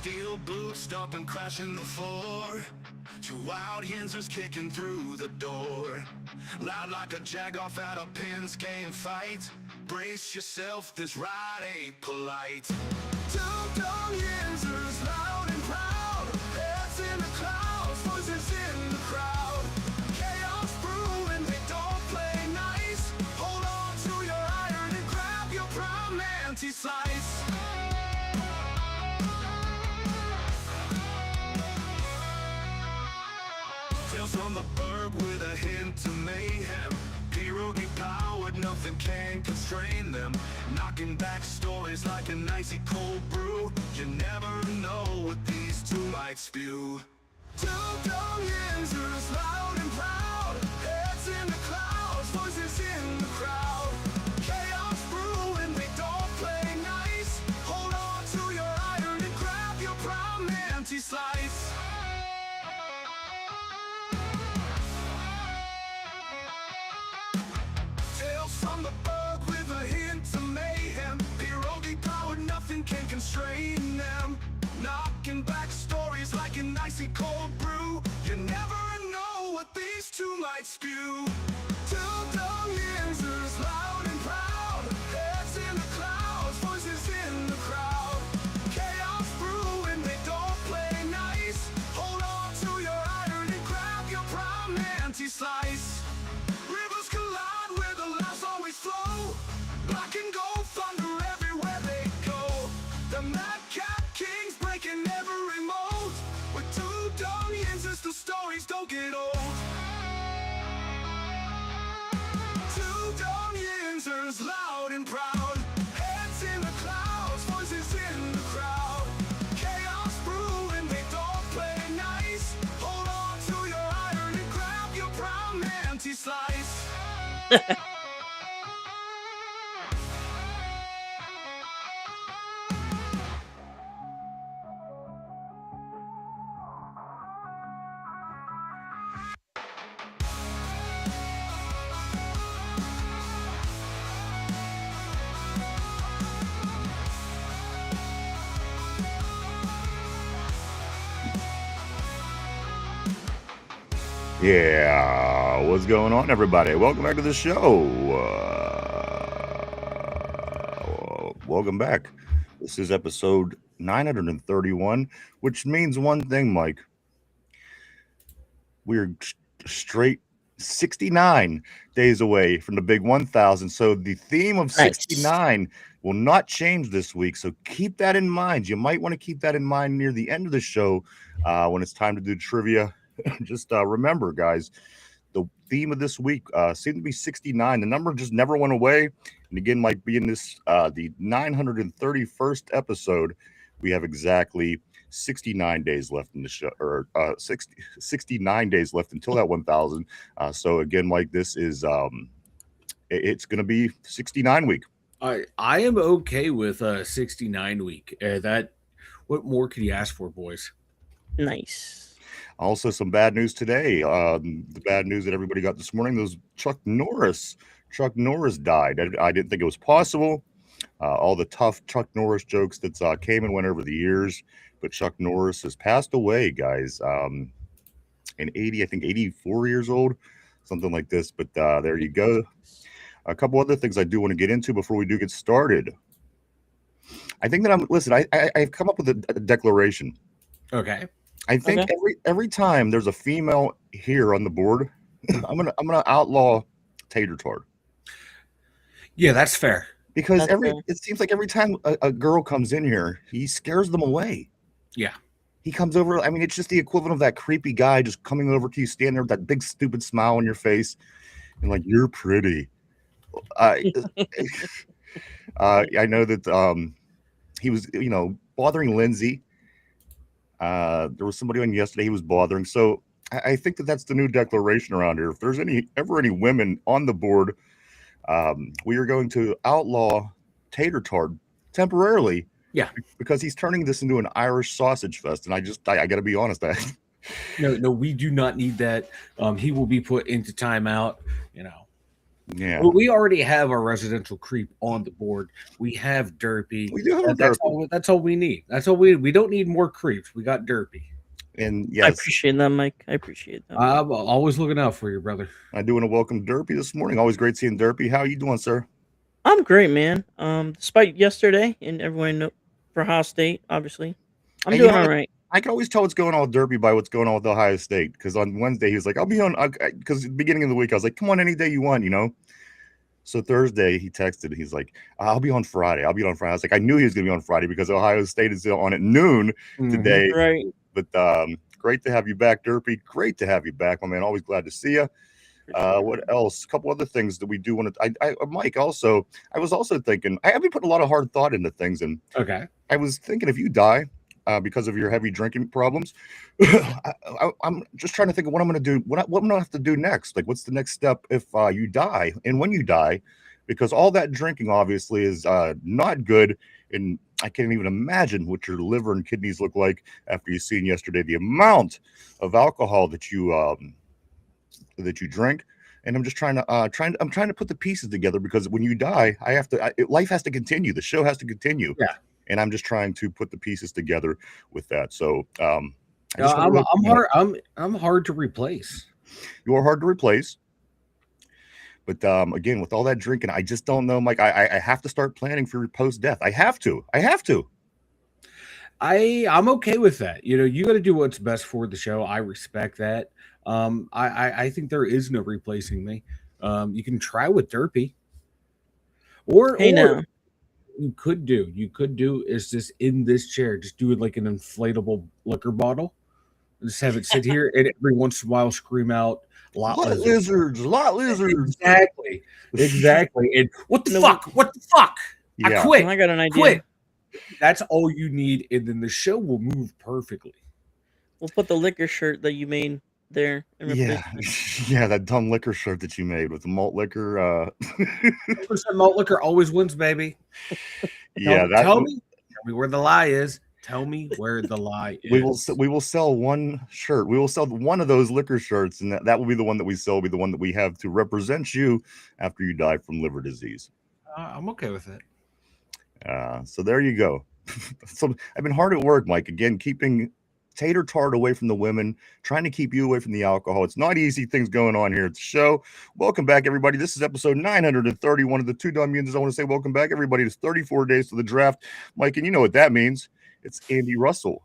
Steel boots stomping, crashing the floor. Two wild yinzers kicking through the door. Loud like a jag off at a pins game fight. Brace yourself, this ride ain't polite. Two dumb yinzers, loud and proud. Heads in the clouds, voices in the crowd. Chaos brewing, they don't play nice. Hold on to your iron and grab your prime anti-slice. Tales from the burg with a hint of mayhem. Pierogi powered, nothing can constrain them. Knocking back stories like an icy cold brew. You never know what these two might spew. Two dumb yinzers, loud and proud. Heads in the clouds, voices in the crowd. Chaos brewing, they don't play nice. Hold on to your iron and grab your prime anti-slice. Tales from the burg with a hint of mayhem. Pierogi powered, nothing can constrain them. Knocking back stories like an icy cold brew. You never know what these two might spew. Two dumb yinzers, loud and proud. Heads in the clouds, voices in the crowd. Chaos brewing, they don't play nice. Hold on to your iron and grab your prime anti-slice. Rivers collide where the laughs always flow. Black and gold thunder everywhere they go. The madcap kings breaking every mold. With two dumb yinzers, the stories don't get old. Two dumb yinzers, loud and proud. Heads in the clouds, voices in the crowd. Chaos brewing, they don't play nice. Hold on to your iron and grab your prime anti-slice. Yeah, what's going on, everybody? Welcome back to the show. Welcome back. This is episode 931, which means one thing, Mike. We're straight 69 days away from the big 1,000. So the theme of 69 will not change this week. So keep that in mind. You might want to keep that in mind near the end of the show when it's time to do trivia. Just remember, guys, the theme of this week seemed to be 69. The number just never went away. And again, Mike, being this the 931st episode, we have exactly 69 days left in the show, or 69 days left until that 1,000. So again, Mike, this is it's going to be 69 week. I am okay with 69 week. What more can you ask for, boys? Nice. Also, some bad news today. The bad news that everybody got this morning was Chuck Norris. Chuck Norris died. I didn't think it was possible. All the tough Chuck Norris jokes that came and went over the years. But Chuck Norris has passed away, guys. In 84 years old, something like this. But there you go. A couple other things I do want to get into before we do get started. I think that I've come up with a declaration. Okay. I think every time there's a female here on the board, I'm gonna outlaw tater tart. Yeah, that's fair. Because it seems like every time a girl comes in here, he scares them away. Yeah. He comes over. I mean, it's just the equivalent of that creepy guy just coming over to you, standing there with that big stupid smile on your face, and like, you're pretty. I know that he was, bothering Lindsay. There was somebody on yesterday he was bothering. So I think that's the new declaration around here. If there's ever any women on the board, we are going to outlaw tater tart temporarily. Yeah. Because he's turning this into an Irish sausage fest. And I got to be honest. No, we do not need that. He will be put into timeout, Yeah, Well, we already have our residential creep on the board. We have Derpy. we do have a That's Derpy. all. That's all we need. That's all we don't need more creeps. We got Derpy. And I yes, appreciate that, Mike. I appreciate that. I'm always looking out for you, brother. I do want to welcome Derpy this morning. Always great seeing Derpy. How are you doing, sir? I'm great, man. Despite yesterday and everyone for Ohio State, obviously, I'm And doing all right. I can always tell what's going on with Derpy by what's going on with Ohio State. Because on Wednesday he was like, "I'll be on." Because at the beginning of the week I was like, "Come on, any day you want," you know. So Thursday he texted. He's like, "I'll be on Friday. I'll be on Friday." I was like, I knew he was going to be on Friday because Ohio State is on at noon today. Right. But great to have you back, Derpy. Great to have you back, my man. Always glad to see you. What else? A couple other things that we do want to. Mike. Also, I was also thinking. I have been putting a lot of hard thought into things, and Okay. I was thinking if you die because of your heavy drinking problems, I'm just trying to think of what I'm going to do. What I'm going to have to do next. Like, what's the next step if you die, and when you die, because all that drinking obviously is not good, and I can't even imagine what your liver and kidneys look like after you seen yesterday the amount of alcohol that you drink. And I'm just trying to put the pieces together because when you die, life has to continue. The show has to continue. Yeah. And I'm just trying to put the pieces together with that. So I'm hard to replace. You are hard to replace. But again, with all that drinking, I just don't know, Mike. I have to start planning for your post-death. I have to. I'm okay with that. You know, you got to do what's best for the show. I respect that. I think there is no replacing me. You can try with Derpy, or now. you could do is just in this chair, just do it like an inflatable liquor bottle, and just have it sit here, and every once in a while scream out lot lizards. Exactly. And what the fuck? Yeah. I quit. I got an idea. Quit. That's all you need, and then the show will move perfectly. We'll put the liquor shirt that you made there. Yeah, that dumb liquor shirt that you made with the malt liquor. 100% malt liquor always wins, baby. Tell me where the lie is. Tell me where the lie is. We will sell one shirt. We will sell one of those liquor shirts, and that will be the one that we sell. Will be the one that we have to represent you after you die from liver disease. I'm okay with it. So there you go. So I've been hard at work, Mike. Again, keeping tater tart away from the women, trying to keep you away from the alcohol. It's not easy things going on here at the show. Welcome back, everybody. This is episode 931 of the Two Dumb Mutants. I want to say welcome back, everybody. It's 34 days to the draft, Mike, and you know what that means. It's Andy Russell.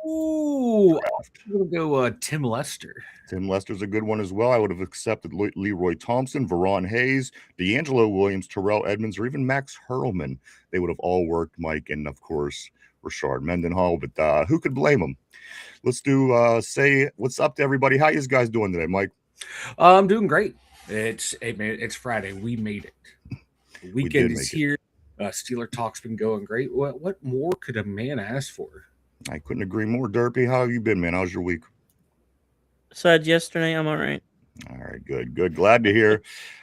Ooh, I'm going to go Tim Lester. Tim Lester's a good one as well. I would have accepted Leroy Thompson, Veron Hayes, D'Angelo Williams, Terrell Edmonds, or even Max Hurlman. They would have all worked, Mike, and of course, Rashard Mendenhall. But who could blame them? Let's do say what's up to everybody. How you guys doing today, Mike? I'm doing great. It's Friday. We made it. The weekend is here. Steeler talk's been going great. What more could a man ask for? I couldn't agree more. Derpy, how have you been, man? How's your week? Besides yesterday, I'm all right. All right, good. Glad to hear.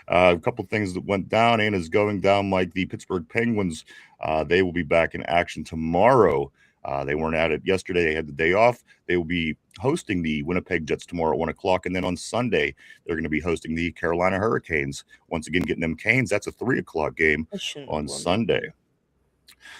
A couple things that went down and is going down, Mike. The Pittsburgh Penguins, they will be back in action tomorrow. They weren't at it yesterday. They had the day off. They will be hosting the Winnipeg Jets tomorrow at 1 o'clock. And then on Sunday, they're going to be hosting the Carolina Hurricanes. Once again, getting them Canes. That's a 3 o'clock game on Sunday.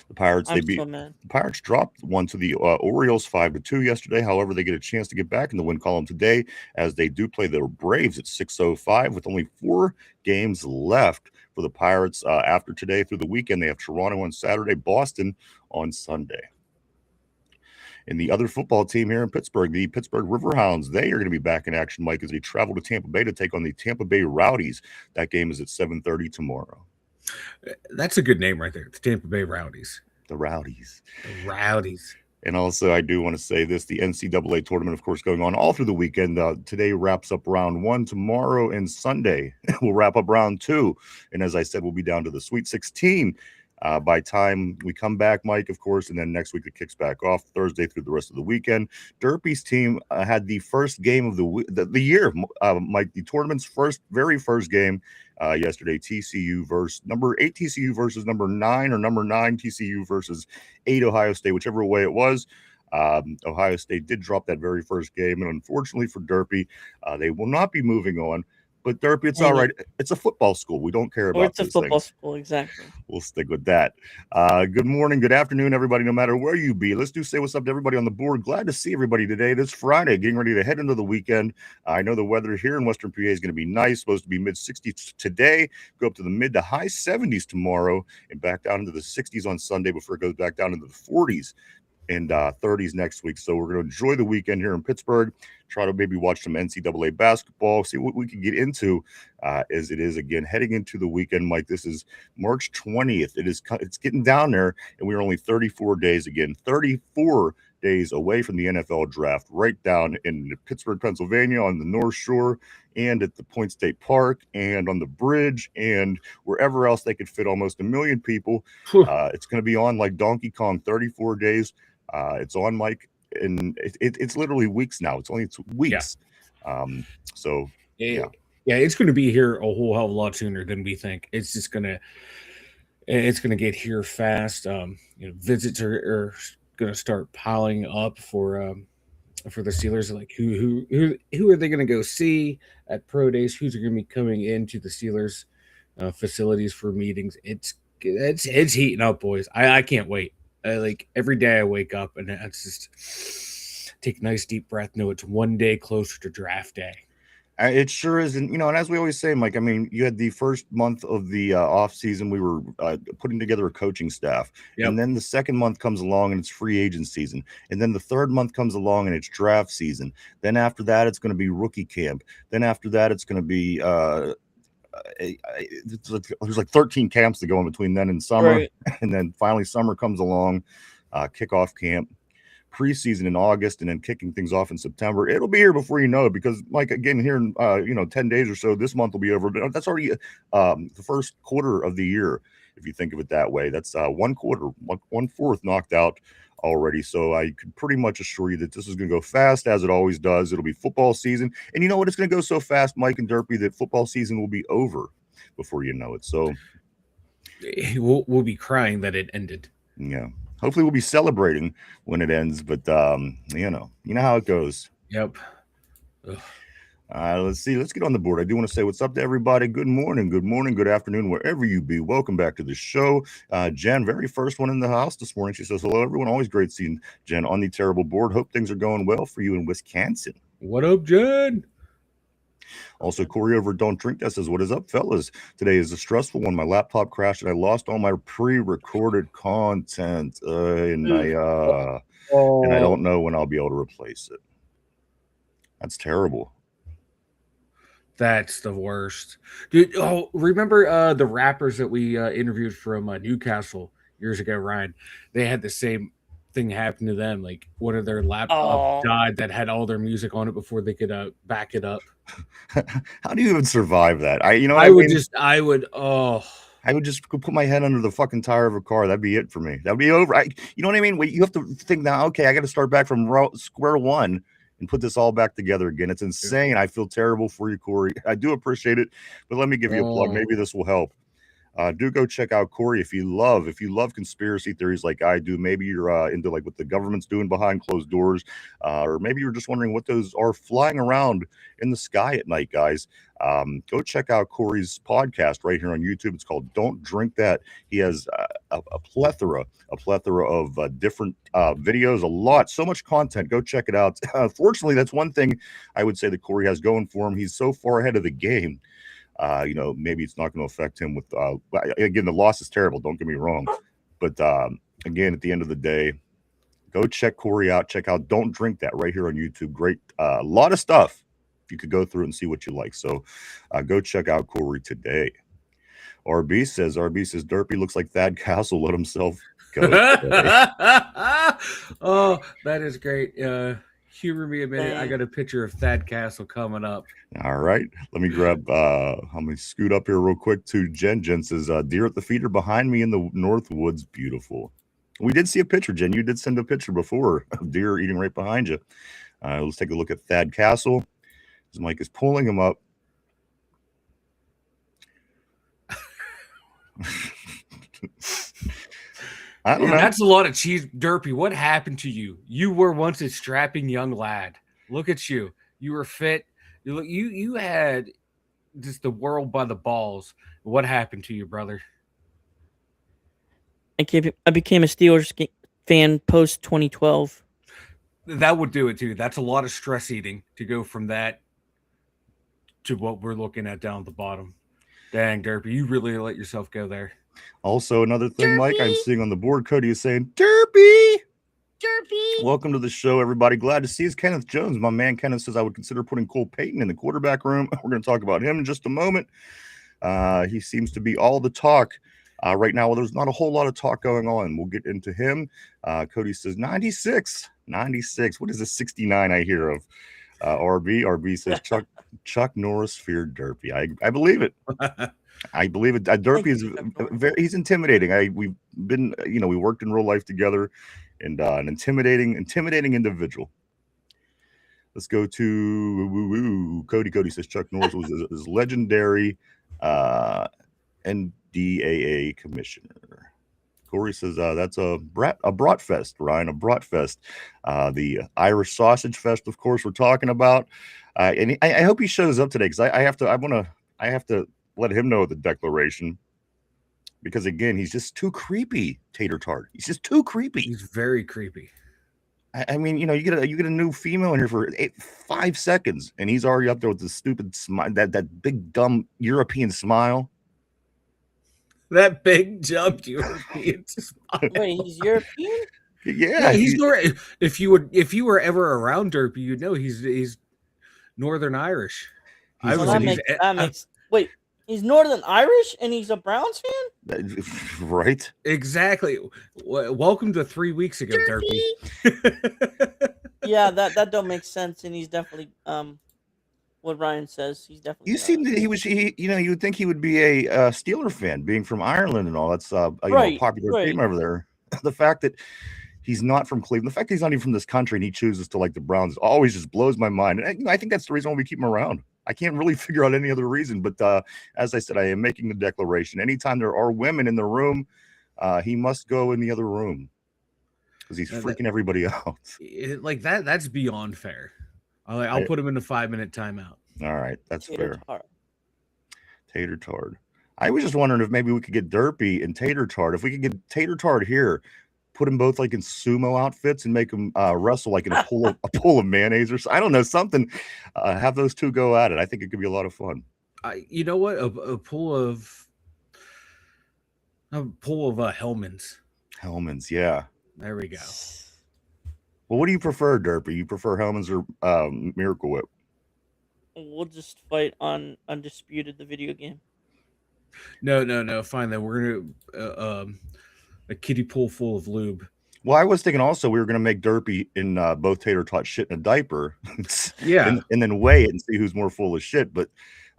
The Pirates, the Pirates dropped one to the Orioles 5-2 yesterday. However, they get a chance to get back in the win column today as they do play the Braves at 6:05 with only 4 games left for the Pirates after today through the weekend. They have Toronto on Saturday, Boston on Sunday. And the other football team here in Pittsburgh, the Pittsburgh Riverhounds, they are going to be back in action, Mike, as they travel to Tampa Bay to take on the Tampa Bay Rowdies. That game is at 7:30 tomorrow. That's a good name right there. The Tampa Bay Rowdies. The Rowdies. The Rowdies. And also, I do want to say this, the NCAA tournament, of course, going on all through the weekend. Today wraps up round 1. Tomorrow and Sunday, we'll wrap up round 2. And as I said, we'll be down to the Sweet 16 by time we come back, Mike, of course. And then next week, it kicks back off Thursday through the rest of the weekend. Derpy's team had the first game of the year, Mike, the tournament's very first game yesterday. TCU versus number 8 TCU versus number 9, or number 9 TCU versus 8 Ohio State, whichever way it was. Ohio State did drop that very first game, and unfortunately for Derpy, they will not be moving on But Derpy, it's Hang all on. right. It's a football school. We don't care Or about it's a those football things. school, exactly. We'll stick with that. Good morning, good afternoon, everybody, no matter where you be. Let's say what's up to everybody on the board. Glad to see everybody today. It is Friday, getting ready to head into the weekend. I know the weather here in Western PA is going to be nice, supposed to be mid-60s today, go up to the mid to high 70s tomorrow, and back down into the 60s on Sunday before it goes back down into the 40s and 30s next week. So we're going to enjoy the weekend here in Pittsburgh, try to maybe watch some NCAA basketball, see what we can get into as it is again heading into the weekend. Mike, this is March 20th. It's getting down there, and we're only 34 days again, 34 days away from the NFL draft, right down in Pittsburgh, Pennsylvania, on the North Shore, and at the Point State Park, and on the bridge, and wherever else they could fit almost 1 million people. It's going to be on like Donkey Kong, 34 days. It's on, Mike, and it's literally weeks now. It's weeks. Yeah. So yeah, it's going to be here a whole hell of a lot sooner than we think. It's just gonna get here fast. Visits are going to start piling up for the Steelers. Like who are they going to go see at pro days? Who's going to be coming into the Steelers facilities for meetings? It's heating up, boys. I can't wait. Like every day I wake up and it's just take a nice deep breath. No, it's one day closer to draft day. It sure is. And, and as we always say, Mike, I mean, you had the first month of the off season. We were putting together a coaching staff. Yep. And then the second month comes along and it's free agent season. And then the third month comes along and it's draft season. Then after that, it's going to be rookie camp. Then after that, it's going to be there's like 13 camps to go in between then and summer. Right. And then finally summer comes along, kickoff camp, preseason in August, and then kicking things off in September. It'll be here before you know it, because Mike, again, here in 10 days or so, this month will be over. But that's already the first quarter of the year, if you think of it that way. That's one quarter, one fourth knocked out already. So I could pretty much assure you that this is going to go fast, as it always does. It'll be football season, and you know what? It's going to go so fast, Mike and Derpy, that football season will be over before you know it. So we'll be crying that it ended. Yeah. Hopefully we'll be celebrating when it ends, but you know how it goes. Yep. Let's see. Let's get on the board. I do want to say what's up to everybody. Good morning, good afternoon, wherever you be. Welcome back to the show. Jen, very first one in the house this morning. She says, hello, everyone. Always great seeing Jen on the terrible board. Hope things are going well for you in Wisconsin. What up, Jen? Also, Corey over Don't Drink That says, what is up, fellas? Today is a stressful one. My laptop crashed and I lost all my pre-recorded content. And I don't know when I'll be able to replace it. That's terrible. That's the worst. Dude, remember the rappers that we interviewed from Newcastle years ago, Ryan? They had the same thing happen to them. Like one of their laptops died that had all their music on it before they could back it up. How do you even survive that? I would just put my head under the fucking tire of a car. That'd be it for me. That'd be over. You know what I mean? You have to think now, okay, I got to start back from square one and put this all back together again. It's insane. I feel terrible for you, Corey. I do appreciate it, but let me give you a plug. Maybe this will help. Do go check out Corey if you love conspiracy theories like I do. Maybe you're into like what the government's doing behind closed doors, or maybe you're just wondering what those are flying around in the sky at night, guys. Go check out Corey's podcast right here on YouTube. It's called Don't Drink That. He has a plethora of different videos, so much content. Go check it out. Fortunately, that's one thing I would say that Corey has going for him. He's so far ahead of the game. Maybe it's not going to affect him with, again, the loss is terrible. Don't get me wrong. But again, at the end of the day, go check Corey out. Check out Don't Drink That right here on YouTube. Great. A lot of stuff. You could go through it and see what you like. So go check out Corey today. RB says, Derpy looks like Thad Castle let himself go. Oh, that is great. Humor me a minute. I got a picture of Thad Castle coming up. All right. Let me grab, let me scoot up here real quick to Jen. Jen says, deer at the feeder behind me in the North Woods. Beautiful. We did see a picture, Jen. You did send a picture before of deer eating right behind you. Let's take a look at Thad Castle. As Mike is pulling him up. I don't know. That's a lot of cheese. Derpy, what happened to you? You were once a strapping young lad. Look at you. You were fit. You had just the world by the balls. What happened to you, brother? I became a Steelers fan post 2012. That would do it too. That's a lot of stress eating to go from that to what we're looking at down at the bottom. Dang, Derpy, you really let yourself go there. Also, another thing, Mike, I'm Derpy. seeing on the board, Cody is saying, Derpy! Derpy. Welcome to the show, everybody. Glad to see you. Kenneth Jones. My man Kenneth says I would consider putting Cole Payton in the quarterback room. We're going to talk about him in just a moment. He seems to be all the talk right now. Well, there's not a whole lot of talk going on. We'll get into him. Cody says 96. What is this 69 I hear of? RB says Chuck Norris feared Derpy. I believe it. I believe it. Derpy is he's intimidating. We've been, we worked in real life together, and an intimidating individual. Let's go to Cody. Cody says Chuck Norris was legendary NDAA commissioner. Corey says that's a Bratfest, Ryan, a Bratfest. The Irish Sausage Fest, of course, we're talking about. And I hope he shows up today, because I have to let him know the declaration, because again, he's just too creepy, Tater Tart. He's just too creepy. He's very creepy. I mean, you get a new female in here for 5 seconds, and he's already up there with the stupid smile, that big dumb European smile. That big jump European smile. Wait, he's European? Yeah, he's if you were ever around Derpy, you'd know he's Northern Irish. Wait, he's Northern Irish and he's a Browns fan? Right? Exactly. Welcome to 3 weeks ago, Derpy. Yeah, that don't make sense, and he's definitely what Ryan says. He's definitely. You seem that you would think he would be a Steeler fan, being from Ireland and all. That's a popular team over there. The fact that he's not from Cleveland, the fact that he's not even from this country, and he chooses to like the Browns, always just blows my mind. And I think that's the reason why we keep him around. I can't really figure out any other reason. But as I said, I am making the declaration. Anytime there are women in the room, he must go in the other room, because he's freaking everybody out. Like that's beyond fair. I'll put him in a 5-minute timeout. All right, that's fair. Tater Tart. I was just wondering if maybe we could get Derpy and Tater Tart. If we could get Tater Tart here, put them both like in sumo outfits and make them wrestle like in a pool of mayonnaise or something. I don't know, something. Have those two go at it. I think it could be a lot of fun. You know what? A pool of Hellmann's. Hellmann's, yeah. There we go. Well, what do you prefer, Derpy? You prefer Hellmann's or Miracle Whip? We'll just fight on Undisputed, the video game. No. Fine then. We're gonna a kiddie pool full of lube. Well, I was thinking also we were gonna make Derpy in both Tater Tot shit in a diaper, yeah, and then weigh it and see who's more full of shit. But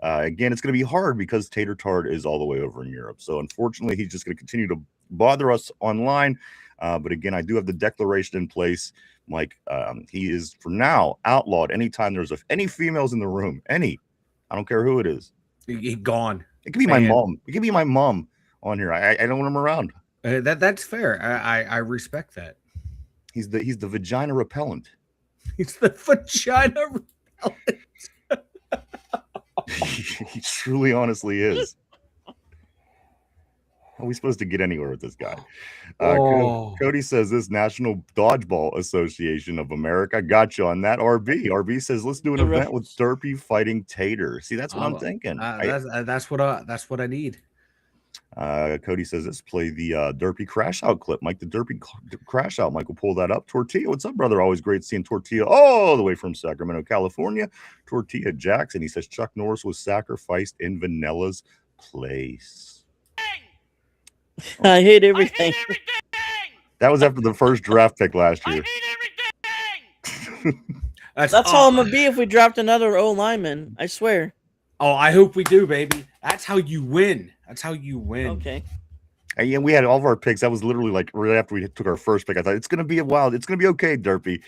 again, it's gonna be hard because Tater Tart is all the way over in Europe. So unfortunately, he's just gonna continue to bother us online. But again, I do have the declaration in place. Mike, he is for now outlawed. Anytime there's any females in the room, I don't care who it is. He gone. It could be my mom. It could be my mom on here. I don't want him around. That's fair. I respect that. He's the vagina repellent. He's the vagina repellent. He truly, honestly is. Are we supposed to get anywhere with this guy? Cody says this National Dodgeball Association of America got you on that. RB says let's do an event with Derpy fighting Tater. See, that's what I'm thinking. That's what I need. Cody says let's play the Derpy crash out clip. Mike, the Derpy crash out. Mike will pull that up. Tortilla, what's up, brother? Always great seeing Tortilla all the way from Sacramento, California. Tortilla Jackson. He says Chuck Norris was sacrificed in Vanilla's place. I hate everything. That was after the first draft pick last year. That's how I'm gonna be if we draft another O lineman. I swear. Oh, I hope we do, baby. That's how you win. Okay. And yeah, we had all of our picks. That was literally like right after we took our first pick. I thought it's gonna be it's gonna be okay, Derpy.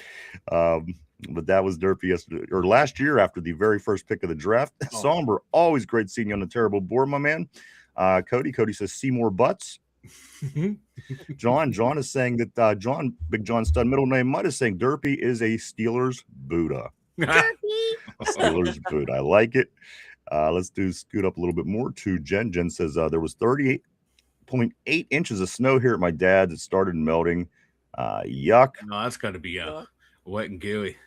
But that was Derpy yesterday or last year after the very first pick of the draft. Somber, always great seeing you on the terrible board, my man. Cody says Seymour Butts. John is saying that Big John Stud, middle name Mud, is saying Derpy is a Steelers Buddha. Steelers Buddha. I like it. Let's scoot up a little bit more to Jen. Jen says there was 38.8 inches of snow here at my dad's. It started melting. Yuck. No, that's got to be wet and gooey.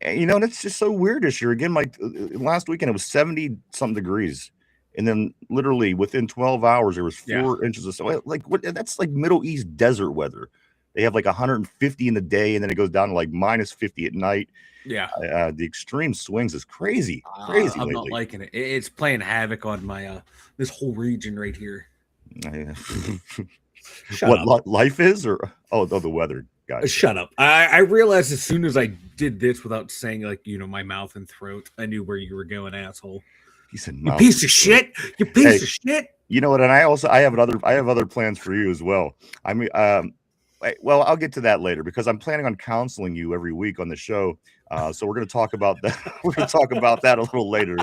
And, and it's just so weird this year. Again, like last weekend, it was 70 something degrees. And then literally within 12 hours, there was 4 inches of snow. Like what? That's like Middle East desert weather. They have like 150 in the day, and then it goes down to like minus 50 at night. Yeah. The extreme swings is crazy. Crazy I'm lately. not liking it. It's playing havoc on my this whole region right here. What life is, or the weather, guys. Shut up. I realized as soon as I did this without saying like my mouth and throat, I knew where you were going, asshole. He said, "You piece of shit! You piece of shit!" You know what? And I have other plans for you as well. I mean, well, I'll get to that later because I'm planning on counseling you every week on the show. So we're going to talk about that. We're going to talk about that a little later.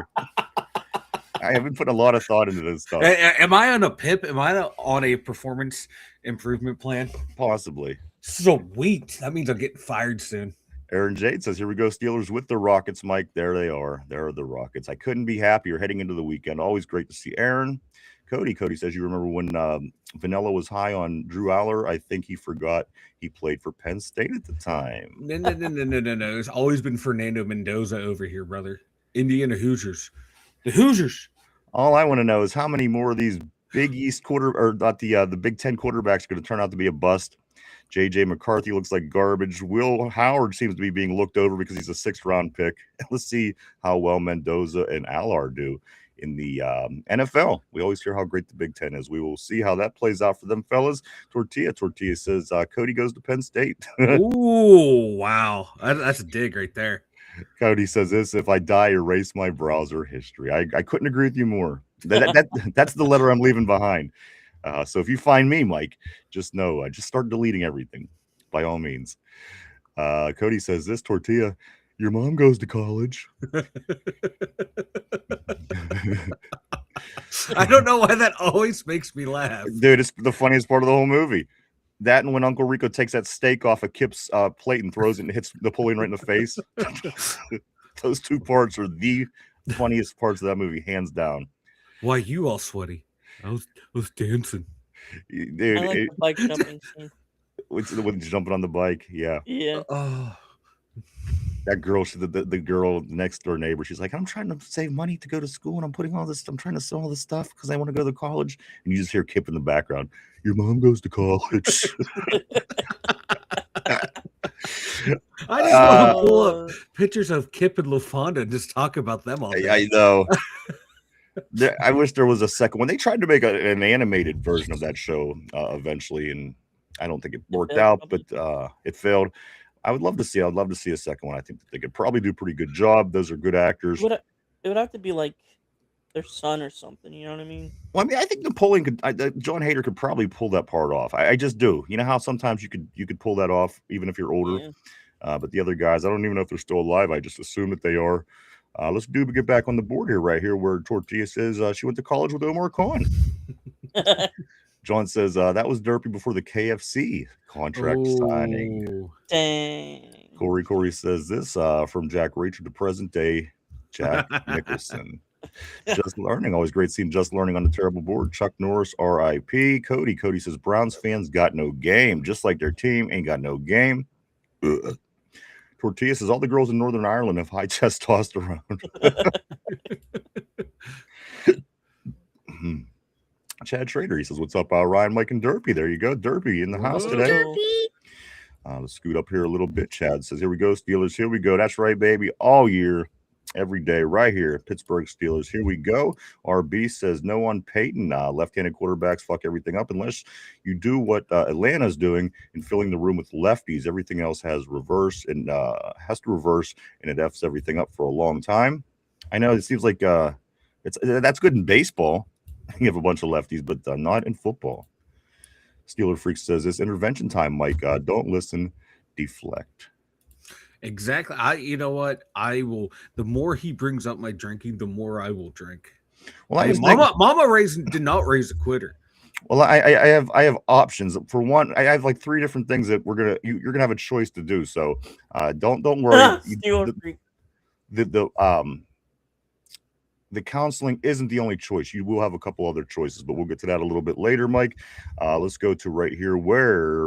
I haven't put a lot of thought into this stuff. Am I on a PIP? Am I on a performance improvement plan? Possibly. Sweet. That means I'm getting fired soon. Aaron Jade says, here we go, Steelers with the Rockets, Mike. There they are. There are the Rockets. I couldn't be happier heading into the weekend. Always great to see Aaron. Cody says, you remember when Vanilla was high on Drew Aller? I think he forgot he played for Penn State at the time. No. There's always been Fernando Mendoza over here, brother. Indiana Hoosiers. The Hoosiers. All I want to know is how many more of these Big East the Big Ten quarterbacks are going to turn out to be a bust. J.J. McCarthy looks like garbage. Will Howard seems to be being looked over because he's a 6th-round pick. Let's see how well Mendoza and Allard do in the NFL. We always hear how great the Big Ten is. We will see how that plays out for them fellas. Tortilla says Cody goes to Penn State. Ooh, wow. That's a dig right there. Cody says this, if I die, erase my browser history. I couldn't agree with you more. That's the letter I'm leaving behind. So if you find me, Mike, just know I just start deleting everything by all means. Cody says this, Tortilla, your mom goes to college. I don't know why that always makes me laugh. Dude, it's the funniest part of the whole movie. That and when Uncle Rico takes that steak off of Kip's plate and throws it and hits Napoleon right in the face. Those two parts are the funniest parts of that movie, hands down. Why you all sweaty? I was dancing. Dude, I like the bike jumping scene. With jumping on the bike, yeah. Yeah. That girl, the girl next door neighbor, she's like, I'm trying to save money to go to school, and I'm trying to sell all this stuff because I want to go to college. And you just hear Kip in the background. Your mom goes to college. I just want to pull up pictures of Kip and LaFonda and just talk about them all day. I know. I wish there was a second one. They tried to make an animated version of that show eventually, and I don't think it worked out, but it failed. I'd love to see a second one. I think that they could probably do a pretty good job. Those are good actors. It would have to be like their son or something. You know what I mean? Well, I mean, I think Napoleon John Hader could probably pull that part off. I just do. You know how sometimes you could pull that off even if you're older. Yeah. But the other guys, I don't even know if they're still alive. I just assume that they are. Let's get back on the board here, right here, where Tortilla says she went to college with Omar Khan. John says that was Derpy before the KFC contract signing. Dang. Corey says this from Jack Reacher to present day Jack Nicholson. Just Learning, always great seeing Just Learning on the terrible board. Chuck Norris, R.I.P. Cody says Browns fans got no game, just like their team ain't got no game. Tortilla says all the girls in Northern Ireland have high testosterone. Chad Schrader, he says, what's up, Ryan, Mike, and Derpy? There you go. Derpy in the house today. Let's scoot up here a little bit. Chad says, here we go, Steelers. Here we go. That's right, baby. All year, every day, right here. Pittsburgh Steelers. Here we go. RB says, no one Peyton. Left-handed quarterbacks fuck everything up unless you do what Atlanta's doing in filling the room with lefties. Everything else has to reverse, and it F's everything up for a long time. I know it seems like that's good in baseball. You have a bunch of lefties, but not in football. Steeler Freak says this intervention time, Mike. Don't listen, deflect. Exactly. You know what? I will. The more he brings up my drinking, the more I will drink. Well, Mama did not raise a quitter. Well, I have options. For one, I have like 3 different things that you're gonna have a choice to do. So don't worry. the counseling isn't the only choice. You will have a couple other choices, but we'll get to that a little bit later, Mike. Let's go to right here where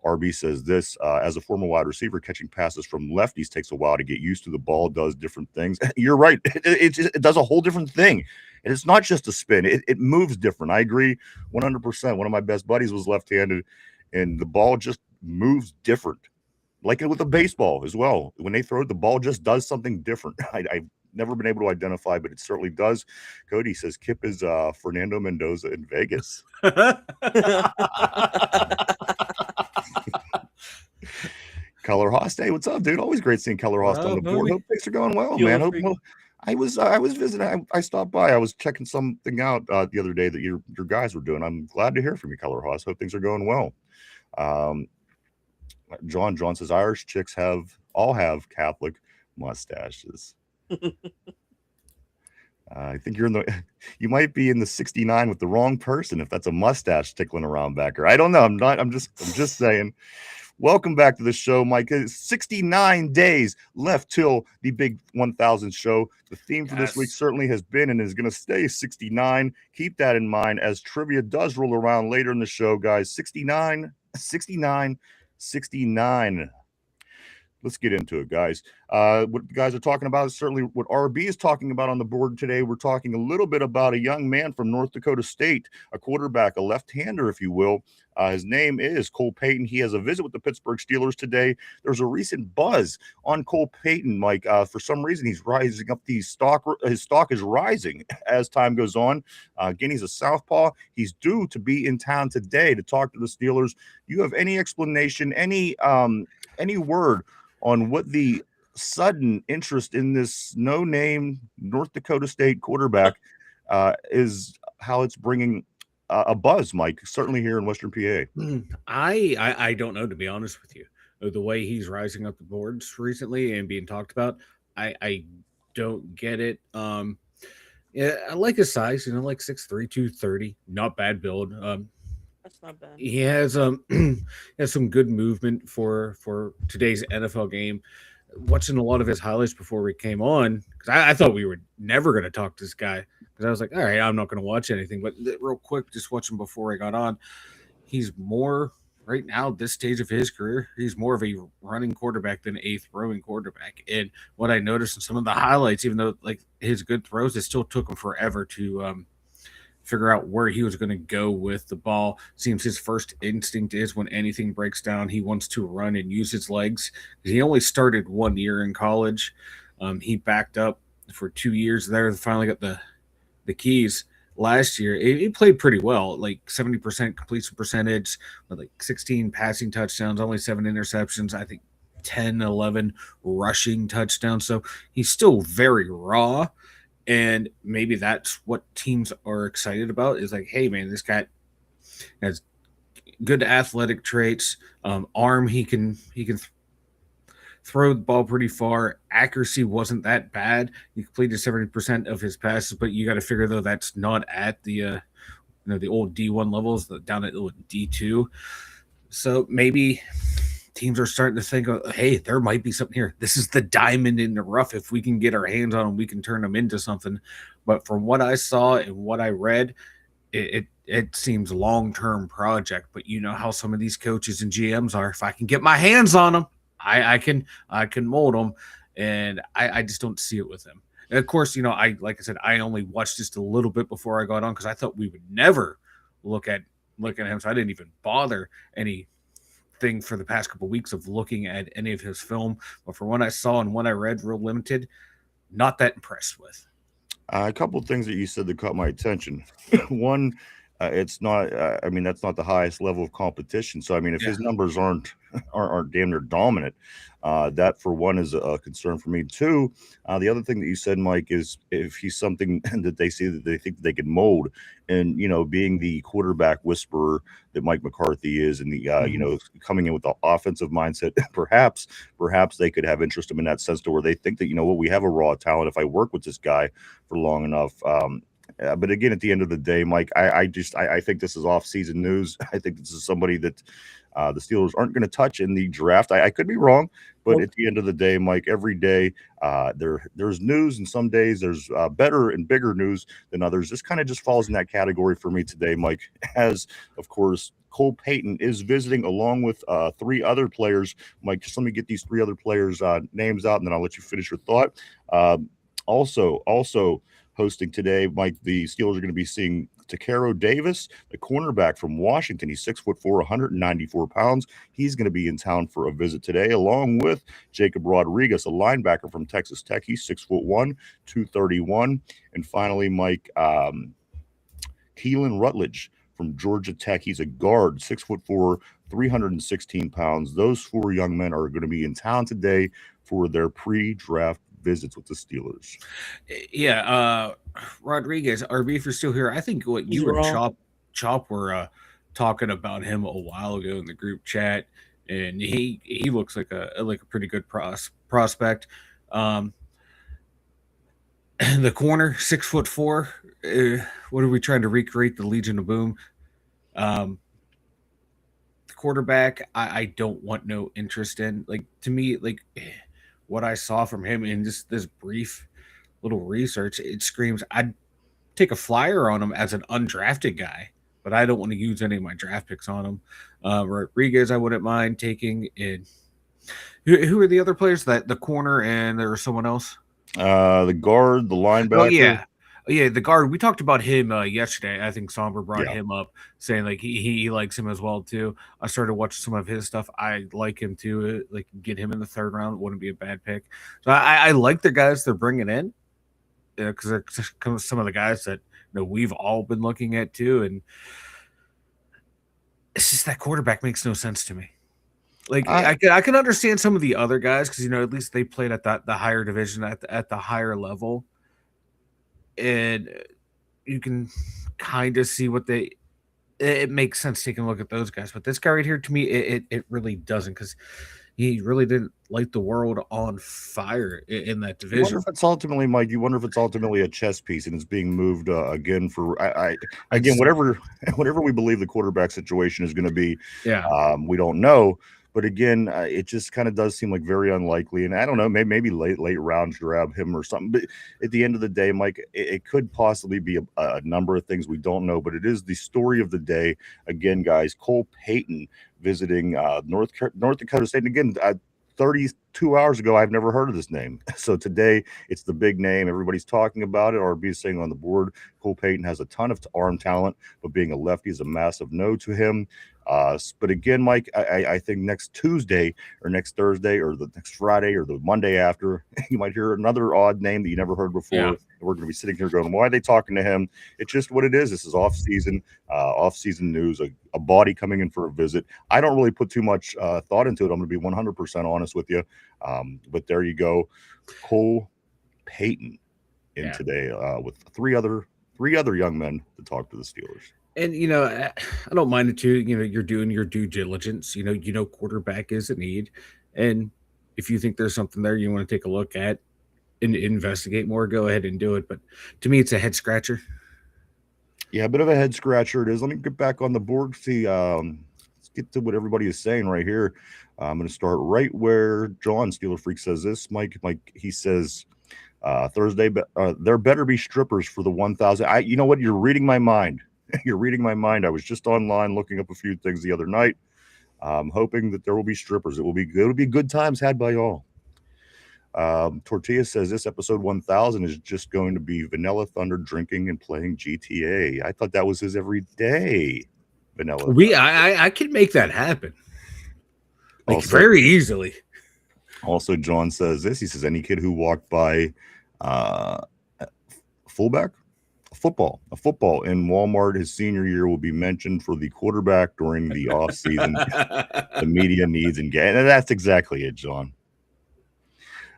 RB says this, as a former wide receiver, catching passes from lefties takes a while to get used to. The ball does different things. You're right. It does a whole different thing. And it's not just a spin. It moves different. I agree 100%. One of my best buddies was left-handed, and the ball just moves different. Like it with a baseball as well. When they throw it, the ball just does something different. I've never been able to identify, but it certainly does. Cody says Kip is Fernando Mendoza in Vegas. Keller Host, hey, what's up, dude? Always great seeing Keller Host on the board. Hope things are going well, man. Hope, I was visiting. I stopped by. I was checking something out the other day that your guys were doing. I'm glad to hear from you, Keller Host. Hope things are going well. John says Irish chicks all have Catholic mustaches. I think you might be in the 69 with the wrong person if that's a mustache tickling around back there. I don't know. I'm just saying. Welcome back to the show, Mike. It's 69 days left till the big 1000 show. The theme for this week certainly has been and is going to stay 69. Keep that in mind as trivia does roll around later in the show, guys. 69. Let's get into it, guys. What the guys are talking about is certainly what RB is talking about on the board today. We're talking a little bit about a young man from North Dakota State, a quarterback, a left-hander, if you will. His name is Cole Payton. He has a visit with the Pittsburgh Steelers today. There's a recent buzz on Cole Payton, Mike. For some reason, he's rising up. His stock is rising as time goes on. Again, he's a southpaw. He's due to be in town today to talk to the Steelers. You have any explanation, any word on what the sudden interest in this no-name North Dakota State quarterback is, how it's bringing a buzz, Mike, certainly here in Western PA? I don't know, to be honest with you. The way he's rising up the boards recently and being talked about, I don't get it. Yeah, I like his size, like 6'3", 230, not bad build. That's not bad. He has has some good movement for today's NFL game. Watching a lot of his highlights before we came on, because I thought we were never going to talk to this guy, because I was like, all right, I'm not going to watch anything. But real quick, just watching before I got on, he's more right now, this stage of his career, he's more of a running quarterback than a throwing quarterback. And what I noticed in some of the highlights, even though like his good throws, it still took him forever to figure out where he was going to go with the ball. Seems his first instinct is when anything breaks down, he wants to run and use his legs. He only started 1 year in college. He backed up for 2 years there. Finally got the keys last year. He played pretty well, like 70% completion percentage, with like 16 passing touchdowns, only 7 interceptions. I think 10, 11 rushing touchdowns. So he's still very raw. And maybe that's what teams are excited about, is like, hey, man, this guy has good athletic traits, arm, he can throw the ball pretty far. Accuracy wasn't that bad. He completed 70% of his passes, but you got to figure, though, that's not at the the old D1 levels, down at D2. So maybe teams are starting to think, hey, there might be something here. This is the diamond in the rough. If we can get our hands on them, we can turn them into something. But from what I saw and what I read, it seems long-term project. But you know how some of these coaches and GMs are. If I can get my hands on them, I can mold them. And I just don't see it with them. And of course, like I said, I only watched just a little bit before I got on, because I thought we would never look at him. So I didn't even bother anything for the past couple of weeks of looking at any of his film. But for what I saw and what I read, real limited, not that impressed with. A couple of things that you said that caught my attention. One, it's not. I mean, that's not the highest level of competition. So, I mean, if his numbers aren't damn near dominant, that for one is a concern for me. Two, the other thing that you said, Mike, is if he's something that they see that they think that they can mold, and being the quarterback whisperer that Mike McCarthy is, and the coming in with the offensive mindset, perhaps they could have interest in that sense, to where they think that we have a raw talent. If I work with this guy for long enough, But again, at the end of the day, Mike, I think this is off-season news. I think this is somebody that the Steelers aren't going to touch in the draft. I could be wrong, but Nope. at the end of the day, Mike, every day there's news, and some days there's better and bigger news than others. This kind of just falls in that category for me today, Mike. As of course, Cole Payton is visiting along with 3 other players. Mike, just let me get these 3 other players' names out, and then I'll let you finish your thought. Also hosting today, Mike, the Steelers are going to be seeing Takaro Davis, the cornerback from Washington. He's 6'4", 194 pounds. He's going to be in town for a visit today, along with Jacob Rodriguez, a linebacker from Texas Tech. He's 6'1", 231. And finally, Mike, Keelan Rutledge from Georgia Tech. He's a guard, 6'4", 316 pounds. Those 4 young men are going to be in town today for their pre-draft visits with the Steelers. Yeah, Rodriguez, RB, if you're still here, I think what He's you and raw. Chop were talking about him a while ago in the group chat, and he looks like a pretty good prospect. The corner, 6'4". What are we trying to recreate? The Legion of Boom. The quarterback, I don't want no interest in. Like, to me, like what I saw from him in just this brief little research, it screams I'd take a flyer on him as an undrafted guy, but I don't want to use any of my draft picks on him. Rodriguez, I wouldn't mind taking in. Who are the other players? That the corner, and there was someone else. The guard, the linebacker. Oh yeah, the guard. We talked about him yesterday. I think Somber brought Yeah. him up, saying like he likes him as well too. I started watching some of his stuff. I like him too. Like, get him in the 3rd round wouldn't be a bad pick. So I like the guys they're bringing in, because they're some of the guys that we've all been looking at too, and it's just that quarterback makes no sense to me. Like, I can understand some of the other guys because at least they played at the higher division, at the higher level, and you can kind of see what it makes sense taking a look at those guys. But this guy right here, to me, it really doesn't, because he really didn't light the world on fire in that You division. wonder if it's ultimately, Mike. You wonder if it's ultimately a chess piece and it's being moved again for. Again, whatever we believe the quarterback situation is going to be. Yeah. We don't know. But again, it just kind of does seem like very unlikely. And I don't know, maybe late rounds grab him or something. But at the end of the day, Mike, it could possibly be a number of things we don't know. But it is the story of the day. Again, guys, Cole Payton visiting North Dakota State. And again, 32 hours ago, I've never heard of this name. So today, it's the big name. Everybody's talking about it. RB is saying on the board, Cole Payton has a ton of arm talent, but being a lefty is a massive no to him. But again, Mike, I think next Tuesday or next Thursday or the next Friday or the Monday after, you might hear another odd name that you never heard before. Yeah. We're going to be sitting here going, why are they talking to him? It's just what it is. This is off-season news, a body coming in for a visit. I don't really put too much thought into it. I'm going to be 100% honest with you. But there you go. Cole Payton in today with three other young men to talk to the Steelers. And I don't mind it too. You're doing your due diligence. Quarterback is a need, and if you think there's something there you want to take a look at and investigate more, go ahead and do it. But to me, it's a head scratcher. Yeah, a bit of a head scratcher it is. Let me get back on the board. See, let's get to what everybody is saying right here. I'm going to start right where John Steeler Freak says this. Mike, he says Thursday, there better be strippers for the 1,000. You know what? You're reading my mind. You're reading my mind. I was just online looking up a few things the other night, hoping that there will be strippers. It'll be good times had by all. Tortilla says this episode 1000 is just going to be Vanilla Thunder drinking and playing GTA. I thought that was his every day. Vanilla. I can make that happen. Very easily. Also, John says this. He says any kid who walked by fullback. A football in Walmart his senior year will be mentioned for the quarterback during the offseason. The media needs and that's exactly it, John.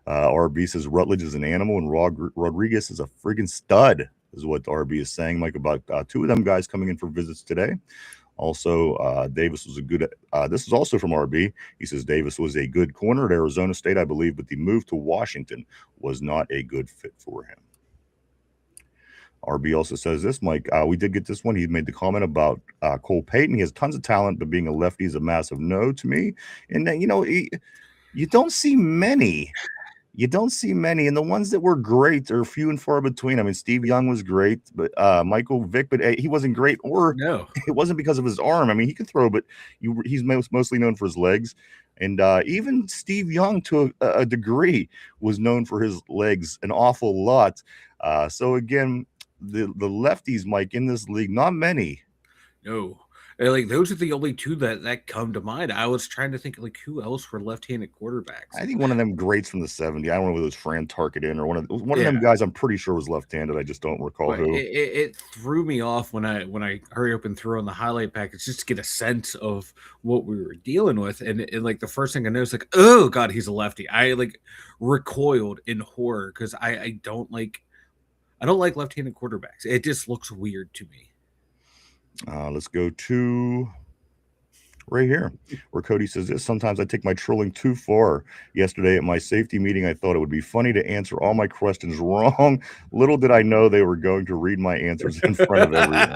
RB says Rutledge is an animal and Rodriguez is a friggin' stud, is what RB is saying, Mike, about two of them guys coming in for visits today. Also, Davis was a good this is also from RB. He says Davis was a good corner at Arizona State, I believe, but the move to Washington was not a good fit for him. RB also says this, Mike. We did get this one. He made the comment about Cole Payton. He has tons of talent, but being a lefty is a massive no to me. And then, you don't see many. You don't see many, and the ones that were great are few and far between. I mean, Steve Young was great, but Michael Vick, but he wasn't great, or No. it wasn't because of his arm. I mean, he could throw, but he's mostly known for his legs. And even Steve Young, to a degree, was known for his legs an awful lot. So again, the lefties, Mike, in this league, not many. No. Like those are the only two that come to mind. I was trying to think like who else were left-handed quarterbacks. I think one of them greats from the 70s. I don't know whether it was Fran Tarkenton or one of them guys. I'm pretty sure was left-handed. I just don't recall who. It threw me off when I hurry up and throw in the highlight package just to get a sense of what we were dealing with. And like the first thing I noticed, like, oh God, he's a lefty. I like recoiled in horror because I don't like left-handed quarterbacks. It just looks weird to me. Let's go to right here where Cody says this. Sometimes I take my trolling too far. Yesterday at my safety meeting, I thought it would be funny to answer all my questions wrong. Little did I know they were going to read my answers in front of everyone.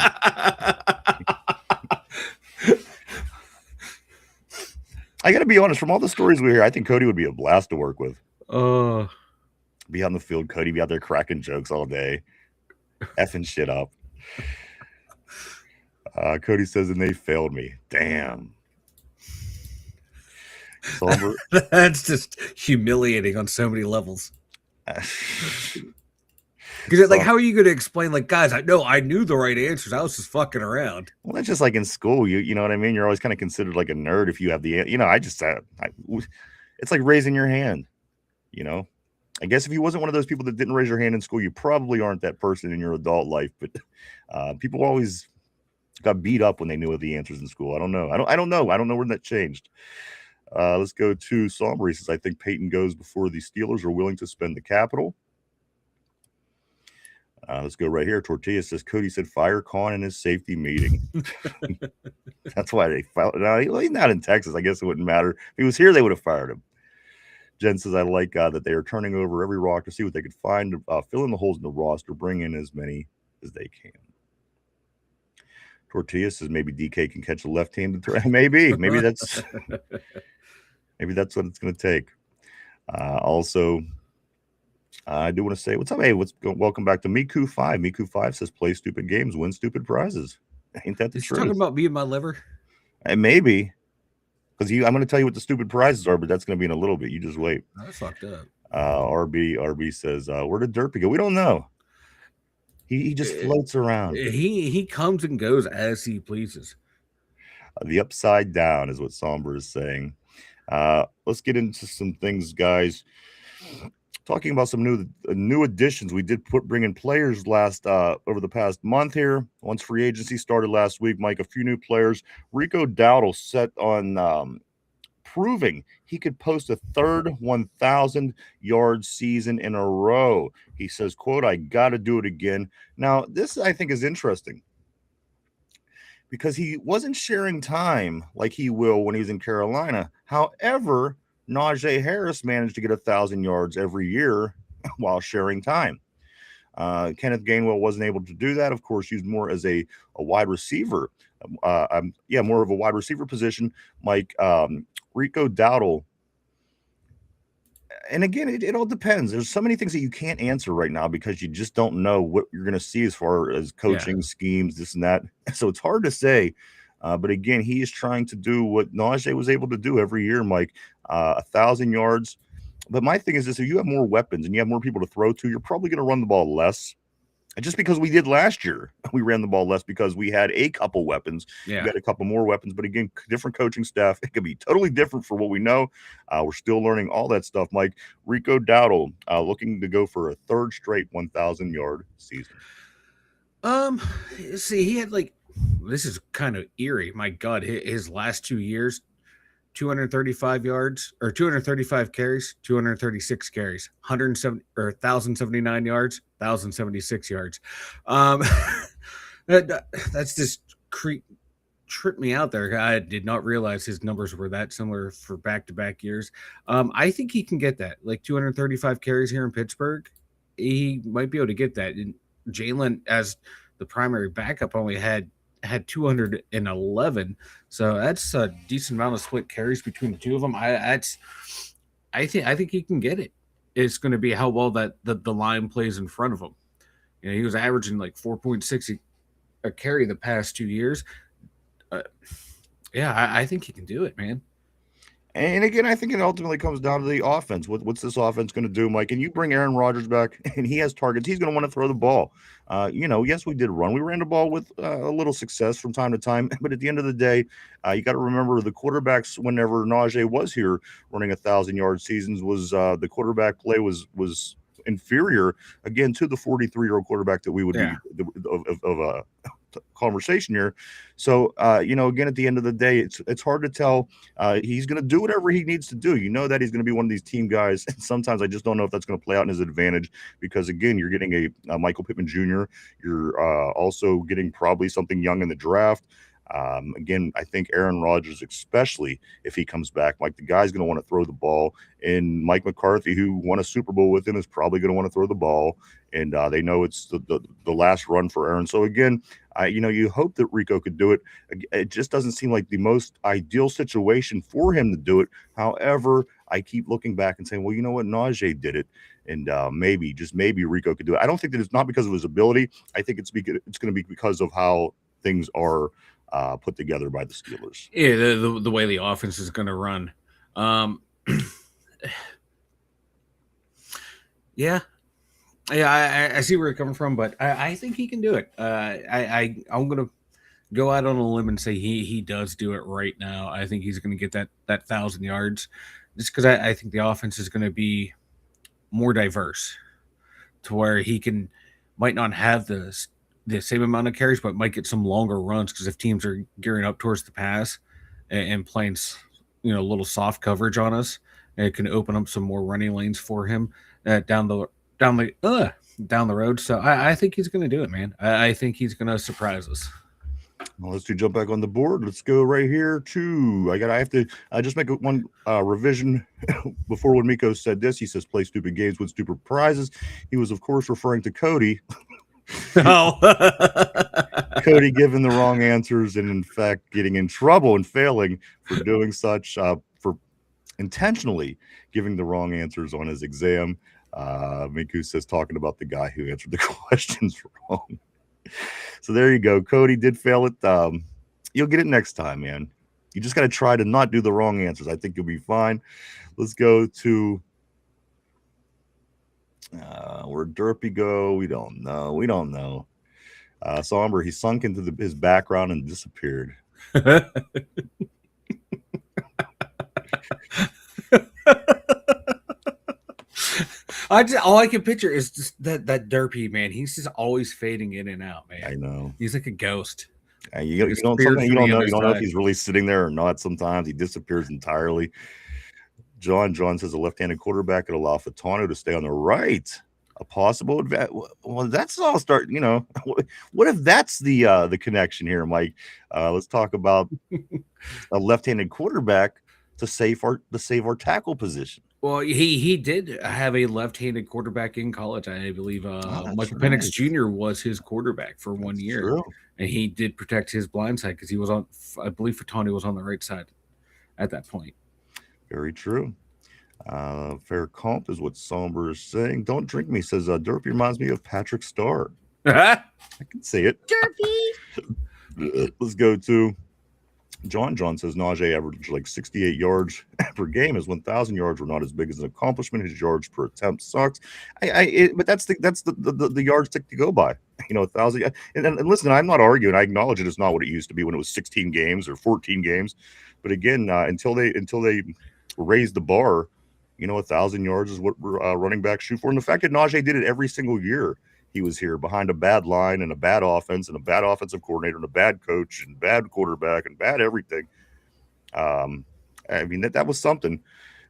I got to be honest, from all the stories we hear, I think Cody would be a blast to work with. Be out in the field, Cody be out there cracking jokes all day, effing shit up. Cody says, and they failed me. Damn. Somber. That's just humiliating on so many levels. Because like, how are you going to explain, like, guys, I knew the right answers. I was just fucking around. Well, that's just like in school. You know what I mean? You're always kind of considered like a nerd if you have the, it's like raising your hand, I guess if you wasn't one of those people that didn't raise your hand in school, you probably aren't that person in your adult life. But people always got beat up when they knew the answers in school. I don't know. I don't know when that changed. Let's go to Somber. He says, I think Peyton goes before the Steelers are willing to spend the capital. Let's go right here. Tortilla says, Cody said fire Khan in his safety meeting. That's why they filed. No, he's not in Texas. I guess it wouldn't matter. If he was here, they would have fired him. Jen says, I like that they are turning over every rock to see what they could find, fill in the holes in the roster, bring in as many as they can. Tortilla says maybe DK can catch a left-handed throw. Maybe that's what it's going to take. Also, I do want to say what's up. Hey, welcome back to Miku 5. Miku 5 says play stupid games, win stupid prizes. Ain't that the truth? Talking about me and my liver? Maybe. Because I'm going to tell you what the stupid prizes are, but that's going to be in a little bit. You just wait. That's fucked up. RB says, where did Derpy go? We don't know. He just floats around. He comes and goes as he pleases. The upside down is what Somber is saying. Let's get into some things, guys. Talking about some new additions. We did bring in players over the past month here. Once free agency started last week, Mike, a few new players. Rico Dowdle set on proving he could post a third 1,000-yard season in a row. He says, quote, I got to do it again. Now, this I think is interesting because he wasn't sharing time like he will when he's in Carolina. However, Najee Harris managed to get 1,000 yards every year while sharing time. Kenneth Gainwell wasn't able to do that. Of course, used more as a wide receiver. More of a wide receiver position. Mike, Rico Dowdle. And again, it all depends. There's so many things that you can't answer right now because you just don't know what you're going to see as far as coaching schemes, this and that. So it's hard to say. But again, he is trying to do what Najee was able to do every year, Mike, 1,000 yards. But my thing is this, if you have more weapons and you have more people to throw to, you're probably going to run the ball less. And just because we did last year, we ran the ball less because we had a couple weapons. Yeah. We got a couple more weapons. But again, different coaching staff. It could be totally different for what we know. We're still learning all that stuff, Mike. Rico Dowdle looking to go for a third straight 1,000-yard season. See, he had this is kind of eerie. My God, his last 2 years, 235 yards or 235 carries, 236 carries, 1,079 yards, 1,076 yards. That's just tripped me out there. I did not realize his numbers were that similar for back-to-back years. I think he can get that, like 235 carries here in Pittsburgh. He might be able to get that. And Jalen as the primary backup only had 211, so that's a decent amount of split carries between the two of them. I think he can get it. It's going to be how well that the line plays in front of him. He was averaging like 4.6 a carry the past 2 years. Uh, yeah, I think he can do it, man. And again, I think it ultimately comes down to the offense. What's this offense going to do, Mike? And you bring Aaron Rodgers back, and he has targets. He's going to want to throw the ball. Yes, we did run. We ran the ball with a little success from time to time. But at the end of the day, you got to remember the quarterbacks. Whenever Najee was here running 1,000-yard seasons, was the quarterback play was inferior again to the 43-year-old quarterback that we would be of a conversation here. So again, at the end of the day, it's hard to tell. He's going to do whatever he needs to do. You know that he's going to be one of these team guys. And sometimes I just don't know if that's going to play out in his advantage, because again, you're getting a Michael Pittman Jr. You're also getting probably something young in the draft. Again, I think Aaron Rodgers, especially if he comes back, Mike, the guy's going to want to throw the ball. And Mike McCarthy, who won a Super Bowl with him, is probably going to want to throw the ball. And they know it's the last run for Aaron. So again, you hope that Rico could do it. It just doesn't seem like the most ideal situation for him to do it. However, I keep looking back and saying, well, you know what? Najee did it. And maybe Rico could do it. I don't think that it's not because of his ability. I think it's going to be because of how things are put together by the Steelers. Yeah, the way the offense is going to run. Yeah, I see where you're coming from, but I think he can do it. I'm going to go out on a limb and say he does do it right now. I think he's going to get that 1,000 yards, just because I think the offense is going to be more diverse, to where he might not have the same amount of carries, but might get some longer runs, because if teams are gearing up towards the pass and playing a little soft coverage on us, it can open up some more running lanes for him down the road. So I think he's going to do it, man. I think he's going to surprise us. Well, let's jump back on the board. Let's go right here to I have to just make one revision before when Miko said this. He says play stupid games with stupid prizes. He was, of course, referring to Cody. Oh. Cody giving the wrong answers and in fact getting in trouble and failing for doing such, for intentionally giving the wrong answers on his exam. Miku says talking about the guy who answered the questions wrong. So there you go. Cody did fail it. You'll get it next time, man. You just got to try to not do the wrong answers. I think you'll be fine. Let's go to where'd Derpy go? We don't know. Somber, he sunk into his background and disappeared. All I can picture is just that Derpy, man. He's just always fading in and out, man. I know. He's like a ghost. You don't know if he's really sitting there or not. Sometimes he disappears entirely. John says a left-handed quarterback could allow Fatano to stay on the right. A possible advantage. Well, that's all start. What if that's the connection here, Mike? Let's talk about a left-handed quarterback to save our tackle position. Well, he did have a left-handed quarterback in college, I believe. Michael Penix Jr. was his quarterback for 1 year, true. And he did protect his blind side because he was on. I believe Fatani was on the right side at that point. Very true. Fair comp is what Somber is saying. Don't drink me, says Derpy reminds me of Patrick Starr. I can see it. Derpy. Let's go to John says Najee averaged like 68 yards per game. His 1,000 yards were not as big as an accomplishment. His yards per attempt sucks. But that's the yardstick to go by. 1,000. And listen, I'm not arguing. I acknowledge it is not what it used to be when it was 16 games or 14 games. But again, until they raised the bar, 1,000 yards is what running backs shoot for. And the fact that Najee did it every single year he was here, behind a bad line and a bad offense and a bad offensive coordinator and a bad coach and bad quarterback and bad everything. That was something.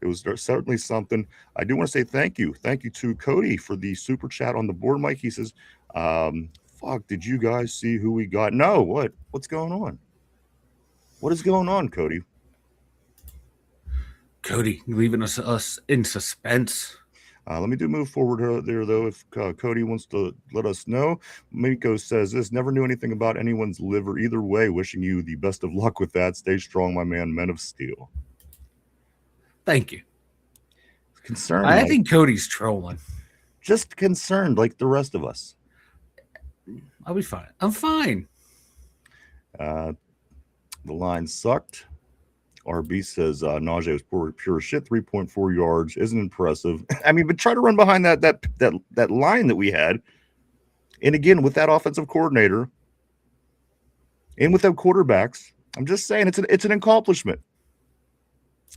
It was certainly something. I do want to say thank you to Cody for the super chat on the board, Mike. He says, fuck, did you guys see who we got? No, what's going on? What is going on, Cody? Cody leaving us in suspense. Let me move forward there, though. If Cody wants to let us know, Miko says this: never knew anything about anyone's liver either way. Wishing you the best of luck with that. Stay strong, my man. Men of Steel. Thank you. Concerned. I think Cody's trolling. Just concerned, like the rest of us. I'll be fine. I'm fine. The line sucked. RB says Najee was pure shit. 3.4 yards isn't impressive. I mean, but try to run behind that line that we had, and again with that offensive coordinator, and without quarterbacks. I'm just saying it's an accomplishment.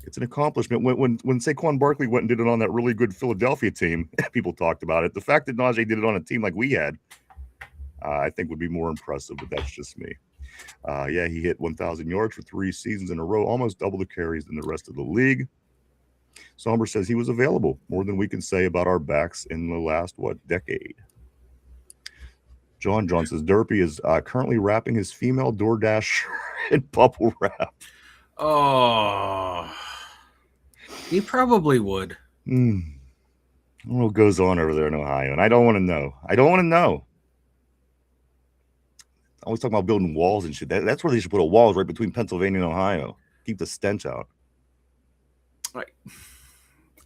It's an accomplishment. When Saquon Barkley went and did it on that really good Philadelphia team, people talked about it. The fact that Najee did it on a team like we had, I think would be more impressive. But that's just me. Yeah, he hit 1,000 yards for 3 seasons in a row, almost double the carries than the rest of the league. Somber says he was available. More than we can say about our backs in the last, decade. John says Derpy is currently wrapping his female DoorDash in bubble wrap. Oh, he probably would. I don't know what goes on over there in Ohio, and I don't want to know. Always talking about building walls and shit. That's where they should put a wall right between Pennsylvania and Ohio. Keep the stench out.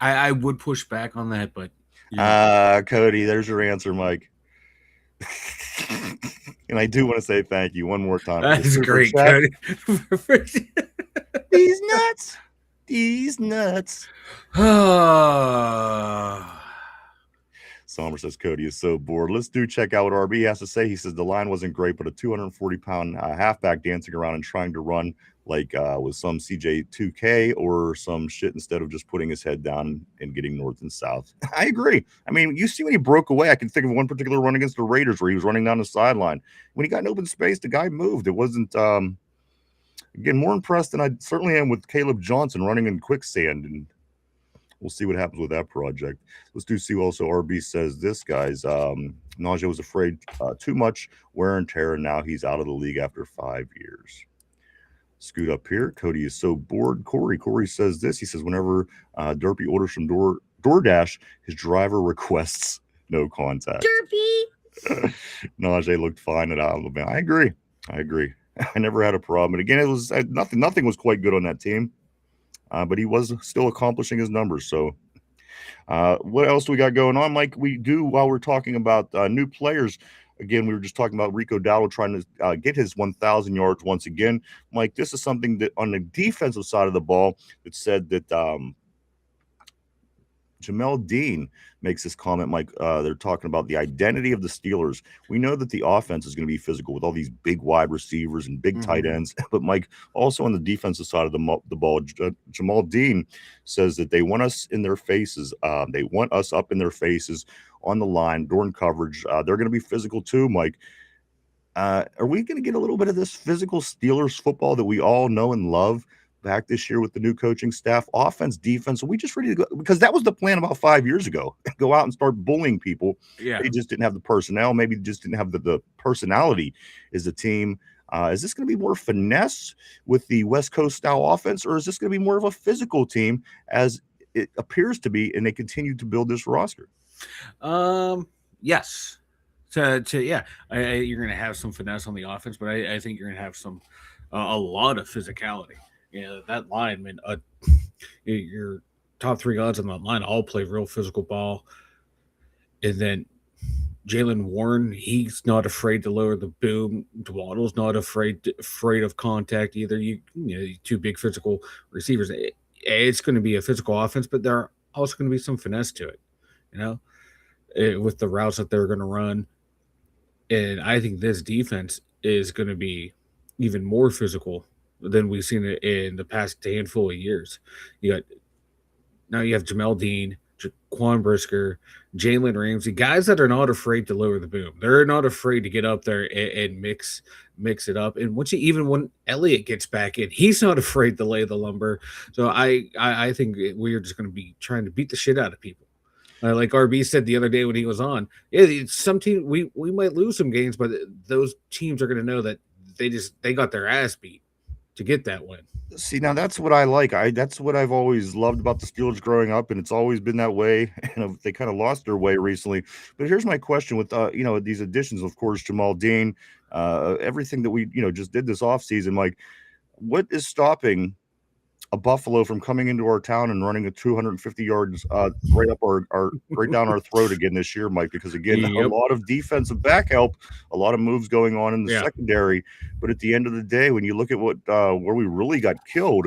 I would push back on that, but Cody, there's your answer, Mike. And I do want to say thank you one more time. That's great, Cody. These nuts. Sommer says Cody is so bored. Let's check out what RB has to say. He says the line wasn't great, but a 240-pound halfback dancing around and trying to run like with some CJ2K or some shit instead of just putting his head down and getting north and south. I agree. I mean, you see when he broke away, I can think of one particular run against the Raiders where he was running down the sideline. When he got in open space, the guy moved. It wasn't, again, more impressed than I certainly am with Caleb Johnson running in quicksand, and we'll see what happens with that project. Let's see also RB says this, guys. Najee was afraid too much wear and tear, and now he's out of the league after 5 years. Scoot up here. Cody is so bored. Corey says this. He says whenever Derpy orders from DoorDash, his driver requests no contact. Derpy! Najee looked fine at Alabama. I agree. I never had a problem. And again, it was nothing was quite good on that team. But he was still accomplishing his numbers. So what else do we got going on, Mike? We do, while we're talking about new players, again, we were just talking about Rico Dowdle trying to get his 1,000 yards once again. Mike, this is something that on the defensive side of the ball that said that Jamel Dean makes this comment, Mike. They're talking about the identity of the Steelers. We know that the offense is going to be physical with all these big wide receivers and big tight ends. But, Mike, also on the defensive side of the ball, Jamal Dean says that they want us in their faces. They want us up in their faces on the line during coverage. They're going to be physical too, Mike. Are we going to get a little bit of this physical Steelers football that we all know and love back this year with the new coaching staff, offense, defense? Are we just ready to go? Because that was the plan about 5 years ago. Go out and start bullying people. Yeah. They just didn't have the personnel. Maybe just didn't have the personality as a team. Is this going to be more finesse with the West Coast style offense, or is this going to be more of a physical team as it appears to be, and they continue to build this roster? Yes. You're going to have some finesse on the offense, but I think you're going to have a lot of physicality. Yeah, that line, man. Your top 3 odds on that line all play real physical ball, and then Jalen Warren, he's not afraid to lower the boom. Dwaddle's not afraid of contact either. You know, 2 big physical receivers. It's going to be a physical offense, but there are also going to be some finesse to it. You know, with the routes that they're going to run, and I think this defense is going to be even more physical than we've seen it in the past handful of years. You have Jamel Dean, Quan Brisker, Jalen Ramsey, guys that are not afraid to lower the boom. They're not afraid to get up there and mix it up. And even when Elliott gets back in, he's not afraid to lay the lumber. So I think we're just going to be trying to beat the shit out of people. Like RB said the other day when he was on, some team we might lose some games, but those teams are going to know that they got their ass beat. to get that win. See, now that's what I like. That's what I've always loved about the Steelers growing up, and it's always been that way. And they kind of lost their way recently. But here's my question with these additions, of course, Jamal Dean, everything that we just did this offseason, Mike. What is stopping a Buffalo from coming into our town and running a 250 yards right up our right down our throat again this year, Mike? Because again, a lot of defensive back help, a lot of moves going on in the secondary. But at the end of the day, when you look at what where we really got killed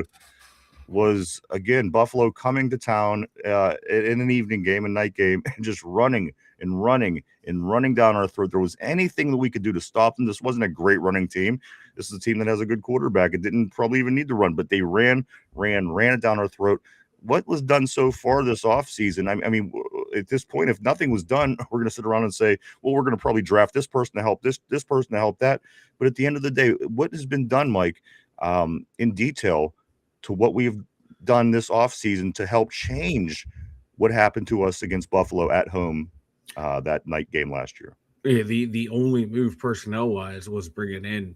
was, again, Buffalo coming to town in an evening game, a night game, and just running and running and running down our throat. There was anything that we could do to stop them. This wasn't a great running team. This is a team that has a good quarterback. It didn't probably even need to run, but they ran it down our throat. What was done so far this offseason? I mean, at this point, if nothing was done, we're going to sit around and say, well, we're going to probably draft this person to help this person to help that. But at the end of the day, what has been done, Mike, in detail to what we've done this offseason to help change what happened to us against Buffalo at home that night game last year? Yeah, the only move personnel wise was bringing in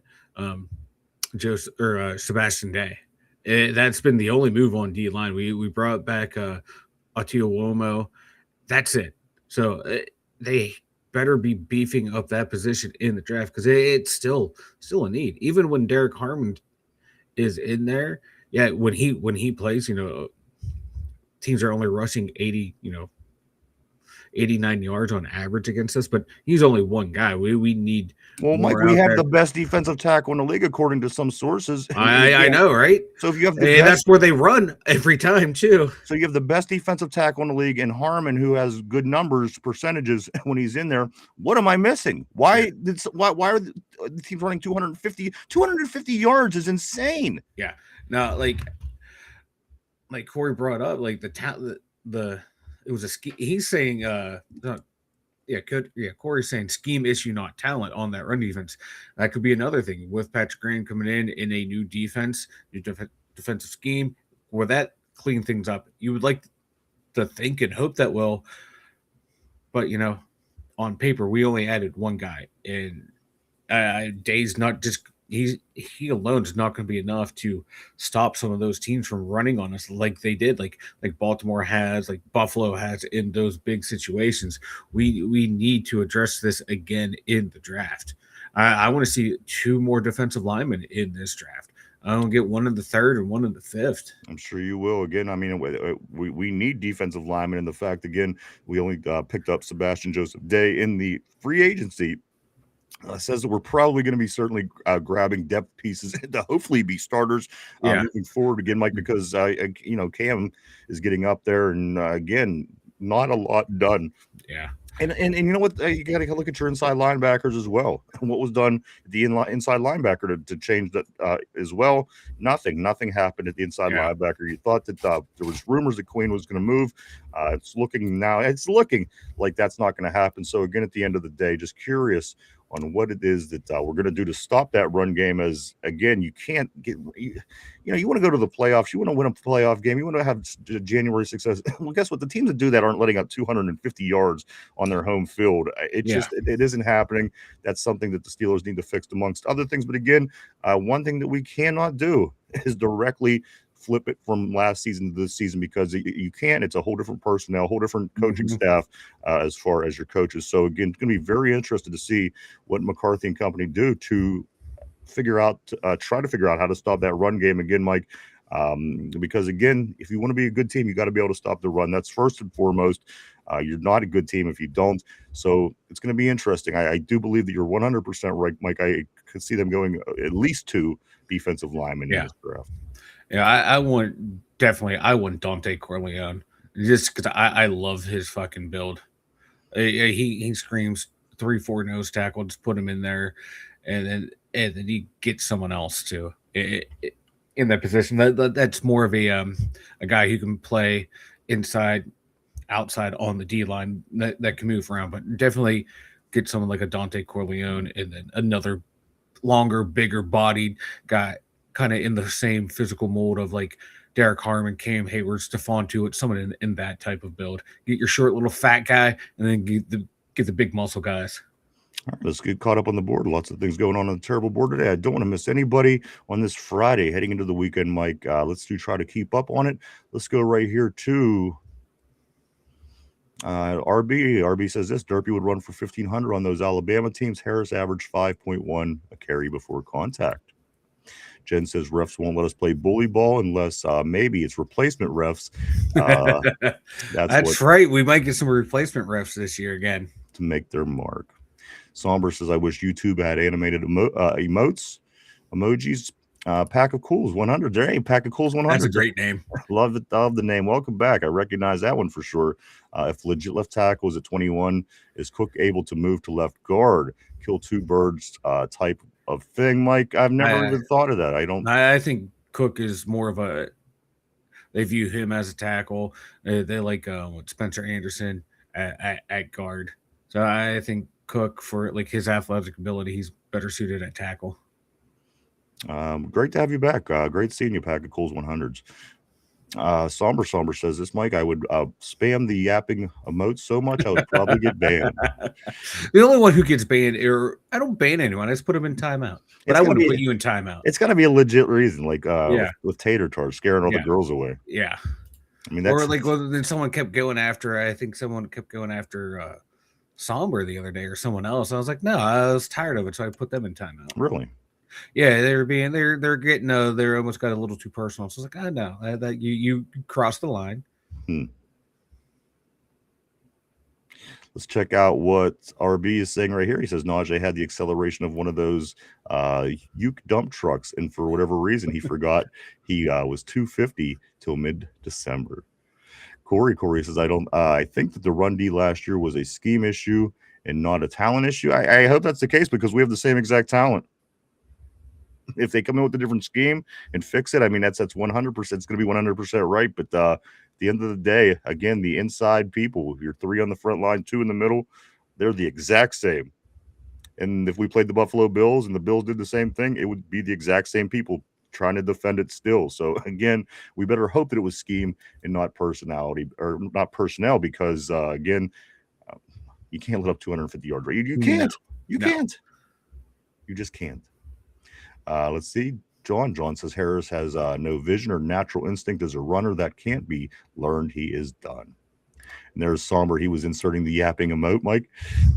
Sebastian Day. That's been the only move on D line. We brought back Atiuomo. That's it. So they better be beefing up that position in the draft because it's still a need. Even when Derek Harmon is in there, yeah, when he plays, teams are only rushing 89 yards on average against us, but he's only one guy. We need. Well, Mike, we have the best defensive tackle in the league, according to some sources. I know, right? So if you have that's where they run every time too. So you have the best defensive tackle in the league, and Harmon, who has good numbers, percentages when he's in there. What am I missing? Why are the teams running 250 yards is insane. Yeah. Now, like Corey brought up, like it was a scheme. He's saying, Corey's saying scheme issue, not talent on that run defense. That could be another thing with Patrick Graham coming in a new defense, new defensive scheme. Where that clean things up, you would like to think and hope that will. But on paper, we only added one guy, and Day's not just. He alone is not going to be enough to stop some of those teams from running on us like they did, like Baltimore has, like Buffalo has in those big situations. We need to address this again in the draft. I want to see 2 more defensive linemen in this draft. I don't get one in the 3rd and one in the 5th. I'm sure you will. Again, I mean, we need defensive linemen, and the fact, again, we only picked up Sebastian Joseph Day in the free agency. Says that we're probably going to be certainly grabbing depth pieces to hopefully be starters moving forward again, Mike, because Cam is getting up there, and again, not a lot done. Yeah. And you know what? You got to look at your inside linebackers as well. And what was done at the inside linebacker to change that as well? Nothing happened at the inside linebacker. You thought that there was rumors that Queen was going to move. It's looking like that's not going to happen. So again, at the end of the day, just curious on what it is that we're going to do to stop that run game. As again, you can't get, you want to go to the playoffs, you want to win a playoff game, you want to have January success. Well, guess what? The teams that do that aren't letting up 250 yards on their home field. It isn't happening. That's something that the Steelers need to fix amongst other things. But again, one thing that we cannot do is directly flip it from last season to this season, because you can't. It's a whole different personnel, whole different coaching staff as far as your coaches. So again, it's going to be very interested to see what McCarthy and company do to try to figure out how to stop that run game again, Mike. Because again, if you want to be a good team, you got to be able to stop the run. That's first and foremost. You're not a good team if you don't. So it's going to be interesting. I do believe that you're 100% right, Mike. I could see them going at least 2 defensive linemen in this draft. Yeah, I want Dante Corleone just because I love his fucking build. He screams 3-4 nose tackle, just put him in there, and then he gets someone else too in that position. That's more of a guy who can play inside, outside on the D line that can move around, but definitely get someone like a Dante Corleone and then another longer, bigger bodied guy, kind of in the same physical mold of like Derek Harmon, Cam Hayward, Stephon Tuitt, someone in that type of build. Get your short little fat guy, and then get the big muscle guys. All right, let's get caught up on the board. Lots of things going on the terrible board today. I don't want to miss anybody on this Friday heading into the weekend, Mike. Let's try to keep up on it. Let's go right here to RB. RB says this: Derpy would run for 1,500 on those Alabama teams. Harris averaged 5.1 a carry before contact. Jen says refs won't let us play bully ball unless maybe it's replacement refs. That's right. We might get some replacement refs this year again to make their mark. Somber says, I wish YouTube had animated emojis. Pack of Cools 100. There ain't Pack of Cools 100. That's a great name. Love the name. Welcome back. I recognize that one for sure. If legit left tackle is at 21, is Cook able to move to left guard, kill two birds type of thing, Mike? I've never even thought of that. I think Cook is more of a. They view him as a tackle. They like Spencer Anderson at guard. So I think Cook, for like his athletic ability, he's better suited at tackle. Great to have you back. Great seeing you, Pack of Cools 100s. Somber says this, Mike. I would spam the yapping emotes so much I would probably get banned. The only one who gets banned, or I don't ban anyone. I just put them in timeout. But I want to put you in timeout. It's got to be a legit reason, like with tater tarts scaring all the girls away. Yeah. I mean, that's... or like then someone kept going after. I think someone kept going after Somber the other day or someone else. I was like, no, I was tired of it, so I put them in timeout. Really? Yeah, they're getting they're almost got a little too personal. So it's like, no, that you crossed the line. Let's check out what RB is saying right here. He says Najee had the acceleration of one of those uke dump trucks, and for whatever reason, he forgot he was 250 till mid-December. Corey says, I think that the run D last year was a scheme issue and not a talent issue. I hope that's the case because we have the same exact talent. If they come in with a different scheme and fix it, I mean, that's 100%. It's going to be 100% right. But at the end of the day, again, the inside people, your 3 on the front line, 2 in the middle, they're the exact same. And if we played the Buffalo Bills and the Bills did the same thing, it would be the exact same people trying to defend it still. So again, we better hope that it was scheme and not personality or not personnel, because again, you can't let up 250 yards. You can't. You can't. You just can't. Let's see. John says Harris has no vision or natural instinct as a runner. That can't be learned. He is done. And there's Somber. He was inserting the yapping emote, Mike.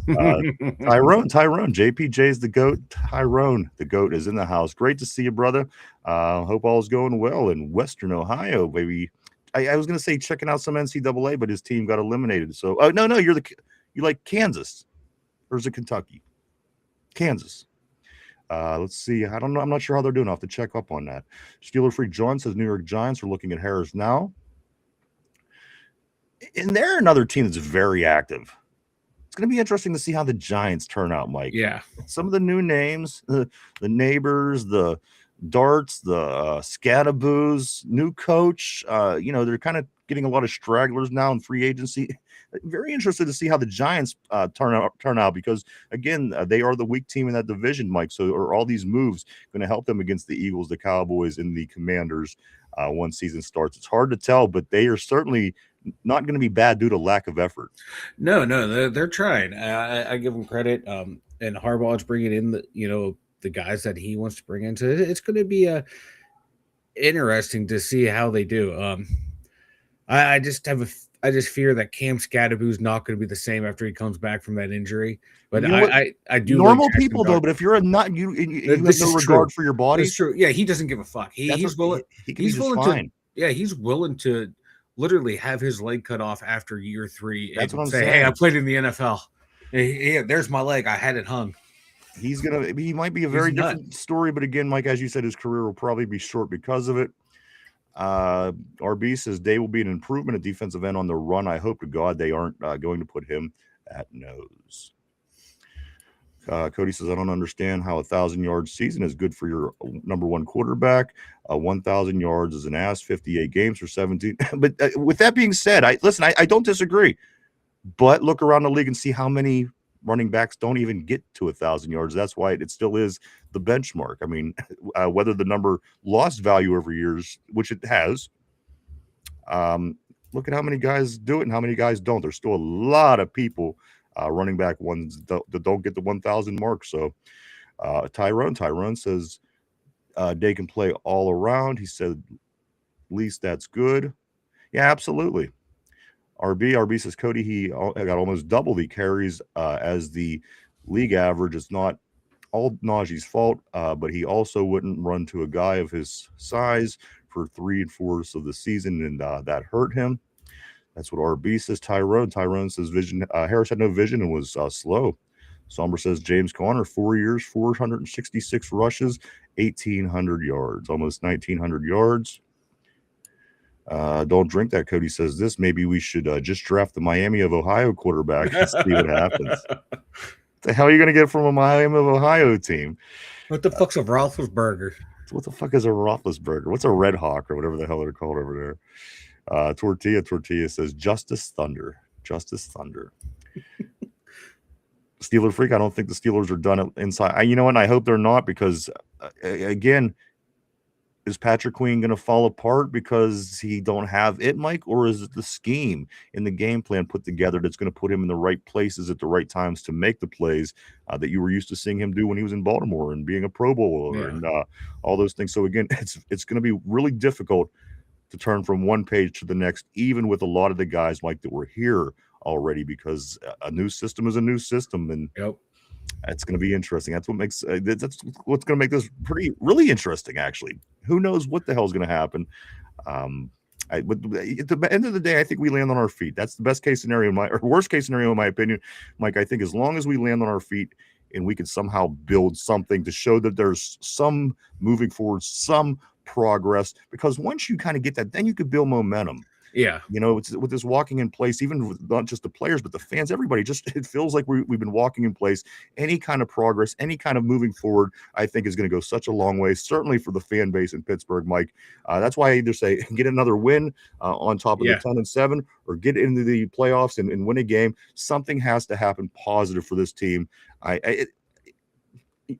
Tyrone, JPJ is the GOAT. Tyrone, the GOAT, is in the house. Great to see you, brother. Hope all is going well in Western Ohio, baby. I was going to say checking out some NCAA, but his team got eliminated. So, no, you like Kansas. Or is it Kentucky? Kansas. Let's see. I don't know. I'm not sure how they're doing. I'll have to check up on that. Steeler Freak John says New York Giants are looking at Harris now. And they're another team that's very active. It's going to be interesting to see how the Giants turn out, Mike. Yeah. Some of the new names, the neighbors, the darts, the Scadaboos, new coach. They're kind of getting a lot of stragglers now in free agency. Very interested to see how the Giants turn out because, again, they are the weak team in that division, Mike. So are all these moves going to help them against the Eagles, the Cowboys, and the Commanders once season starts? It's hard to tell, but they are certainly not going to be bad due to lack of effort. No, they're trying. I give them credit. And Harbaugh's bringing in the guys that he wants to bring into it. It's going to be interesting to see how they do. I just fear that Cam Scadaboo's not going to be the same after he comes back from that injury. But I do normal like people though. But if you're you have no regard for your body. That's true. Yeah, he doesn't give a fuck. He's willing to literally have his leg cut off after year 3. That's what I'm saying. Hey, I played in the NFL. Hey, there's my leg. I had it hung. He might be a very different story, but again, Mike, as you said, his career will probably be short because of it. RB says Day will be an improvement at defensive end on the run. I hope to God they aren't going to put him at nose. Cody says, I don't understand how 1,000-yard season is good for your number 1 quarterback. 1,000 yards is an ass, 58 games for 17. But with that being said, I don't disagree. But look around the league and see how many running backs don't even get to 1,000 yards. That's why it still is the benchmark. I mean, whether the number lost value over years, which it has, look at how many guys do it and how many guys don't. There's still a lot of people running back ones that don't get the 1,000 mark. So Tyrone says they can play all around. He said, at least that's good. Yeah, absolutely. RB says Cody, he got almost double the carries as the league average. It's not all Najee's fault, but he also wouldn't run to a guy of his size for 3/4 of the season, and that hurt him. That's what RB says. Tyrone says vision. Harris had no vision and was slow. Somber says James Conner, 4 years, 466 rushes, 1,800 yards, almost 1,900 yards. Don't drink that. Cody says this. Maybe we should just draft the Miami of Ohio quarterback and see what happens. What the hell are you going to get from a Miami of Ohio team? What the fuck's a Roethlisberger? What the fuck is a Roethlisberger? What's a Red Hawk or whatever the hell they're called over there? Tortilla says Justice Thunder. Steeler freak. I don't think the Steelers are done inside. You know what? I hope they're not, because again, is Patrick Queen going to fall apart because he don't have it, Mike, or is it the scheme in the game plan put together that's going to put him in the right places at the right times to make the plays that you were used to seeing him do when he was in Baltimore and being a Pro Bowler and all those things? So again, it's going to be really difficult to turn from one page to the next, even with a lot of the guys, Mike, that were here already, because a new system is a new system, and it's going to be interesting. That's what makes that's what's going to make this really interesting. Actually, who knows what the hell is going to happen? At the end of the day, I think we land on our feet. That's the best case scenario, or worst case scenario, in my opinion, Mike. I think as long as we land on our feet and we can somehow build something to show that there's some moving forward, some progress, because once you kind of get that, then you could build momentum. Yeah, it's with this walking in place, even with not just the players, but the fans, everybody, it feels like we've been walking in place. Any kind of progress, any kind of moving forward, I think is going to go such a long way, certainly for the fan base in Pittsburgh, Mike. That's why I either say get another win on top of the 10-7, or get into the playoffs and win a game. Something has to happen positive for this team.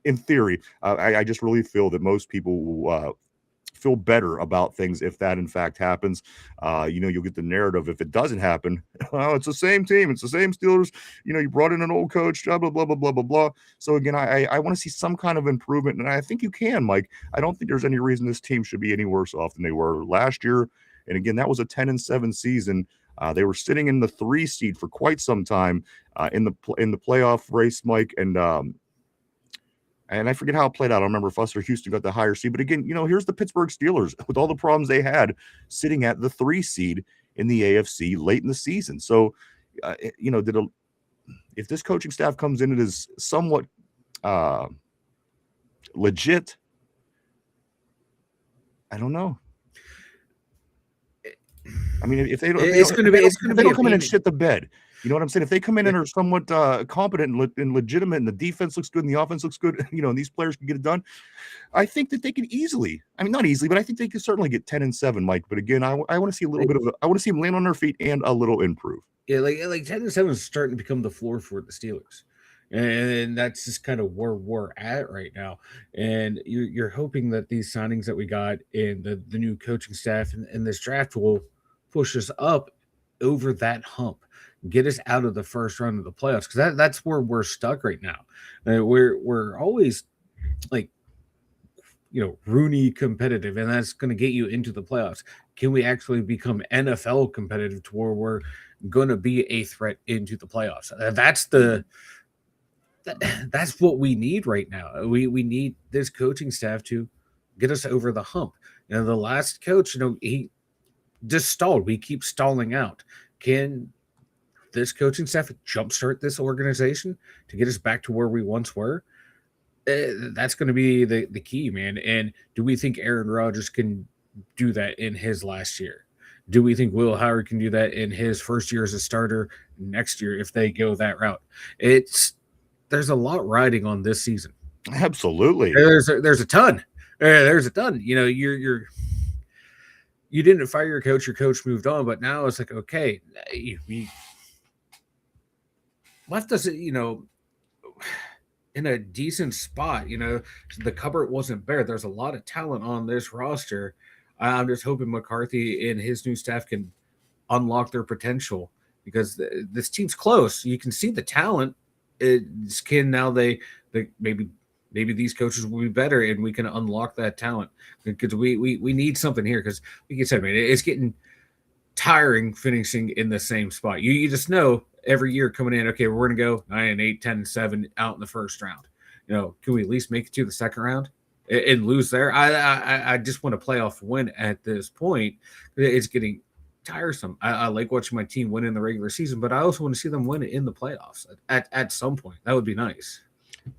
In theory, I just really feel that most people will feel better about things if that in fact happens. You'll get the narrative if it doesn't happen. Well, it's the same team, it's the same Steelers. You brought in an old coach, blah blah blah blah blah blah blah. So again, I want to see some kind of improvement, and I think you can, Mike. I don't think there's any reason this team should be any worse off than they were last year. And again, that was a 10-7 season. They were sitting in the 3 seed for quite some time in the playoff race, Mike, and I forget how it played out. I don't remember if us or Houston got the higher seed. But again, here's the Pittsburgh Steelers with all the problems they had, sitting at the 3 seed in the AFC late in the season. So, if this coaching staff comes in and is somewhat legit, I don't know. I mean, if they don't come in and shit the bed. You know what I'm saying? If they come in and are somewhat competent and legitimate, and the defense looks good and the offense looks good, and these players can get it done, I think that they can easily. I mean, not easily, but I think they can certainly get 10-7, Mike. But again, I want to see a little bit of I want to see them land on their feet and a little improve. Yeah, like 10-7 is starting to become the floor for the Steelers, and that's just kind of where we're at right now. And you're hoping that these signings that we got and the new coaching staff and this draft will push us up over that hump, get us out of the first round of the playoffs, because that's where we're stuck right now. We're always like, Rooney competitive, and that's going to get you into the playoffs. Can we actually become NFL competitive to where we're going to be a threat into the playoffs? That's what we need right now. We need this coaching staff to get us over the hump. The last coach, he just stalled. We keep stalling out. Can this coaching staff jumpstart this organization to get us back to where we once were? That's going to be the key, man. And do we think Aaron Rodgers can do that in his last year? Do we think Will Howard can do that in his first year as a starter next year if they go that route? There's a lot riding on this season. Absolutely. There's a ton. There's a ton. You didn't fire your coach moved on, but now it's like, okay, we left us, in a decent spot. The cupboard wasn't bare. There's a lot of talent on this roster. I'm just hoping McCarthy and his new staff can unlock their potential because this team's close. You can see the talent. It's can now they maybe these coaches will be better and we can unlock that talent because we need something here because like you said, man, it's getting tiring finishing in the same spot. You just know every year coming in, okay, we're going to go 9-8, 10-7 out in the first round. Can we at least make it to the second round and lose there? I just want a playoff win at this point. It's getting tiresome. I like watching my team win in the regular season, but I also want to see them win it in the playoffs at some point. That would be nice.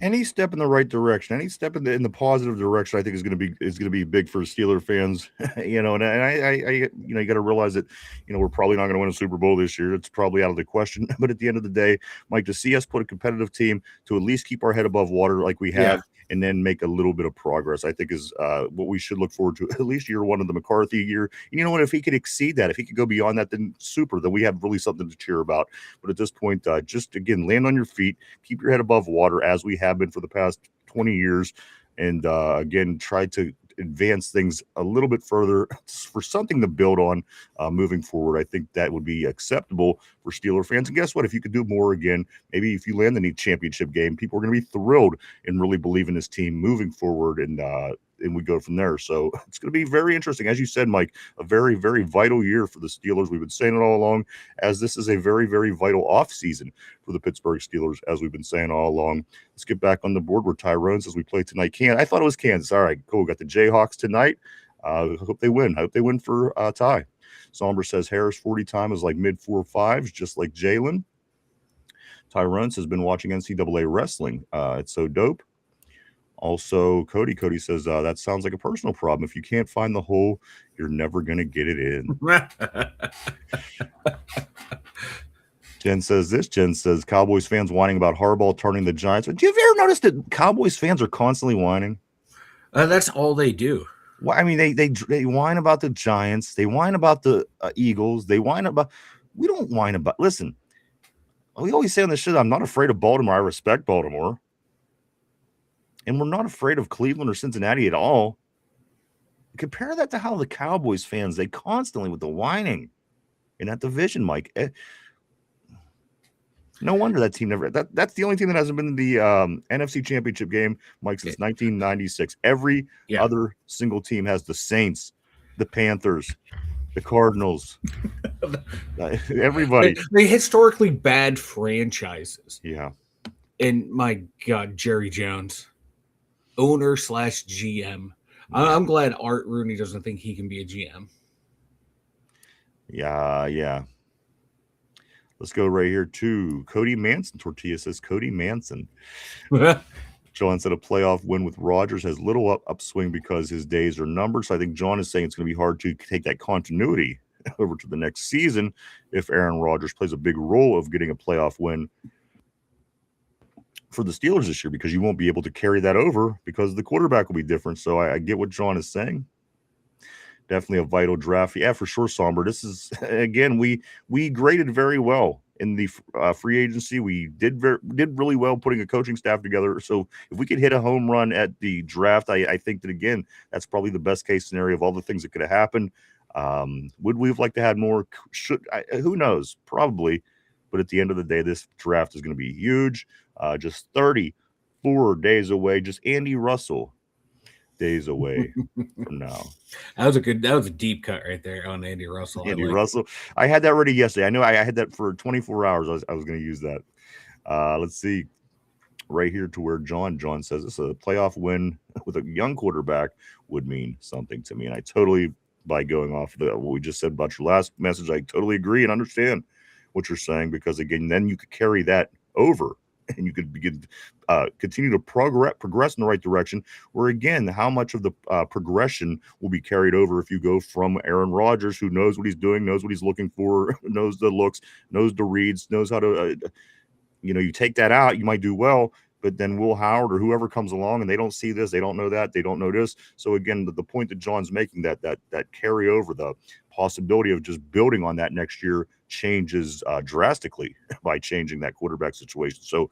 Any step in the right direction, any step in the positive direction, I think is going to be big for Steeler fans. And I you got to realize that we're probably not going to win a Super Bowl this year. It's probably out of the question. But at the end of the day, Mike, to see us put a competitive team to at least keep our head above water like we have, and then make a little bit of progress, I think is what we should look forward to. At least year one of the McCarthy year. And you know what? If he could exceed that, if he could go beyond that, then super. Then we have really something to cheer about. But at this point, just again, land on your feet, keep your head above water as we have been for the past 20 years, and again, try to advance things a little bit further for something to build on moving forward. I think that would be acceptable for Steeler fans. And guess what? If you could do more again, maybe if you land the neat championship game, people are going to be thrilled and really believe in this team moving forward, and we go from there. So it's going to be very interesting. As you said, Mike, a very, very vital year for the Steelers. We've been saying it all along, as this is a very, very vital offseason for the Pittsburgh Steelers, as we've been saying all along. Let's get back on the board where Tyrone says we play tonight. I thought it was Kansas. All right, cool. Got the Jayhawks tonight. Hope they win. I hope they win for Ty. Somber says Harris 40 time is like mid 4.5s, just like Jalen. Tyrone has been watching NCAA wrestling. It's so dope. Also, Cody says, that sounds like a personal problem. If you can't find the hole, you're never going to get it in. Jen says, Cowboys fans whining about Harbaugh turning the Giants. Do you ever notice that Cowboys fans are constantly whining? That's all they do. Well, I mean, they whine about the Giants. They whine about the Eagles. They whine about – we don't whine about – listen, we always say on this shit, I'm not afraid of Baltimore. I respect Baltimore. And we're not afraid of Cleveland or Cincinnati at all. Compare that to how the Cowboys fans, they constantly with the whining in that division, Mike. No wonder that team never. That's the only team that hasn't been in the NFC Championship game, Mike, since 1996. Every other single team has the Saints, the Panthers, the Cardinals, everybody. They historically bad franchises. Yeah. And my God, Jerry Jones. Owner / GM. I'm glad Art Rooney doesn't think he can be a GM. Yeah. Let's go right here to Cody Manson. Tortilla says Cody Manson. John said a playoff win with Rodgers has little upswing because his days are numbered. So I think John is saying it's going to be hard to take that continuity over to the next season if Aaron Rodgers plays a big role of getting a playoff win for the Steelers this year, because you won't be able to carry that over because the quarterback will be different. So I get what John is saying. Definitely a vital draft. Yeah, for sure, Somber. This is, again, we graded very well in the free agency. We did really well putting a coaching staff together. So if we could hit a home run at the draft, I think that, again, that's probably the best case scenario of all the things that could have happened. Would we have liked to have more? Who knows? Probably. But at the end of the day, this draft is going to be huge. Just 34 days away. Just Andy Russell days away from now. That was a deep cut right there on Andy Russell. Russell. I had that ready yesterday. I knew I had that for 24 hours. I was going to use that. Let's see. Right here to where John says it's a playoff win with a young quarterback would mean something to me. And I totally, by going off what we just said about your last message, I totally agree and understand what you're saying, because again, then you could carry that over and you could begin continue to progress in the right direction, where again, how much of the progression will be carried over if you go from Aaron Rodgers, who knows what he's doing, knows what he's looking for, knows the looks, knows the reads, knows how to you take that out, you might do well. But then Will Howard or whoever comes along and they don't see this, they don't know that, they don't know this. So again, the point that John's making, that carryover, the possibility of just building on that next year changes drastically by changing that quarterback situation. So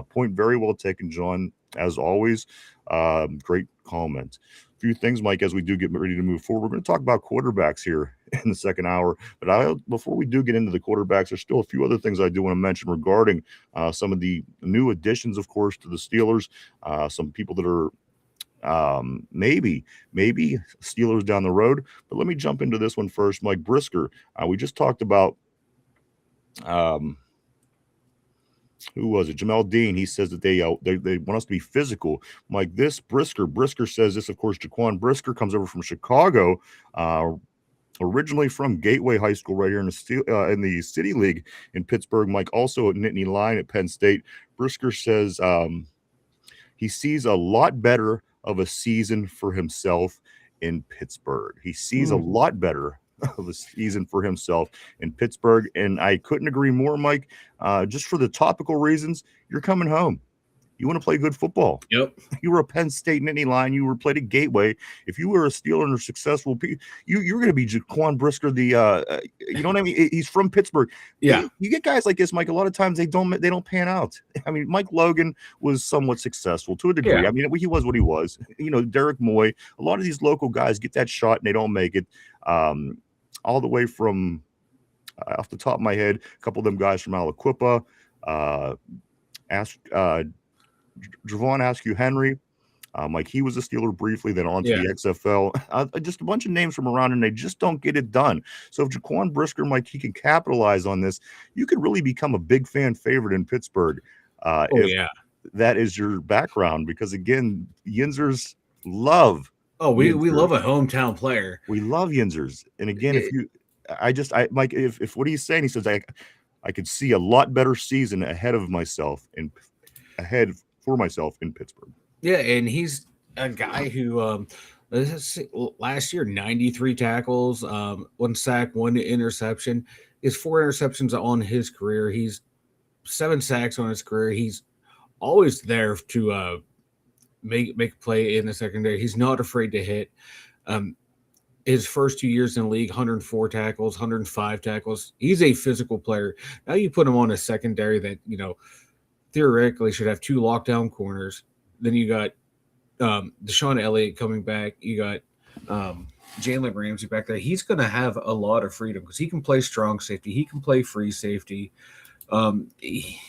point very well taken, John, as always. Great comment. A few things, Mike, as we do get ready to move forward. We're going to talk about quarterbacks here in the second hour. But before we do get into the quarterbacks, there's still a few other things I do want to mention regarding some of the new additions, of course, to the Steelers. Some people that are maybe Steelers down the road. But let me jump into this one first. Mike Brisker. We just talked about who was it? Jamel Dean. He says that they want us to be physical. Mike, this Brisker says this. Of course, Jaquan Brisker comes over from Chicago. Originally from Gateway High School right here in the City League in Pittsburgh. Mike, also at Nittany Lion at Penn State. Brisker says he sees a lot better of a season for himself in Pittsburgh. He sees a lot better of a season for himself in Pittsburgh, and I couldn't agree more, Mike. Just for the topical reasons, you're coming home. You want to play good football. Yep. You were a Penn State Nittany Lion. You were played at Gateway. If you were a Steeler and a successful, you're going to be Jaquan Brisker. You know what I mean? He's from Pittsburgh. Yeah. You get guys like this, Mike. A lot of times they don't pan out. I mean, Mike Logan was somewhat successful to a degree. Yeah. I mean, he was what he was. You know, Derek Moy. A lot of these local guys get that shot and they don't make it. All the way from off the top of my head, a couple of them guys from Aliquippa. Javon Askew Henry, like he was a Steeler briefly, then on to the XFL. Just a bunch of names from around, and they just don't get it done. So if Jaquan Brisker, Mike, he can capitalize on this, you could really become a big fan favorite in Pittsburgh. If that is your background, because again, Yinzers love. Oh, we love a hometown player. We love Yinzers, and again, Mike, if what he's saying, he says I could see a lot better season ahead of myself for myself in Pittsburgh. Yeah, and he's a guy who last year 93 tackles, 1 sack, 1 interception. His 4 interceptions on his career. He's 7 sacks on his career. He's always there to make a play in the secondary. He's not afraid to hit. His first 2 years in the league, 104 tackles, 105 tackles. He's a physical player. Now you put him on a secondary that, theoretically should have 2 lockdown corners. Then you got Deshaun Elliott coming back. You got Jalen Ramsey back there. He's going to have a lot of freedom because he can play strong safety. He can play free safety. This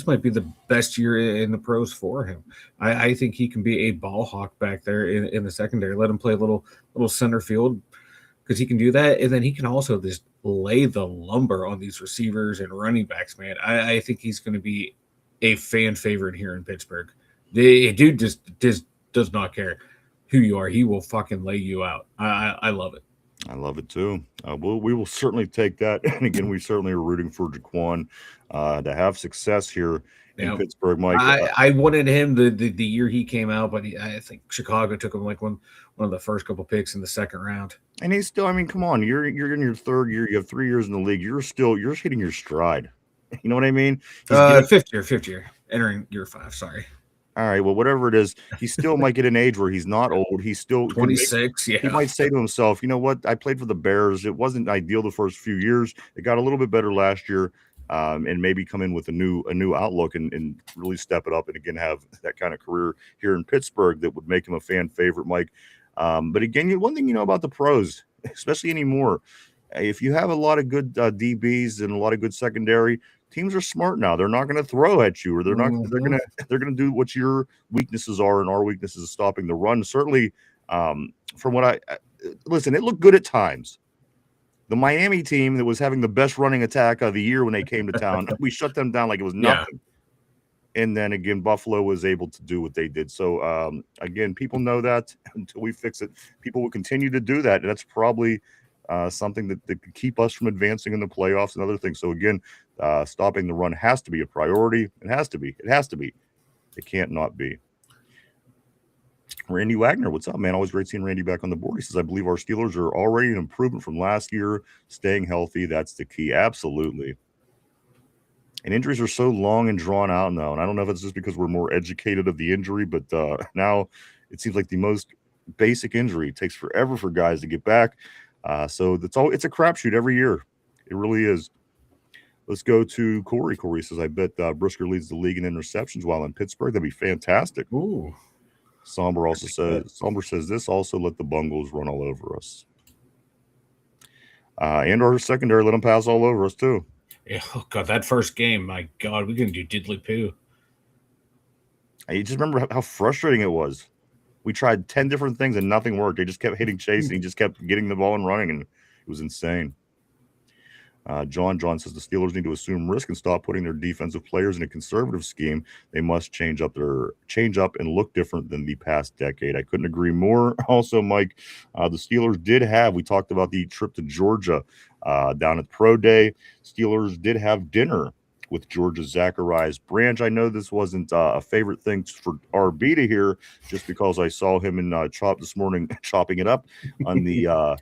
might be the best year in the pros for him. I think he can be a ball hawk back there in the secondary. Let him play a little center field because he can do that. And then he can also just lay the lumber on these receivers and running backs, man. I think he's going to be a fan favorite here in Pittsburgh. The dude just does not care who you are. He will fucking lay you out. I love it. I love it too. We will certainly take that. And again, we certainly are rooting for Jaquan to have success here in Pittsburgh, Mike. I wanted him the year he came out, but I think Chicago took him like one of the first couple picks in the second round. And he's still, I mean, come on, you're in your 3rd year. You have 3 years in the league. You're hitting your stride. You know what I mean? Fifth year, entering year 5. Sorry. All right, well, whatever it is, he still might get an age where he's not old. He's still 26. He might say to himself, you know what? I played for the Bears. It wasn't ideal the first few years. It got a little bit better last year, and maybe come in with a new outlook and really step it up and again have that kind of career here in Pittsburgh that would make him a fan favorite, Mike. But again, one thing you know about the pros, especially anymore, if you have a lot of good DBs and a lot of good secondary, teams are smart now. They're not going to throw at you, or they're going to do what your weaknesses are, and our weaknesses is stopping the run. Certainly, from what I listen, it looked good at times. The Miami team that was having the best running attack of the year when they came to town, we shut them down like it was nothing. Yeah. And then again, Buffalo was able to do what they did. So again, people know that until we fix it, people will continue to do that. And that's probably something that could keep us from advancing in the playoffs and other things. So again, stopping the run has to be a priority. It has to be. It can't not be. Randy Wagner, what's up, man? Always great seeing Randy back on the board. He says, I believe our Steelers are already an improvement from last year. Staying healthy, that's the key. Absolutely. And injuries are so long and drawn out now. And I don't know if it's just because we're more educated of the injury, but now it seems like the most basic injury. It takes forever for guys to get back. So it's a crapshoot every year. It really is. Let's go to Corey. Corey says, I bet Brisker leads the league in interceptions while in Pittsburgh. That'd be fantastic. Ooh. Somber says this also let the Bungles run all over us. And our secondary let them pass all over us too. Yeah, oh God, that first game, my God, we can do diddly poo. I just remember how frustrating it was. We tried 10 different things and nothing worked. They just kept hitting Chase and he just kept getting the ball and running, and it was insane. John says the Steelers need to assume risk and stop putting their defensive players in a conservative scheme. They must change up and look different than the past decade. I couldn't agree more. Also, Mike, the Steelers did have, we talked about the trip to Georgia down at Pro Day. Steelers did have dinner with Georgia Zacharias Branch. I know this wasn't a favorite thing for RB to hear, just because I saw him in Chop this morning chopping it up on the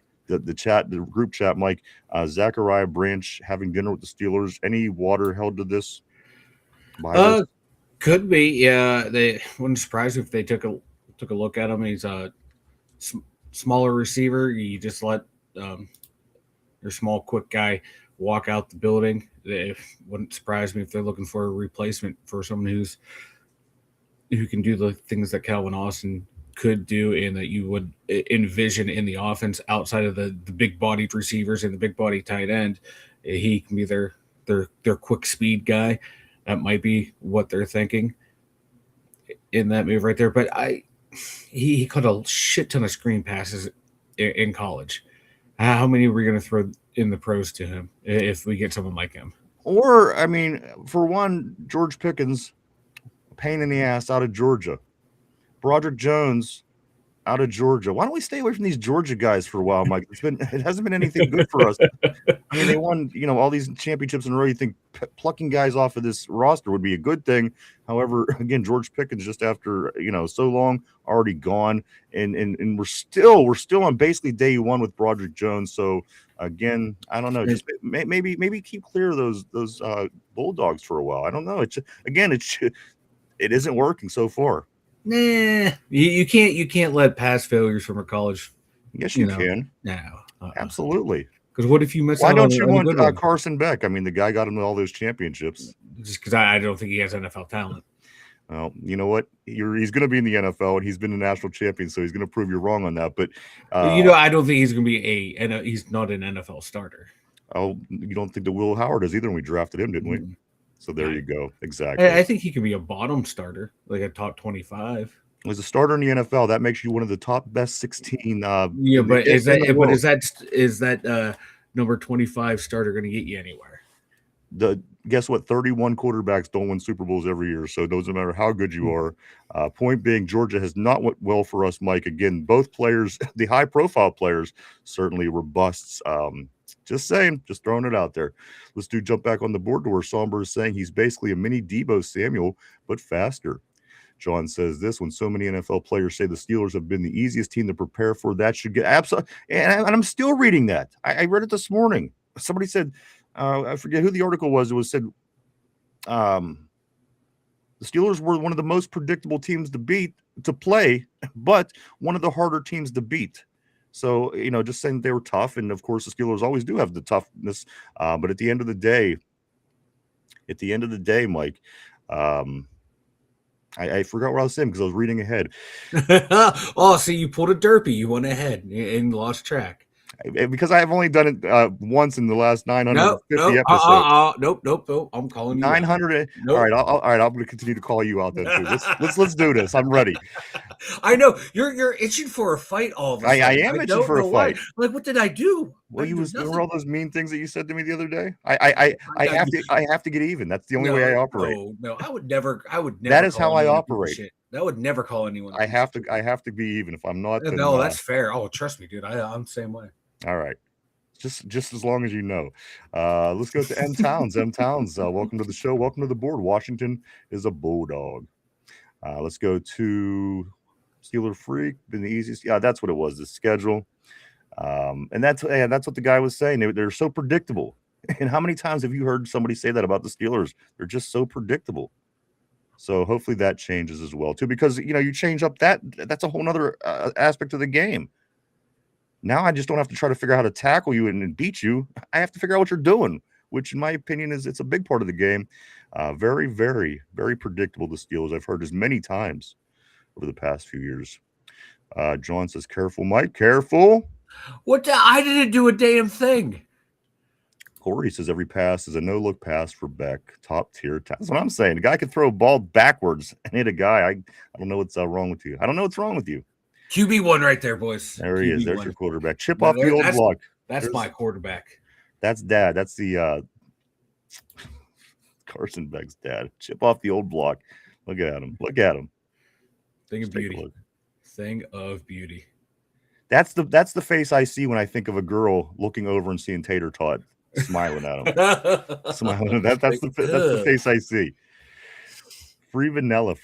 group chat, Mike. Zachariah Branch having dinner with the Steelers. Any water held to this? Could be. Yeah, they wouldn't surprise me if they took a look at him. He's a smaller receiver. You just let your small, quick guy walk out the building. It wouldn't surprise me if they're looking for a replacement for someone who can do the things that Calvin Austin could do and that you would envision in the offense outside of the big-bodied receivers and the big-bodied tight end. He can be their quick speed guy. That might be what they're thinking in that move right there. But he caught a shit ton of screen passes in college. How many are we going to throw in the pros to him if we get someone like him? Or, I mean, for one, George Pickens, pain in the ass out of Georgia. Broderick Jones out of Georgia. Why don't we stay away from these Georgia guys for a while, Mike? It hasn't been anything good for us. I mean, they won, all these championships in a row. You think plucking guys off of this roster would be a good thing. However, again, George Pickens just after, so long already gone. And we're still on basically day one with Broderick Jones. So again, I don't know. Just maybe keep clear of those Bulldogs for a while. I don't know. It isn't working so far. Nah, you can't let past failures from a college. Yes, you can. No, absolutely. Because what if you miss? Why don't you want Carson Beck? I mean, the guy got him all those championships. Just because I don't think he has NFL talent. Well, you know what? He's going to be in the NFL, and he's been a national champion, so he's going to prove you wrong on that. But I don't think he's going to be he's not an NFL starter. Oh, you don't think that Will Howard is either? And we drafted him, didn't we? So there you go. Exactly. I think he can be a bottom starter, like a top 25. As a starter in the NFL, that makes you one of the top best 16. But is that number 25 starter going to get you anywhere? Guess what? 31 quarterbacks don't win Super Bowls every year, so it doesn't matter how good you are. Point being, Georgia has not went well for us, Mike. Again, both players, the high-profile players, certainly were busts. Just saying, just throwing it out there. Let's jump back on the board to where Somber is saying he's basically a mini Debo Samuel, but faster. John says this: when so many NFL players say the Steelers have been the easiest team to prepare for, that should get absolutely. And I'm still reading that. I read it this morning. Somebody said, I forget who the article was. It was said, the Steelers were one of the most predictable teams to play, but one of the harder teams to beat. So, just saying they were tough. And of course, the Steelers always do have the toughness. But at the end of the day, Mike, I forgot what I was saying because I was reading ahead. Oh, so you pulled a Derpy. You went ahead and lost track. Because I've only done it once in the last 950 episodes. Nope. I'm calling you 900. Nope. All right. I'm going to continue to call you out then too. Let's do this. I'm ready. I know you're itching for a fight all of a sudden. I am itching for a fight. Like, what did I do? Well, you was doing all those mean things that you said to me the other day. I have to get even. That's the only way I operate. No, I would never. That is how I operate. That would never call anyone. I have to be even. If I'm not, no, that's fair. Oh, trust me, dude. I'm the same way. All right. Just as long as you know. Let's go to M Towns. M Towns, welcome to the show. Welcome to the board. Washington is a Bulldog. Let's go to Steeler Freak. Been the easiest. Yeah, that's what it was. The schedule. And that's what the guy was saying. They're so predictable. And how many times have you heard somebody say that about the Steelers? They're just so predictable. So hopefully that changes as well too, because you change up that's a whole nother aspect of the game. Now I just don't have to try to figure out how to tackle you and beat you. I have to figure out what you're doing, which in my opinion it's a big part of the game. Very, very, very predictable, the Steelers. I've heard as many times over the past few years. John says, "Careful, Mike, careful." I didn't do a damn thing. Corey says every pass is a no-look pass for Beck. Top tier. That's what I'm saying. The guy could throw a ball backwards and hit a guy. I don't know what's wrong with you. I don't know what's wrong with you. QB1 right there, boys. There he is. There's QB1. your quarterback. Chip off the old block. That's my quarterback. That's dad. That's the Carson Beck's dad. Chip off the old block. Look at him. Look at him. Thing of beauty. Thing of beauty. That's the face I see when I think of a girl looking over and seeing Tater Tot smiling at him. Smiling. That's the face I see. Free vanilla.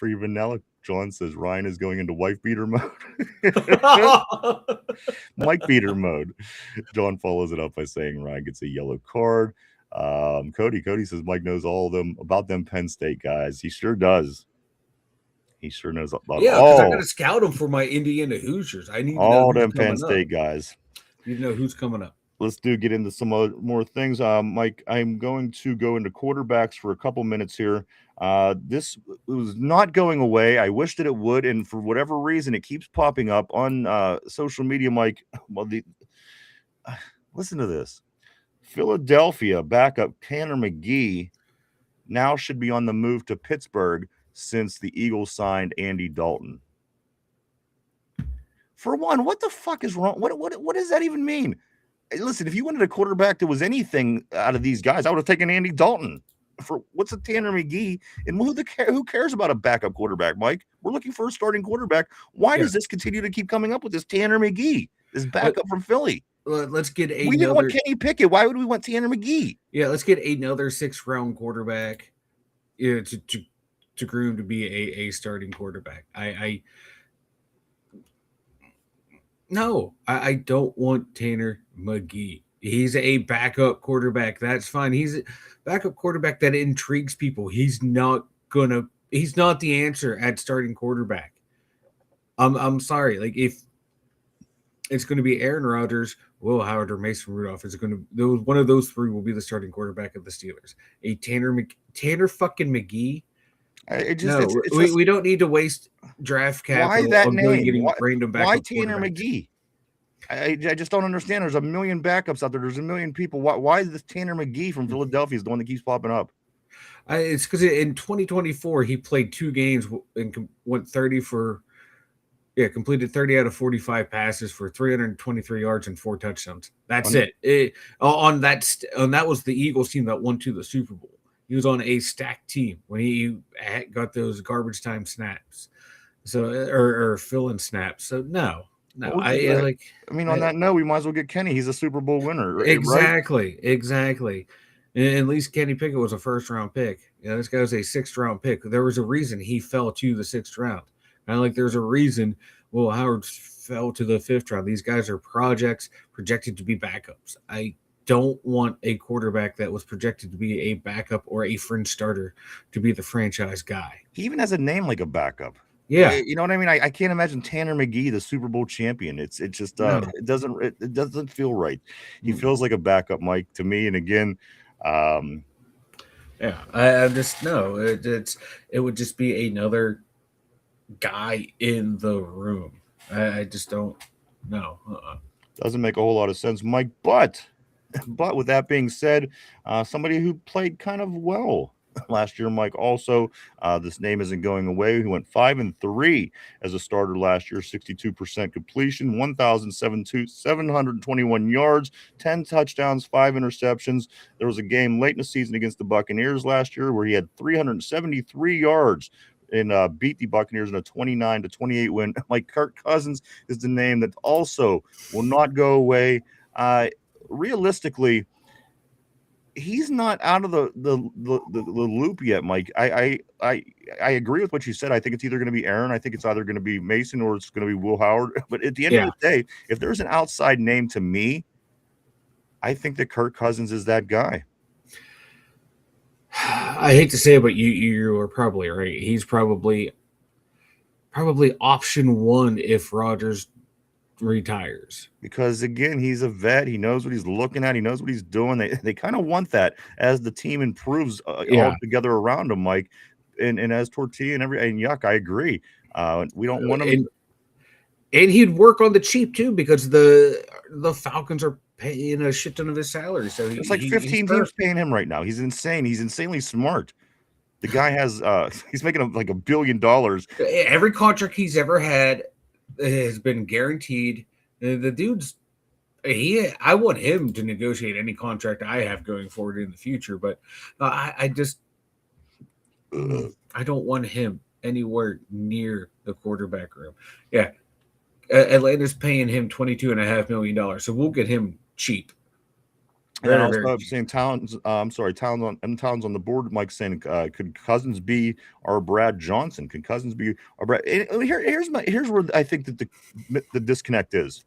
John says Ryan is going into wife beater mode. Mike beater mode. John follows it up by saying Ryan gets a yellow card. Cody says Mike knows all of them about them Penn State guys. He sure does. He sure knows about all. Because I got to scout them for my Indiana Hoosiers. I need to all know them Penn State guys. Need to know who's coming up. Let's get into some more things. Mike, I'm going to go into quarterbacks for a couple minutes here. This was not going away. I wish that it would, and for whatever reason, it keeps popping up on social media, Mike. Well, listen to this. Philadelphia backup Tanner McGee now should be on the move to Pittsburgh since the Eagles signed Andy Dalton. For one, what the fuck is wrong? What does that even mean? Listen, if you wanted a quarterback that was anything out of these guys, I would have taken Andy Dalton. For what's a Tanner McGee? And who cares about a backup quarterback, Mike? We're looking for a starting quarterback. Why does this continue to keep coming up with this Tanner McGee, this backup from Philly? Let's get we didn't want Kenny Pickett. Why would we want Tanner McGee? Yeah, let's get another 6th-round quarterback to groom to be a starting quarterback. I don't want Tanner McGee. He's a backup quarterback. That's fine. He's a backup quarterback that intrigues people. He's not the answer at starting quarterback. I'm sorry. Like, if it's going to be Aaron Rodgers, Will Howard, or Mason Rudolph, one of those three will be the starting quarterback of the Steelers. A Tanner fucking McGee. We don't need to waste draft capital. Why that name? Getting random backup. Why Tanner McGee? I just don't understand. There's a million backups out there. There's a million people. Why is this Tanner McGee from Philadelphia is the one that keeps popping up? It's because in 2024 he played 2 games and went 30 for. Yeah, completed 30 out of 45 passes for 323 yards and 4 touchdowns. That's it. That was the Eagles team that won to the Super Bowl. He was on a stacked team when he got those garbage time snaps, or fill-in snaps. So no. On that note, we might as well get Kenny. He's a Super Bowl winner. Exactly. And at least Kenny Pickett was a 1st-round pick. This guy was a 6th-round pick. There was a reason he fell to the 6th round. Kind of like there's a reason Will Howard fell to the 5th round. These guys are projects projected to be backups. I don't want a quarterback that was projected to be a backup or a fringe starter to be the franchise guy. He even has a name like a backup. Yeah, you know what I mean. I can't imagine Tanner McGee, the Super Bowl champion. It doesn't feel right. He feels like a backup, Mike, to me. And again, I just know it would just be another guy in the room. I just don't know. Doesn't make a whole lot of sense, Mike. But with that being said, somebody who played kind of well last year, Mike, also this name isn't going away. He went 5-3 as a starter last year, 62% completion, 1,721 yards, 10 touchdowns, 5 interceptions. There was a game late in the season against the Buccaneers last year where he had 373 yards and beat the Buccaneers in a 29-28 win. Like, Kirk Cousins is the name that also will not go away. Realistically, he's not out of the loop yet, Mike. I agree with what you said. I think it's either going to be Aaron. I think it's either going to be Mason or it's going to be Will Howard. But at the end of the day, if there's an outside name to me, I think that Kirk Cousins is that guy. I hate to say it, but you are probably right. He's probably option 1 if Rodgers retires. Because again, he's a vet. He knows what he's looking at. He knows what he's doing. They kind of want that as the team improves all together around him, Mike. And as Tortilla and Yuck, I agree. We don't want him. And he'd work on the cheap too, because the Falcons are paying a shit ton of his salary. So There's like 15 teams paying him right now. He's insane. He's insanely smart. The guy has he's making like $1 billion. Every contract he's ever had has been guaranteed. The dude's I want him to negotiate any contract I have going forward in the future, but I just I don't want him anywhere near the quarterback room. Yeah, Atlanta's paying him $22.5 million, so we'll get him cheap. And then also saying Towns, Towns on the board. Mike saying, could Cousins be our Brad Johnson? Could Cousins be our Brad? Here's where I think that the disconnect is.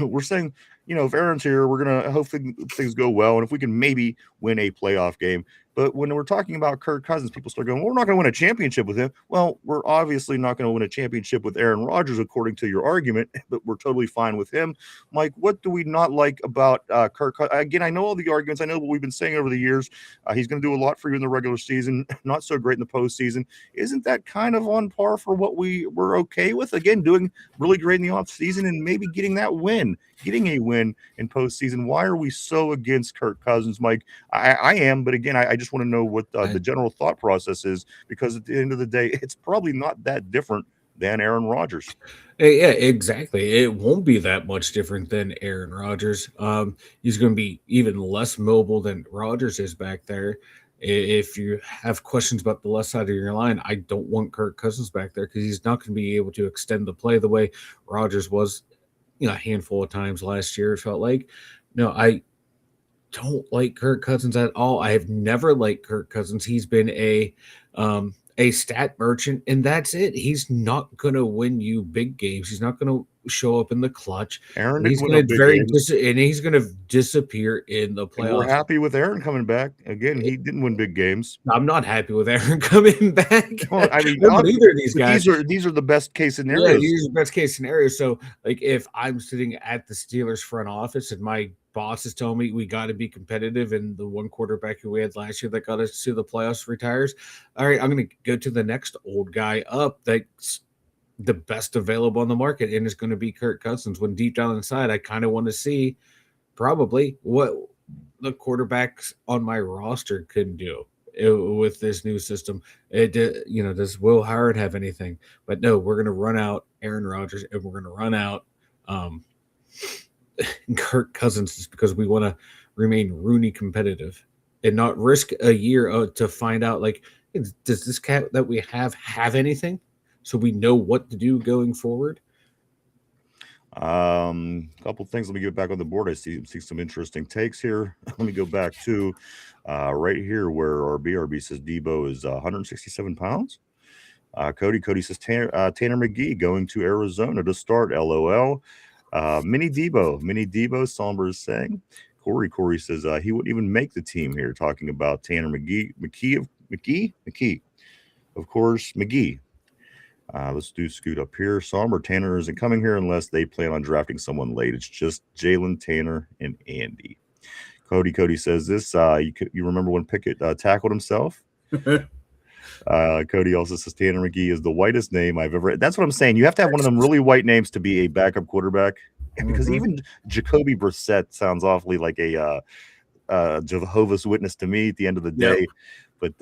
We're saying, if Aaron's here, we're gonna hope things go well, and if we can maybe win a playoff game. But when we're talking about Kirk Cousins, people start going, well, we're not going to win a championship with him. Well, we're obviously not going to win a championship with Aaron Rodgers, according to your argument, but we're totally fine with him. Mike, what do we not like about Kirk? Again, I know all the arguments. I know what we've been saying over the years. He's going to do a lot for you in the regular season, not so great in the postseason. Isn't that kind of on par for what we were okay with? Again, doing really great in the offseason and maybe getting a win in postseason. Why are we so against Kirk Cousins, Mike? I am, but again, I just want to know what the general thought process is, because at the end of the day, it's probably not that different than Aaron Rodgers. Yeah, exactly. It won't be that much different than Aaron Rodgers. He's going to be even less mobile than Rodgers is back there. If you have questions about the left side of your line, I don't want Kirk Cousins back there, because he's not going to be able to extend the play the way Rodgers was, a handful of times last year. It felt like. No, I don't like Kirk Cousins at all. I have never liked Kirk Cousins. He's been a stat merchant, and that's it. He's not going to win you big games. He's not going to show up in the clutch. Aaron, he's going to disappear in the playoffs. And we're happy with Aaron coming back. Again, he didn't win big games. I'm not happy with Aaron coming back. Well, I mean, either of these guys. These are the best case scenarios. Yeah, these are the best case scenarios. So, like, if I'm sitting at the Steelers front office and my boss is telling me we got to be competitive, and the one quarterback who we had last year that got us to the playoffs retires, all right, I'm going to go to the next old guy up that's the best available on the market, and it's going to be Kirk Cousins. When deep down inside, I kind of want to see probably what the quarterbacks on my roster can do with this new system. Does Will Howard have anything? But no, we're going to run out Aaron Rodgers, and we're going to run out Kirk Cousins, just because we want to remain Rooney competitive and not risk a year to find out, like, does this cat that we have anything, so we know what to do going forward. Couple things. Let me get back on the board. I see some interesting takes here. Let me go back to right here where our BRB says Debo is 167 pounds. Cody says Tanner McGee going to Arizona to start. LOL. Mini Debo, Somber is saying. Corey says he wouldn't even make the team here, talking about Tanner McGee. Of course, McGee. Let's do scoot up here. Somber, Tanner isn't coming here unless they plan on drafting someone late. It's just Jalen, Tanner, and Andy. Cody says this. You remember when Pickett tackled himself? Cody also says Tanner McGee is the whitest name I've ever. That's what I'm saying. You have to have one of them really white names to be a backup quarterback. Because even Jacoby Brissett sounds awfully like a Jehovah's Witness to me at the end of the day. Yep. But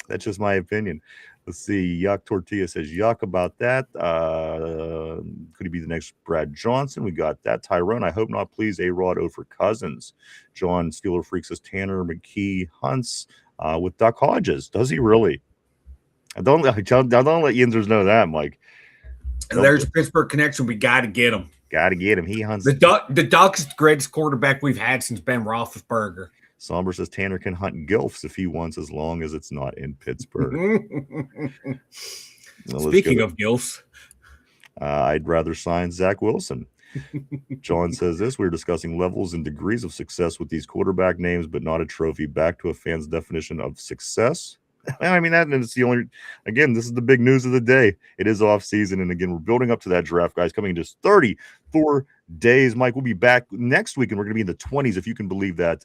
that's just my opinion. Let's see. Yuck Tortilla says yuck about that. Could he be the next Brad Johnson? We got that. Tyrone, I hope not. Please, A-Rod over Cousins. John Steeler Freak says Tanner McKee hunts with Duck Hodges. Does he really? Don't let Yinzers know that, Mike. There's a Pittsburgh connection. We got to get him. Got to get him. He hunts. The Ducks is the greatest quarterback we've had since Ben Roethlisberger. Somber says Tanner can hunt gilfs if he wants, as long as it's not in Pittsburgh. Speaking of gilfs, I'd rather sign Zach Wilson. John says this. We're discussing levels and degrees of success with these quarterback names, but not a trophy. Back to a fan's definition of success. I mean, that is the only, again, this is the big news of the day. It is off season. And again, we're building up to that draft, guys, coming in just 34 days. Mike, we'll be back next week, and we're going to be in the 20s, if you can believe that,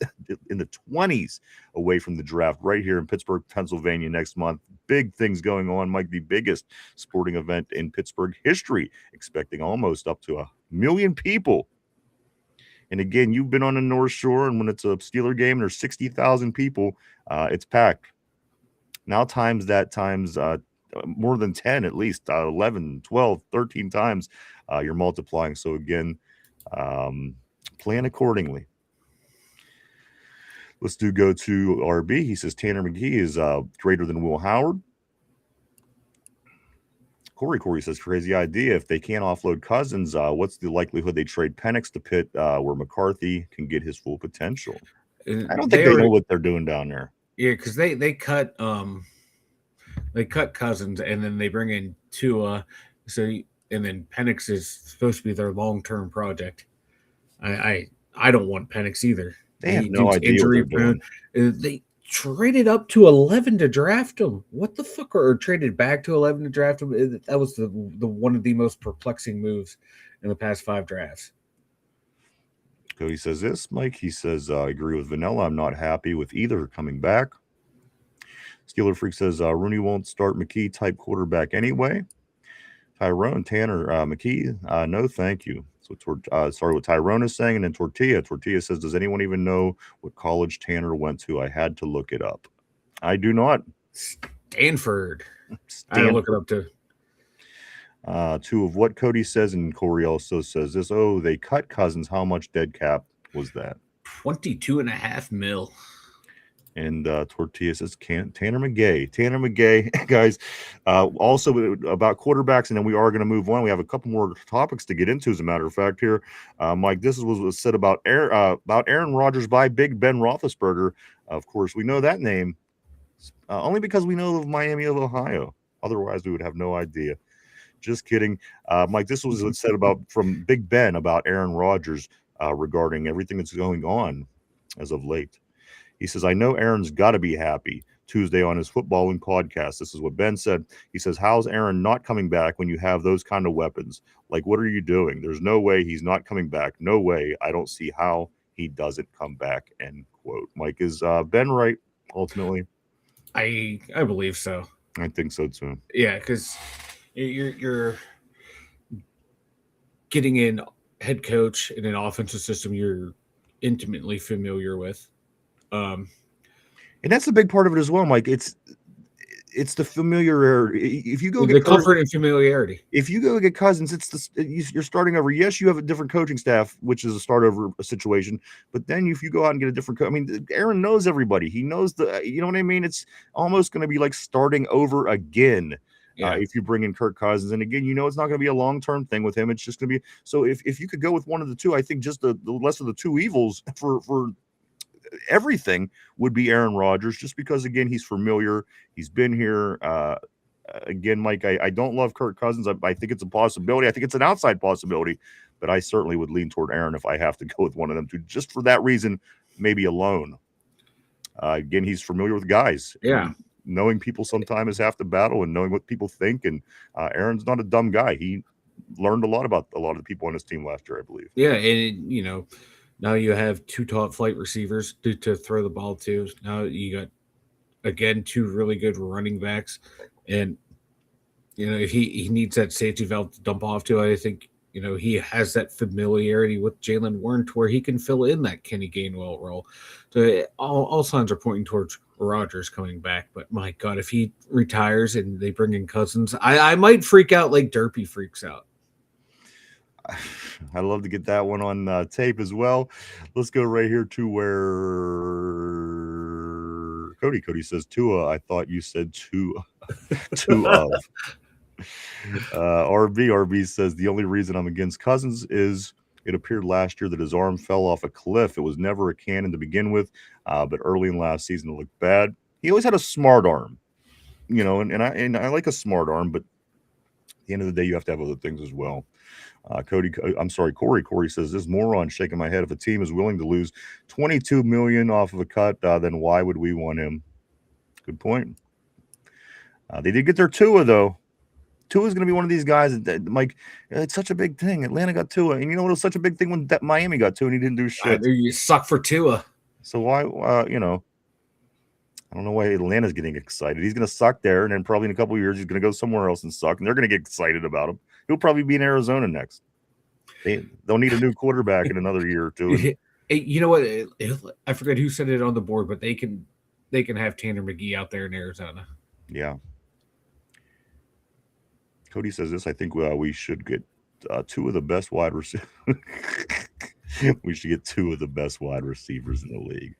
in the 20s away from the draft right here in Pittsburgh, Pennsylvania next month. big things going on, Mike, the biggest sporting event in Pittsburgh history, expecting almost up to 1 million people. And again, you've been on the North Shore, and when it's a Steeler game, there's 60,000 people, it's packed. Now times that times more than 10, at least 11, 12, 13 times you're multiplying. So again, plan accordingly. Let's go to RB. He says Tanner McGee is greater than Will Howard. Corey says, crazy idea. If they can't offload Cousins, what's the likelihood they trade Penix to Pitt where McCarthy can get his full potential? I don't think they know what they're doing down there. Yeah, because they cut Cousins and then they bring in Tua. And then Penix is supposed to be their long-term project. I don't want Penix either. They have no idea what they're doing. They traded up to 11 to draft him. What the fuck? Or traded back to 11 to draft him. That was the one of the most perplexing moves in the past 5 drafts. Cody says this, Mike. He says, I agree with Vanilla. I'm not happy with either coming back. Steeler Freak says, Rooney won't start McKee type quarterback anyway. Tyrone, Tanner, McKee, no, thank you. So, sorry, what Tyrone is saying, and then Tortilla says, does anyone even know what college Tanner went to? I had to look it up. I do not. Stanford. I had to look it up too. Two of what Cody says, and Corey also says this. Oh, they cut Cousins. How much dead cap was that? $22.5 million. And Tortilla says, Tanner McGay, guys. Also about quarterbacks, and then we are going to move on. We have a couple more topics to get into, as a matter of fact. Here, Mike, this was said about Aaron Rodgers by Big Ben Roethlisberger. Of course, we know that name only because we know of Miami of Ohio. Otherwise, we would have no idea. Just kidding, Mike. This was said from Big Ben about Aaron Rodgers regarding everything that's going on as of late. He says, I know Aaron's got to be happy. Tuesday on his footballing podcast. This is what Ben said. He says, how's Aaron not coming back when you have those kind of weapons? Like, what are you doing? There's no way he's not coming back. No way. I don't see how he doesn't come back, end quote. Mike, is Ben right, ultimately? I believe so. I think so, too. Yeah, because you're getting in head coach in an offensive system you're intimately familiar with. And that's a big part of it as well, Mike. It's the familiarity. If you go the comfort and familiarity. If you go get Cousins, you're starting over. Yes, you have a different coaching staff, which is a start over situation. But then if you go out and get a different I mean, Aaron knows everybody. He knows you know what I mean? It's almost going to be like starting over again. Yeah. If you bring in Kirk Cousins, and again, it's not going to be a long-term thing with him. It's just going to be so. If you could go with one of the two, I think just the less of the two evils for everything would be Aaron Rodgers, just because again he's familiar, he's been here. Again, Mike, I don't love Kirk Cousins. I think it's a possibility. I think it's an outside possibility, but I certainly would lean toward Aaron if I have to go with one of them two, just for that reason, maybe alone. Again, he's familiar with guys. Yeah. Knowing people sometimes is half the battle, and knowing what people think. And Aaron's not a dumb guy. He learned a lot about a lot of the people on his team last year, I believe. Yeah, and now you have 2 top flight receivers to throw the ball to. Now you got, again, 2 really good running backs. And, if he needs that safety valve to dump off to, I think, he has that familiarity with Jalen Warren to where he can fill in that Kenny Gainwell role. So all signs are pointing towards Rodgers coming back. But, my God, if he retires and they bring in Cousins, I might freak out like Derpy freaks out. I'd love to get that one on tape as well. Let's go right here to where Cody says Tua. I thought you said two of. RB says the only reason I'm against Cousins is it appeared last year that his arm fell off a cliff. It was never a cannon to begin with, but early in last season it looked bad. He always had a smart arm, and I like a smart arm, but at the end of the day, you have to have other things as well. Corey says, this moron shaking my head. If a team is willing to lose $22 million off of a cut, then why would we want him? Good point. They did get their Tua, though. Tua is going to be one of these guys that Mike, it's such a big thing. Atlanta got Tua, and it was such a big thing when Miami got Tua, and he didn't do shit. You suck for Tua. So why, I don't know why Atlanta's getting excited. He's going to suck there, and then probably in a couple of years he's going to go somewhere else and suck, and they're going to get excited about him. He'll probably be in Arizona next. They'll need a new quarterback in another year or two. And, You know what? I forget who said it on the board, but they can have Tanner McGee out there in Arizona. yeah. Cody says this. I think we should get two of the best wide receivers. We should get two of the best wide receivers in the league.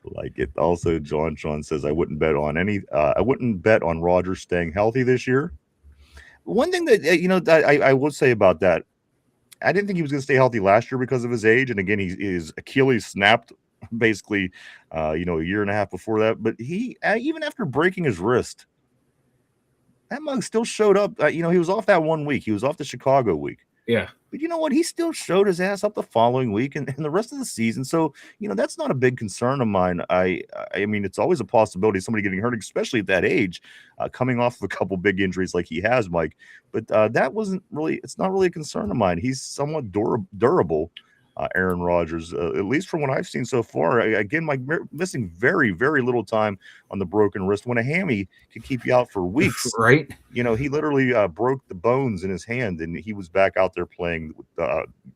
Like it. Also, John says I wouldn't bet on I wouldn't bet on Rodgers staying healthy this year. One thing that I will say about that, I didn't think he was going to stay healthy last year because of his age. And again, his Achilles snapped basically, a year and a half before that. But he even after breaking his wrist, that mug still showed up. He was off that 1 week. He was off the Chicago week. Yeah. But you know what? He still showed his ass up the following week and the rest of the season. So, that's not a big concern of mine. I mean, it's always a possibility of somebody getting hurt, especially at that age, coming off of a couple big injuries like he has, Mike. But it's not really a concern of mine. He's somewhat durable, Aaron Rodgers, at least from what I've seen so far. Again, Mike missing very, very little time on the broken wrist when a hammy can keep you out for weeks. Right. He literally broke the bones in his hand, and he was back out there playing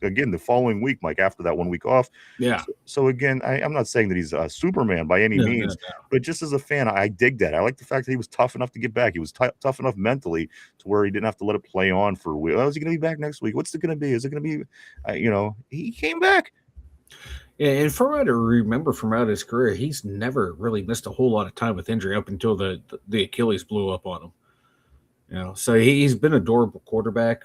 again the following week, Mike, after that 1 week off. Yeah. So again, I'm not saying that he's a Superman by any means, but just as a fan, I dig that. I like the fact that he was tough enough to get back. He was tough enough mentally to where he didn't have to let it play on for a week. Oh, is he going to be back next week? What's it going to be? Is it going to be, he came back. Yeah, and from what I remember from out his career, he's never really missed a whole lot of time with injury up until the Achilles blew up on him. So he's been a durable quarterback,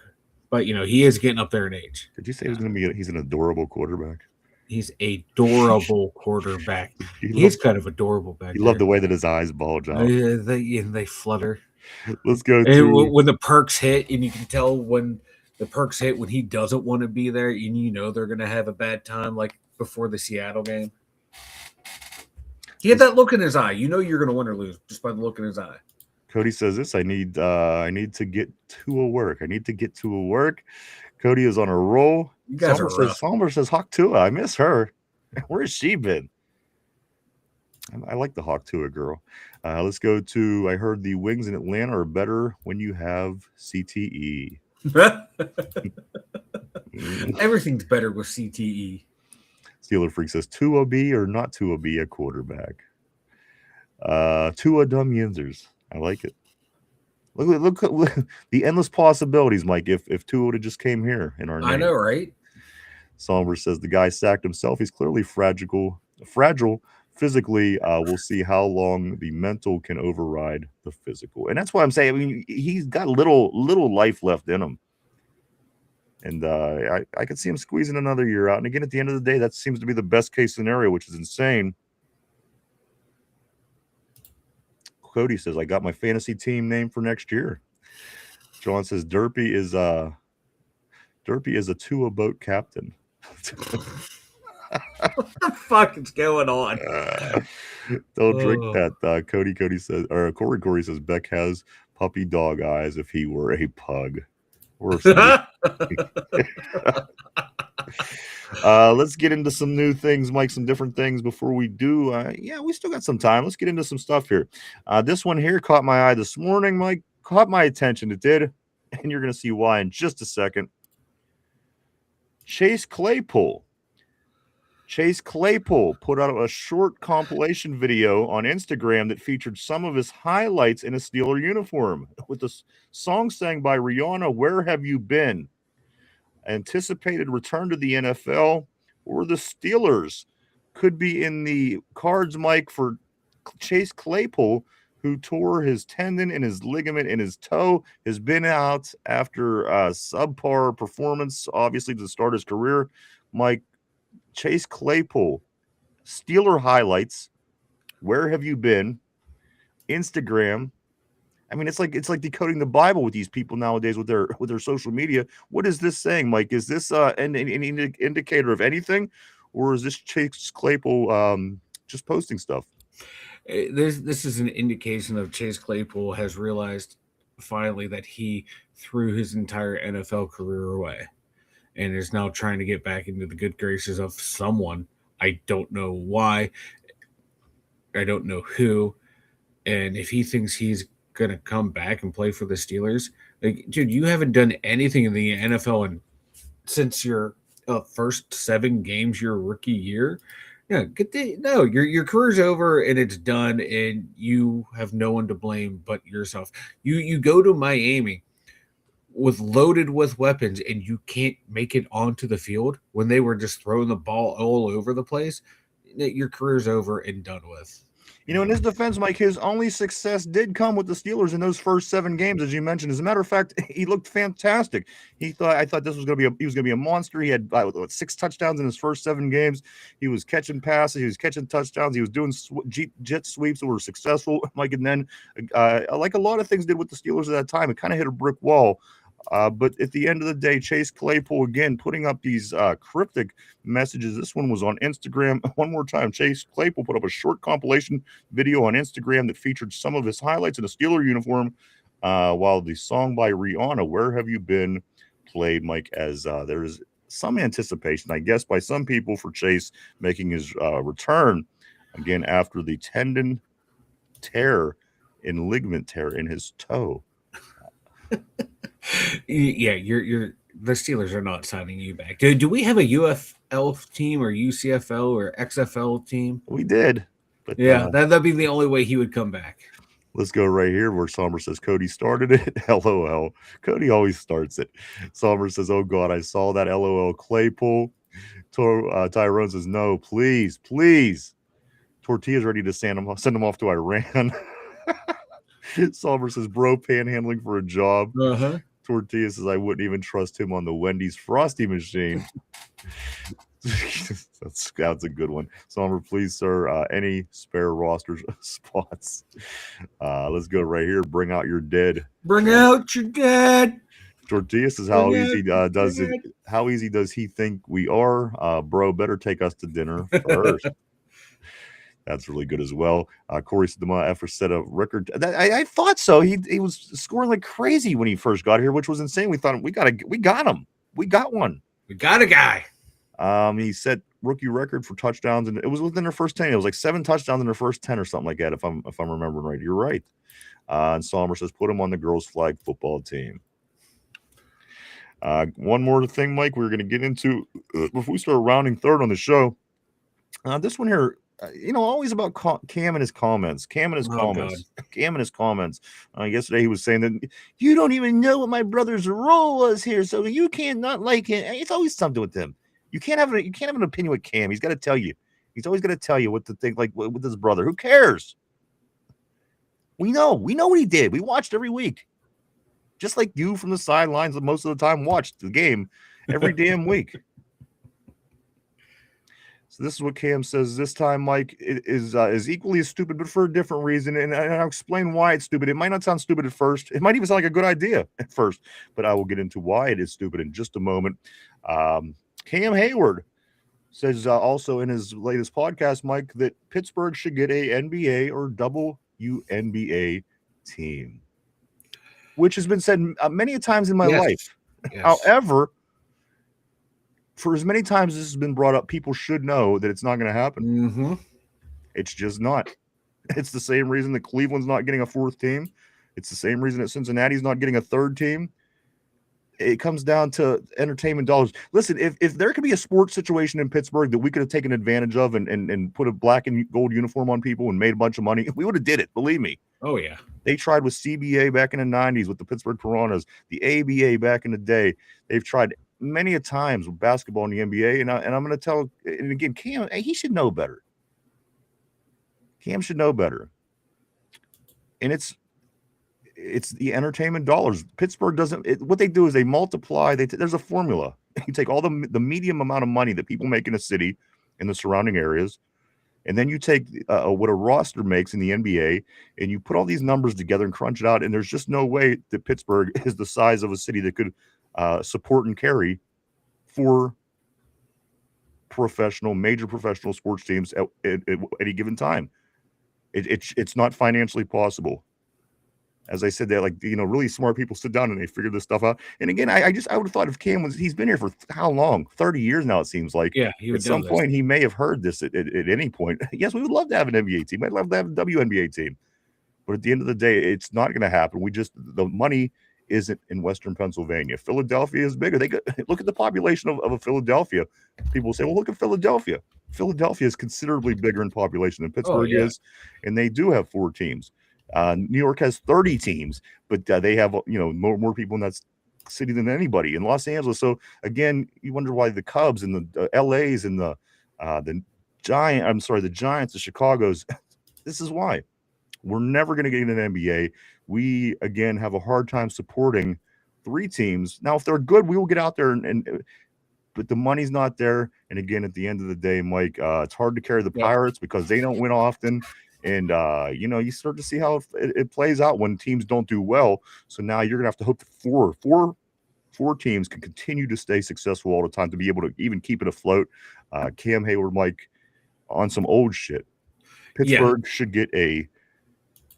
but he is getting up there in age. Did you say he's an adorable quarterback? He's a adorable quarterback. He's kind of adorable back there. You love the way that his eyes bulge out. They flutter. Let's go when the perks hit, and you can tell when the perks hit when he doesn't want to be there, and they're going to have a bad time, like before the Seattle game. He had that look in his eye. You're going to win or lose just by the look in his eye. Cody says this. I need to get to a work. Cody is on a roll. You guys Somber says Hawk Tua. I miss her. Where has she been? I like the Hawk Tua girl. Let's go to. I heard the wings in Atlanta are better when you have CTE. Everything's better with CTE. Steeler Freak says Tua B or not Tua B a quarterback. Tua dumb yinzers. I like it. Look the endless possibilities, Mike. If Tua would have just came here in our name. I know, right? Somber says the guy sacked himself. He's clearly fragile physically. We'll see how long the mental can override the physical. And that's why I'm saying, I mean, he's got little life left in him. And I could see him squeezing another year out. And again, at the end of the day, that seems to be the best case scenario, which is insane. Cody says, I got my fantasy team name for next year. John says, Derpy is a Tua boat captain. What the fuck is going on? Don't drink that. Cody says, or Corey says, Beck has puppy dog eyes if he were a pug. Or let's get into some new things, Mike, some different things before we do. We still got some time. Let's get into some stuff here. This one here caught my eye this morning, Mike. Caught my attention. It did. And you're going to see why in just a second. Chase Claypool put out a short compilation video on Instagram that featured some of his highlights in a Steeler uniform with a song sang by Rihanna, Where Have You Been? Anticipated return to the NFL, or the Steelers could be in the cards, Mike, for Chase Claypool, who tore his tendon and his ligament in his toe, has been out after a subpar performance, obviously, to start his career. Mike, Chase Claypool, Steeler highlights, where have you been? Instagram. I mean, it's like decoding the Bible with these people nowadays with their social media. What is this saying, Mike? Is this an indicator of anything, or is this Chase Claypool just posting stuff? This is an indication of Chase Claypool has realized finally that he threw his entire NFL career away and is now trying to get back into the good graces of someone. I don't know why. I don't know who. And if he thinks he's going to come back and play for the Steelers, like, dude, you haven't done anything in the NFL since your first 7 games your rookie year. Yeah, your career's over and it's done, and you have no one to blame but yourself. You go to Miami loaded with weapons, and you can't make it onto the field when they were just throwing the ball all over the place. Your career's over and done with. You know, in his defense, Mike, his only success did come with the Steelers in those first 7 games, as you mentioned. As a matter of fact, he looked fantastic. I thought this was going to be he was going to be a monster. He had 6 touchdowns in his first 7 games. He was catching passes, he was catching touchdowns, he was doing jet sweeps that were successful, Mike. And then, like a lot of things did with the Steelers at that time, it kind of hit a brick wall. But at the end of the day, Chase Claypool, again, putting up these cryptic messages. This one was on Instagram. One more time, Chase Claypool put up a short compilation video on Instagram that featured some of his highlights in a Steeler uniform, while the song by Rihanna, "Where Have You Been," played, Mike, as there is some anticipation, I guess, by some people for Chase making his return again after the tendon tear and ligament tear in his toe. Yeah, you're the Steelers are not signing you back. Do we have a UFL team or UCFL or XFL team? We did, but yeah, that'd be the only way he would come back. Let's go right here where Sommer says Cody started it. LOL. Cody always starts it. Sommer says, "Oh God, I saw that." LOL. Claypool. Tyrone says, "No, please. Tortilla's ready to send him off to Iran." Sommer says, "Bro, panhandling for a job." Uh-huh. Tortilla says, "I wouldn't even trust him on the Wendy's Frosty machine." That's a good one. Sommer, please, sir, any spare roster spots? Let's go right here. Bring out your dead. Bring out your dead. Tortilla says, how easy does he think we are? Bro, better take us to dinner first. That's really good as well. Corey said the effort set a record. I thought so. He was scoring like crazy when he first got here, which was insane. We thought we got him. We got one. We got a guy. He set rookie record for touchdowns, and it was within their first 10. It was like 7 touchdowns in their first 10 or something like that, if I'm remembering right. You're right. And Sommer says, put him on the girls' flag football team. One more thing, Mike, we're going to get into before we start rounding third on the show. This one here, always about Cam and his comments. Yesterday he was saying that you don't even know what my brother's role was here, so you can't not like him. It's always something with him. You can't have an opinion with Cam. He's got to tell you. He's always going to tell you what to think, like with his brother. Who cares? We know what he did. We watched every week, just like you from the sidelines. Most of the time, watched the game every damn week. So this is what Cam says this time, Mike. It is equally as stupid, but for a different reason, and I'll explain why it's stupid. It might not sound stupid at first. It might even sound like a good idea at first, but I will get into why it is stupid in just a moment. Cam Hayward says also in his latest podcast, Mike, that Pittsburgh should get a NBA or WNBA team, which has been said many times in my life. Yes. However, for as many times this has been brought up, people should know that it's not going to happen. Mm-hmm. It's just not. It's the same reason that Cleveland's not getting a 4th team. It's the same reason that Cincinnati's not getting a 3rd team. It comes down to entertainment dollars. Listen, if there could be a sports situation in Pittsburgh that we could have taken advantage of and put a black and gold uniform on people and made a bunch of money, we would have did it. Believe me. Oh, yeah. They tried with CBA back in the 90s with the Pittsburgh Piranhas, the ABA back in the day. They've tried many a times with basketball in the NBA, and I'm going to tell, and again, Cam, he should know better. Cam should know better. And it's the entertainment dollars. Pittsburgh doesn't. What they do is they multiply. There's a formula. You take all the medium amount of money that people make in a city, in the surrounding areas, and then you take what a roster makes in the NBA, and you put all these numbers together and crunch it out. And there's just no way that Pittsburgh is the size of a city that could support and carry 4 major professional sports teams at any given time. It's not financially possible. As I said, that like really smart people sit down and they figure this stuff out. And again, I would have thought if Cam he's been here for how long? 30 years now, it seems like. Yeah, he would At some know this. point he may have heard this at any point. Yes, we would love to have an NBA team. I'd love to have a WNBA team. But at the end of the day, it's not going to happen. The money isn't in Western Pennsylvania. Philadelphia is bigger. Look at the population of a Philadelphia. People say, well, look at Philadelphia. Philadelphia is considerably bigger in population than Pittsburgh is, and they do have 4 teams. New York has 30 teams, but they have more people in that city than anybody in Los Angeles. So again, you wonder why the Cubs and the LAs and the Giants, the Chicago's. This is why. We're never going to get an NBA. We, again, have a hard time supporting 3 teams. Now, if they're good, we will get out there, but the money's not there. And again, at the end of the day, Mike, it's hard to carry the Pirates because they don't win often. And, you start to see how it plays out when teams don't do well. So now you're going to have to hope that four teams can continue to stay successful all the time to be able to even keep it afloat. Cam Hayward, Mike, on some old shit. Pittsburgh should get a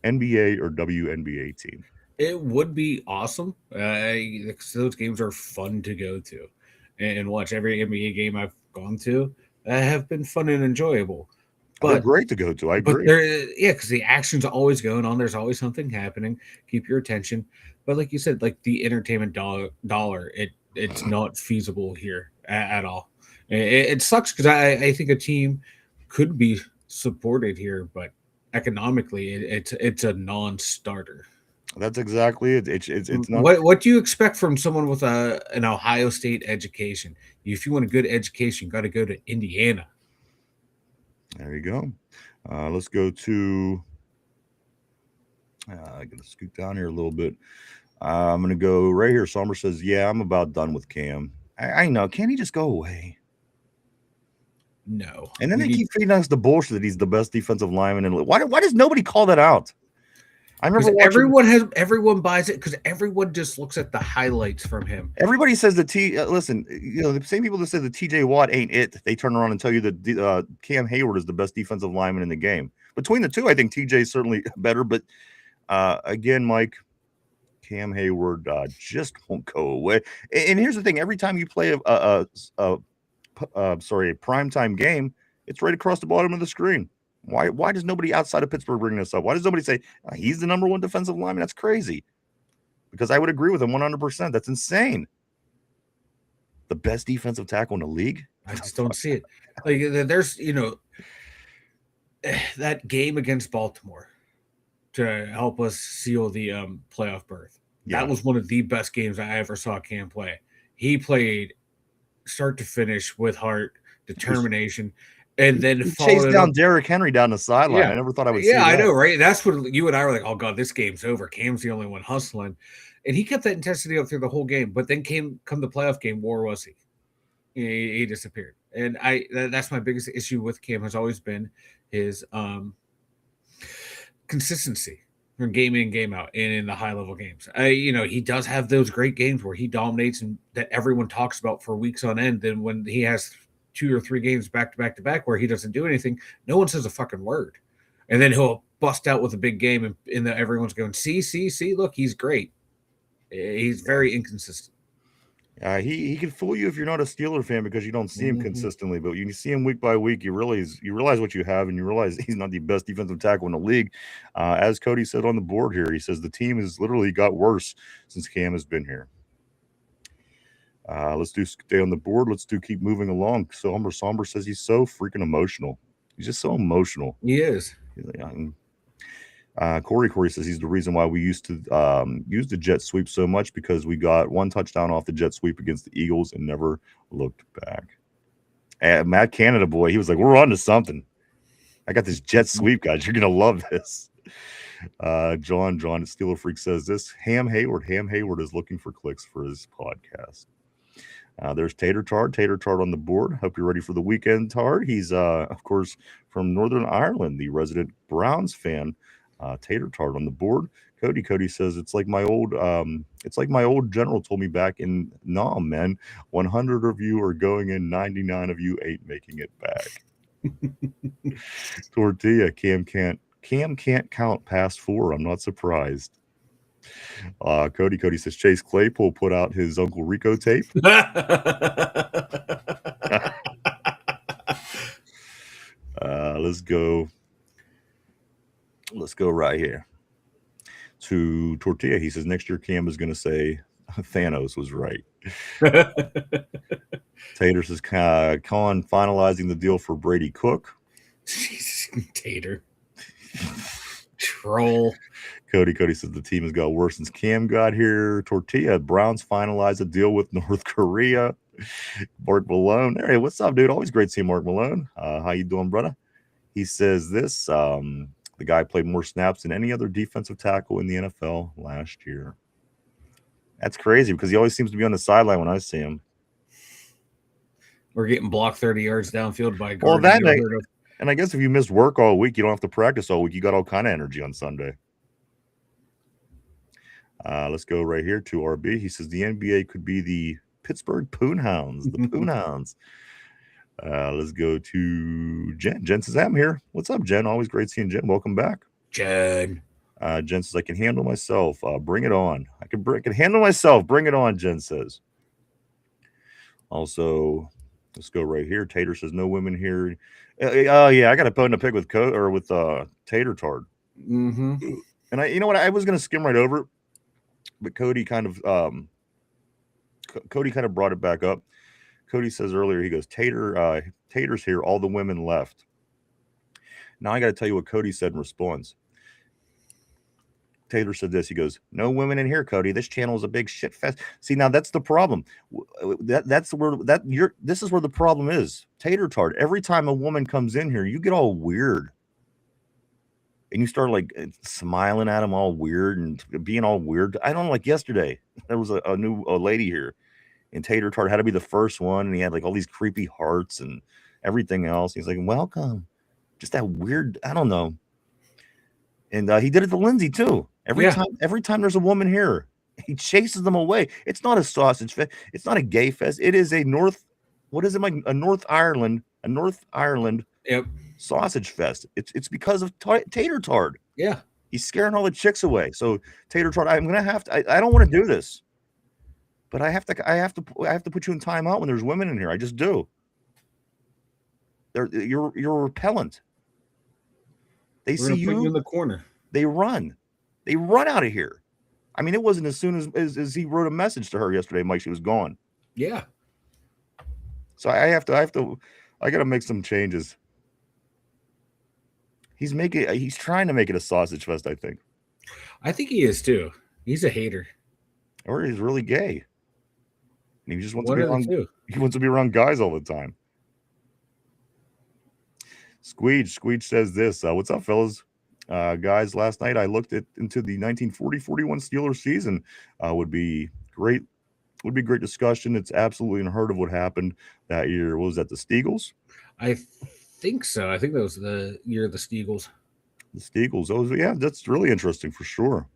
NBA or WNBA team. It would be awesome. Those games are fun to go to and watch. Every NBA game I've gone to have been fun and enjoyable. But they're great to go to. I agree. Because the action's always going on. There's always something happening. Keep your attention. But like you said, like the entertainment dollar, it's not feasible here at all. It sucks because I think a team could be supported here, but economically, it's a non-starter. That's exactly it. It's not. What do you expect from someone with an Ohio State education? If you want a good education, you got to go to Indiana. There you go. Let's go to. I got to scoot down here a little bit. I'm going to go right here. Somber says, "Yeah, I'm about done with Cam. I know. Can't he just go away?" No. And then they keep feeding us the bullshit that he's the best defensive lineman. And why does nobody call that out? I remember everyone buys it because everyone just looks at the highlights from him. Everybody says that listen, the same people that say that TJ Watt ain't it, they turn around and tell you that Cam Hayward is the best defensive lineman in the game. Between the two, I think TJ is certainly better. But again, Mike, Cam Hayward just won't go away. And here's the thing: every time you play a primetime game, it's right across the bottom of the screen. Why does nobody outside of Pittsburgh bring this up? Why does nobody say he's the number 1 defensive lineman? That's crazy. Because I would agree with him 100%. That's insane. The best defensive tackle in the league? I just don't see it. Like there's that game against Baltimore to help us seal the playoff berth. Yeah. That was one of the best games I ever saw Cam play. He played start to finish with heart, determination, and then he chased down Derrick Henry down the sideline. Yeah. I never thought I would see that. I know, right? That's what you and I were like, oh, God, this game's over. Cam's the only one hustling. And he kept that intensity up through the whole game. But then come the playoff game, where was he? He disappeared. And that's my biggest issue with Cam has always been his consistency from game in, game out, and in the high-level games. He does have those great games where he dominates and that everyone talks about for weeks on end. Then when he has 2 or 3 games back to back to back where he doesn't do anything, no one says a fucking word. And then he'll bust out with a big game, and everyone's going, see, look, he's great. He's very inconsistent. He can fool you if you're not a Steeler fan because you don't see him consistently, but you see him week by week, you realize what you have, and you realize he's not the best defensive tackle in the league. As Cody said on the board here, he says the team has literally got worse since Cam has been here. Let's stay on the board. Let's keep moving along. Somber says he's so freaking emotional. He's just so emotional. He is. Corey says he's the reason why we used to use the jet sweep so much because we got 1 touchdown off the jet sweep against the Eagles and never looked back. Matt Canada boy, he was like, we're on to something. I got this jet sweep, guys. You're going to love this. John Steeler Freak says this. Ham Hayward is looking for clicks for his podcast. There's Tater Tart on the board. Hope you're ready for the weekend, Tart. He's, of course, from Northern Ireland, the resident Browns fan. Tater Tart on the board. Cody says it's like my old general told me back in Nam, man. 100 of you are going in, 99 of you ain't making it back. Tortilla, Cam can't count past 4. I'm not surprised. Cody says Chase Claypool put out his Uncle Rico tape. Let's go right here to Tortilla. He says next year Cam is going to say Thanos was right. Tater says Con finalizing the deal for Brady Cook. Jesus, Tater. Troll. Cody says the team has got worse since Cam got here. Tortilla, Browns finalized a deal with North Korea. Mark Malone. Hey, what's up, dude? Always great seeing Mark Malone. How you doing, brother? He says this, the guy played more snaps than any other defensive tackle in the NFL last year. That's crazy because he always seems to be on the sideline when I see him. We're getting blocked 30 yards downfield by a guard. Well, that night, and I guess if you missed work all week, you don't have to practice all week. You got all kind of energy on Sunday. Let's go right here to RB. He says the NBA could be the Pittsburgh Poonhounds. The Poonhounds. Let's go to Jen. Jen says, I'm here. What's up, Jen? Always great seeing Jen. Welcome back. Jen. Jen says, I can handle myself. Bring it on. I can handle myself. Bring it on, Jen says. Also, let's go right here. Tater says, no women here. Yeah, I got a bone to pick with Tater Tard. Mm-hmm. And you know what? I was going to skim right over it, but Cody kind of brought it back up. Cody says earlier, he goes, Tater's here. All the women left. Now I got to tell you what Cody said in response. Tater said this. He goes, no women in here, Cody. This channel is a big shit fest. See, now that's the problem. This is where the problem is. Tater Tard. Every time a woman comes in here, you get all weird. And you start like smiling at them all weird and being all weird. I don't know, like yesterday, there was a new lady here, and Tater Tart had to be the first one, and he had like all these creepy hearts and everything else. He's like, welcome. Just that weird, I don't know. And he did it to Lindsay too. Every time there's a woman here, he chases them away. It's not a sausage fest. It's not a gay fest. It is a North Ireland Yep. sausage fest. It's because of Tater Tard. Yeah. He's scaring all the chicks away. So Tater Tard, I'm gonna have to. I don't want to do this, but I have to put you in timeout when there's women in here. I just do. You're repellent. They see you in the corner. They run out of here. I mean, it wasn't as soon as he wrote a message to her yesterday, Mike. She was gone. Yeah. So I got to make some changes. He's trying to make it a sausage fest, I think. I think he is too. He's a hater. Or he's really gay. And he just wants He wants to be around guys all the time. Squeege says this. What's up, fellas? Guys, last night I looked into the 1940-41 Steelers season. Would be great discussion. It's absolutely unheard of what happened that year. What was that, the Steagles? I think so. I think that was the year of the Steagles. The Steagles. Oh, yeah, that's really interesting for sure.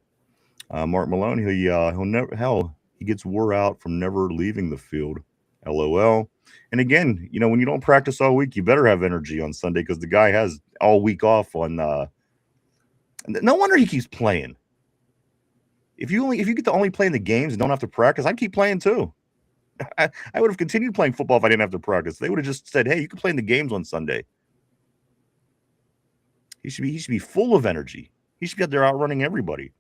Mark Malone, he gets wore out from never leaving the field. LOL. And again, when you don't practice all week, you better have energy on Sunday because the guy has all week off on. No wonder he keeps playing. If you get to only play in the games and don't have to practice, I'd keep playing too. I would have continued playing football if I didn't have to practice. They would have just said, "Hey, you can play in the games on Sunday." He should be full of energy. He should be out there outrunning everybody.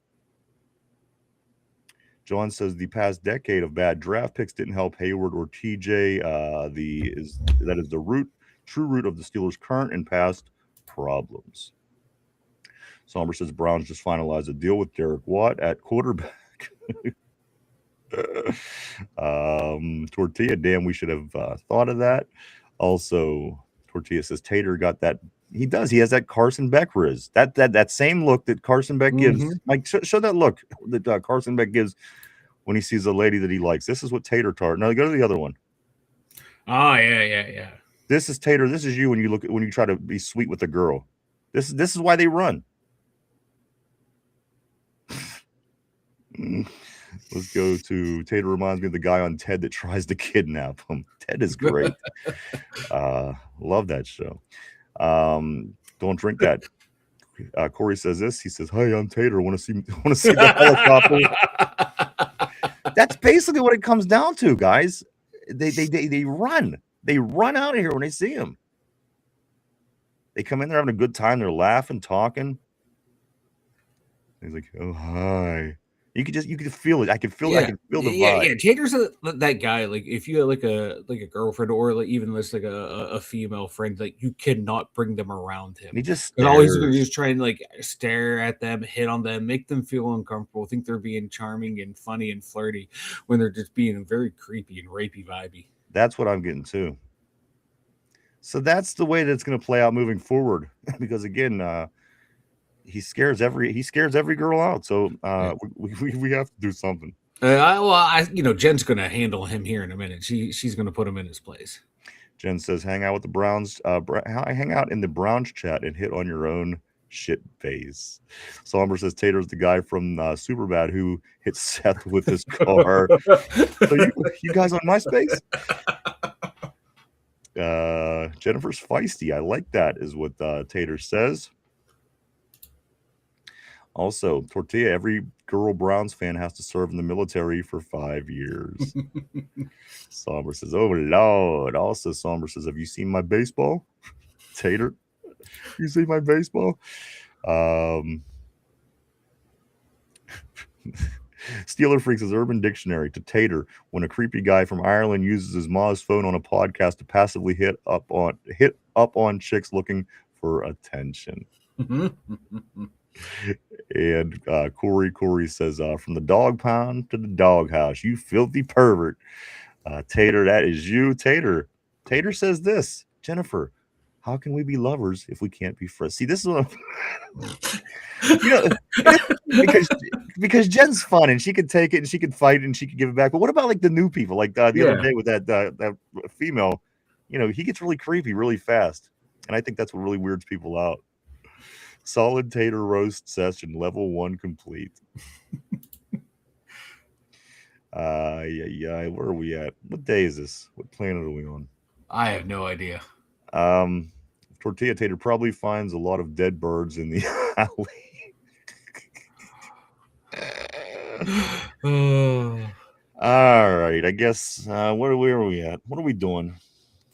John says the past decade of bad draft picks didn't help Hayward or TJ. That is the true root of the Steelers' current and past problems. Somber says Browns just finalized a deal with Derek Watt at quarterback. Tortilla, damn, we should have thought of that. Also, Tortilla says Tater got that. He does. He has that Carson Beck riz. That same look that Carson Beck gives. Mike, show that look that Carson Beck gives when he sees a lady that he likes. This is what Tater Tart. Now go to the other one. Oh yeah. This is Tater. This is you when you try to be sweet with a girl. This is why they run. Let's go to Tater. Reminds me of the guy on Ted that tries to kidnap him. Ted is great. Love that show. Don't drink that Corey says this. He says, "Hey, I'm Tater. Want to see the helicopter?" That's basically what it comes down to, guys. They run. They run out of here when they see him. They come in there having a good time. They're laughing, talking. He's like, "Oh, hi." You could feel it. I could feel the vibe. Yeah. Tater's that guy. Like if you had like a girlfriend or like even just like a female friend, like you cannot bring them around him. And he just and always going to just try and like stare at them, hit on them, make them feel uncomfortable, think they're being charming and funny and flirty when they're just being very creepy and rapey vibey. That's what I'm getting to. So that's the way that's going to play out moving forward. Because again, he scares every girl out. So we have to do something. Jen's going to handle him here in a minute. She's going to put him in his place. Jen says, "Hang out with the Browns. Hang out in the Browns chat and hit on your own shit face." Somber says, "Tater's the guy from Superbad who hit Seth with his car." So you guys on MySpace? Jennifer's feisty. I like that, is what Tater says. Also, Tortilla, every girl Browns fan has to serve in the military for 5 years. Somber says, "Oh, Lord." Also, Somber says, "Have you seen my baseball?" Tater, you see my baseball? Steeler Freak says, "Urban Dictionary to Tater, when a creepy guy from Ireland uses his ma's phone on a podcast to passively hit up on chicks looking for attention." And Corey says, "From the dog pound to the doghouse, you filthy pervert." Tater, that is you. Tater says this, "Jennifer, how can we be lovers if we can't be friends?" See, this is what because Jen's fun and she could take it and she could fight and she could give it back. But what about like the new people? Like the other day with that female, he gets really creepy really fast. And I think that's what really weirds people out. Solid Tater roast session, level 1 complete. Where are we at? What day is this? What planet are we on? I have no idea. Tortilla Tater probably finds a lot of dead birds in the alley. All right, I guess where are we at? What are we doing?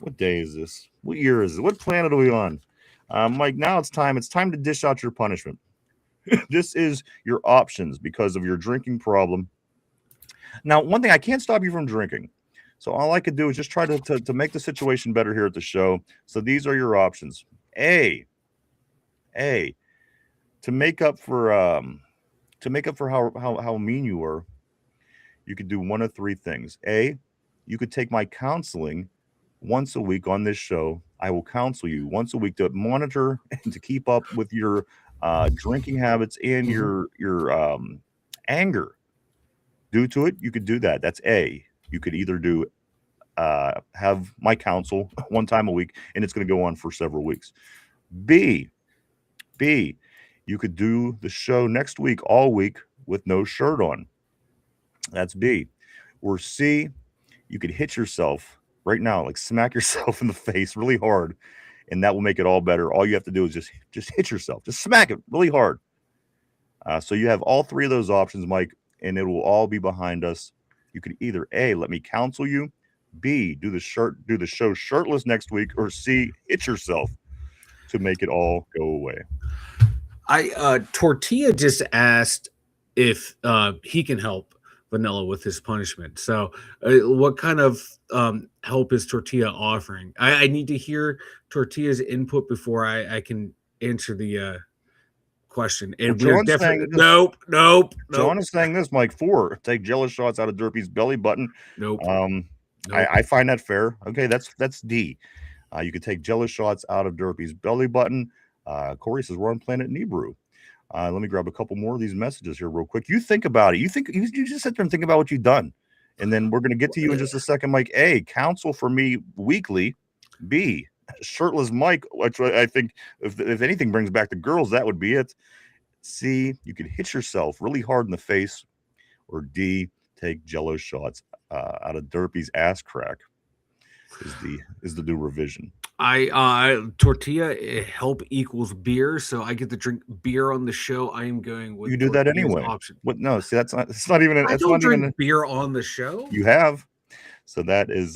What day is this? What year is it? What planet are we on? Mike, now it's time to dish out your punishment. This is your options because of your drinking problem. Now, one thing, I can't stop you from drinking. So all I could do is just try to make the situation better here at the show. So these are your options. A, to make up for how mean you were, you could do one of 3 things. A, you could take my counseling once a week on this show. I will counsel you once a week to monitor and to keep up with your drinking habits and your anger. Due to it, you could do that. That's A. You could either do have my counsel one time a week, and it's going to go on for several weeks. B, you could do the show next week, all week, with no shirt on. That's B. Or C, you could hit yourself right now, like smack yourself in the face really hard, and that will make it all better. All you have to do is just hit yourself, just smack it really hard. So you have all 3 of those options, Mike, and it will all be behind us. You could either A, let me counsel you, B, do the show shirtless next week, or C, hit yourself to make it all go away. Tortilla just asked if he can help Vanilla with his punishment. So what kind of help is Tortilla offering? I need to hear Tortilla's input before I can answer the question. And we're definitely nope. John is saying this, Mike. 4, take jealous shots out of Derpy's belly button. Nope. I find that fair. Okay, that's D. You could take jealous shots out of Derpy's belly button. Corey says we're on Planet Nebrew. Let me grab a couple more of these messages here real quick. You think about it. You just sit there and think about what you've done. And then we're going to get to you in just a second, Mike. A, counsel for me weekly. B, shirtless Mike, which I think if anything brings back the girls, that would be it. C, you could hit yourself really hard in the face. Or D, take jello shots out of Derpy's ass crack is the new revision. I tortilla help equals beer, so I get to drink beer on the show. I am going with You do that tortillas anyway. option. What? No, see, it's not even. I It's don't not drink even. beer on the show. You have. So that is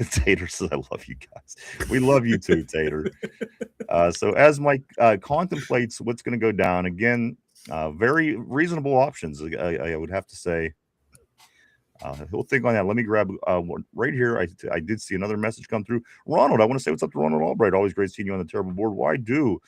Tater says, I love you guys. We love you too, Tater. So as Mike contemplates what's going to go down, again, very reasonable options, I would have to say. He'll think on that. Let me grab one right here. I did see another message come through. Ronald, I want to say what's up to Ronald Albright. Always great seeing you on the terrible board. Why do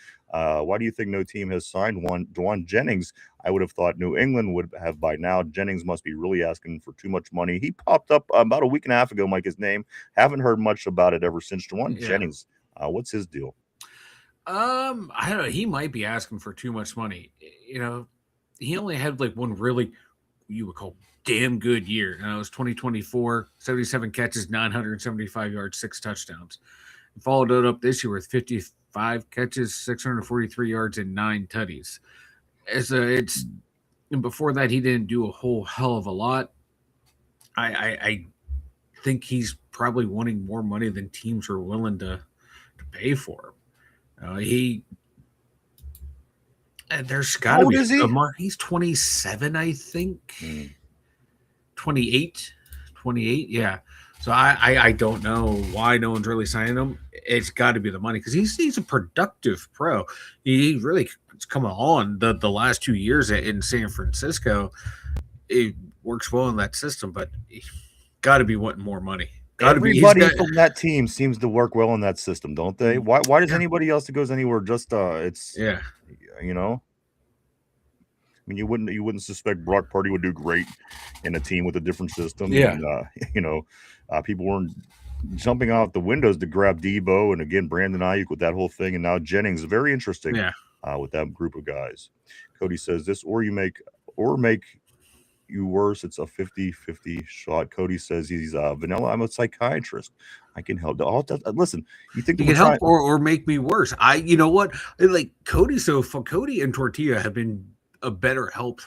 you think no team has signed Dwan Jennings? I would have thought New England would have by now. Jennings must be really asking for too much money. He popped up about a week and a half ago, Mike, his name. Haven't heard much about it ever since. Dwan Jennings, what's his deal? I don't know. He might be asking for too much money. You know, he only had like one really, you would call damn good year. And it was 2024, 77 catches, 975 yards, 6 touchdowns. And followed it up this year with 55 catches, 643 yards, and 9 tutties. And before that, he didn't do a whole hell of a lot. I think he's probably wanting more money than teams are willing to pay for him. There's got to be. Is he? He's 27, I think. 28, yeah. So I don't know why no one's really signing him. It's got to be the money because he's a productive pro. He really is coming on the last 2 years in San Francisco. It works well in that system, but got to be wanting more money. Everybody from that team seems to work well in that system, don't they? Why does anybody else that goes anywhere just you know? I mean, you wouldn't suspect Brock Purdy would do great in a team with a different system. Yeah. And, people weren't jumping out the windows to grab Debo and again Brandon Ayuk with that whole thing, and now Jennings. Very interesting. With that group of guys. Cody says this, or make you worse. It's a 50-50 shot. Cody says he's vanilla. I'm a psychiatrist. I can help. Listen, you think you can help or make me worse? You know what? Like Cody. So Cody and Tortilla have been a better help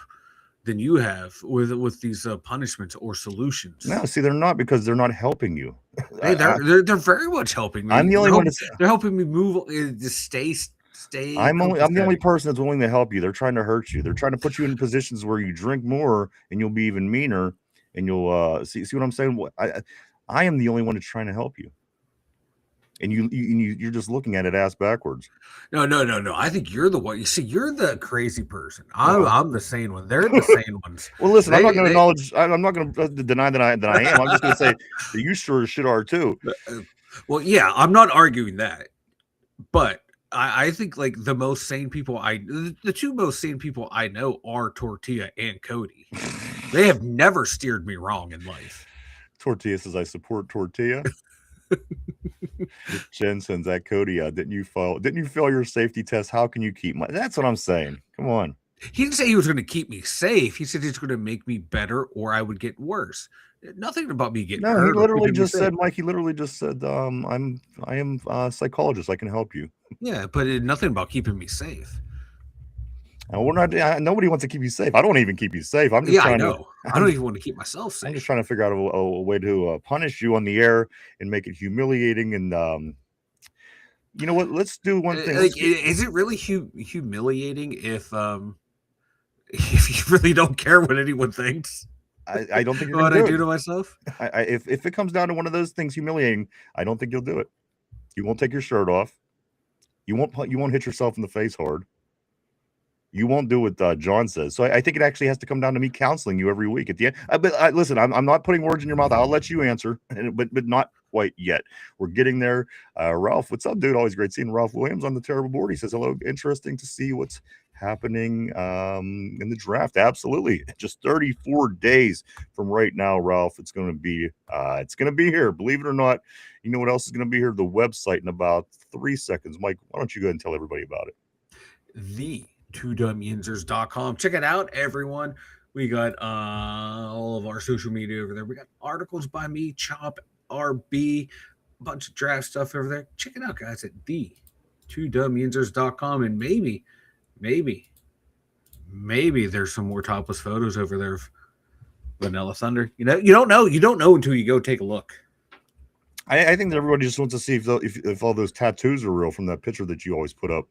than you have with these punishments or solutions. No, see, they're not because they're not helping you. Hey, they're very much helping me. I'm the only one. They're helping me move to stay. I'm the only person that's willing to help you. They're trying to hurt you. They're trying to put you in positions where you drink more and you'll be even meaner. And you'll see what I'm saying. I am the only one that's trying to help you. And you're just looking at it ass backwards. No. I think you're the one. You see, you're the crazy person. I'm the sane one. They're the sane ones. Well, listen, I'm not going to deny that I am. I'm just going to say that you sure as shit are too. Well, yeah, I'm not arguing that, but I think like the most sane people the two most sane people I know are Tortilla and Cody. They have never steered me wrong in life. Tortilla says I support Tortilla. Jen sends that Cody. Didn't you fail your safety test? How can you keep that's what I'm saying. Come on. He didn't say he was going to keep me safe. He said he's going to make me better or I would get worse. Nothing about me getting hurt. He literally just said, Mike, I am a psychologist. I can help you. Yeah, but nothing about keeping me safe. We're not. Nobody wants to keep you safe. I don't even keep you safe. I'm just trying I don't even want to keep myself safe. I'm just trying to figure out a way to punish you on the air and make it humiliating. And you know what? Let's do one thing. Is it really humiliating if you really don't care what anyone thinks? I don't think you're what I do to myself. If it comes down to one of those things humiliating, I don't think you'll do it. You won't take your shirt off. You won't hit yourself in the face hard. You won't do what John says. So I think it actually has to come down to me counseling you every week at the end. But listen, I'm not putting words in your mouth. I'll let you answer, but not quite yet. We're getting there. Ralph, what's up, dude? Always great seeing Ralph Williams on the terrible board. He says, hello, interesting to see what's happening in the draft. Absolutely. Just 34 days from right now, Ralph. It's going to be here. Believe it or not. You know what else is going to be here? The website in about 3 seconds. Mike, why don't you go ahead and tell everybody about it? The twodumbyinzers.com. Check it out, everyone. We got all of our social media over there. We got articles by me, Chop, RB, a bunch of draft stuff over there. Check it out, guys, at the twodumbyinzers.com. And maybe there's some more topless photos over there of Vanilla Thunder. You don't know until you go take a look. I think that everybody just wants to see if all those tattoos are real from that picture that you always put up.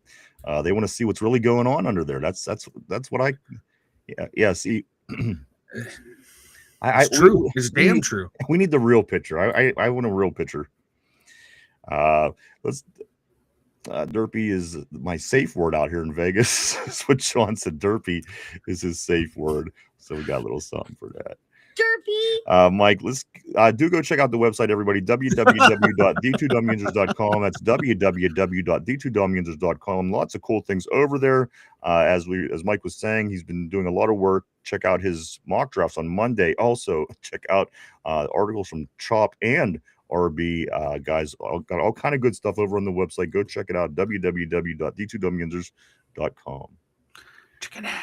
They want to see what's really going on under there. That's what I. Yeah. See, It's true. It's damn true. We need the real picture. I want a real picture. Let's. Derpy is my safe word out here in Vegas. That's what Sean said. Derpy is his safe word. So we got a little something for that. Derpy. Mike, let's do go check out the website, everybody. www.d2dumyusers.com. That's www.d2dumyusers.com. Lots of cool things over there. As Mike was saying, he's been doing a lot of work. Check out his mock drafts on Monday. Also, check out articles from Chop and RB guys. Got all kind of good stuff over on the website. Go check it out. www.d2dumyusers.com. Check it out.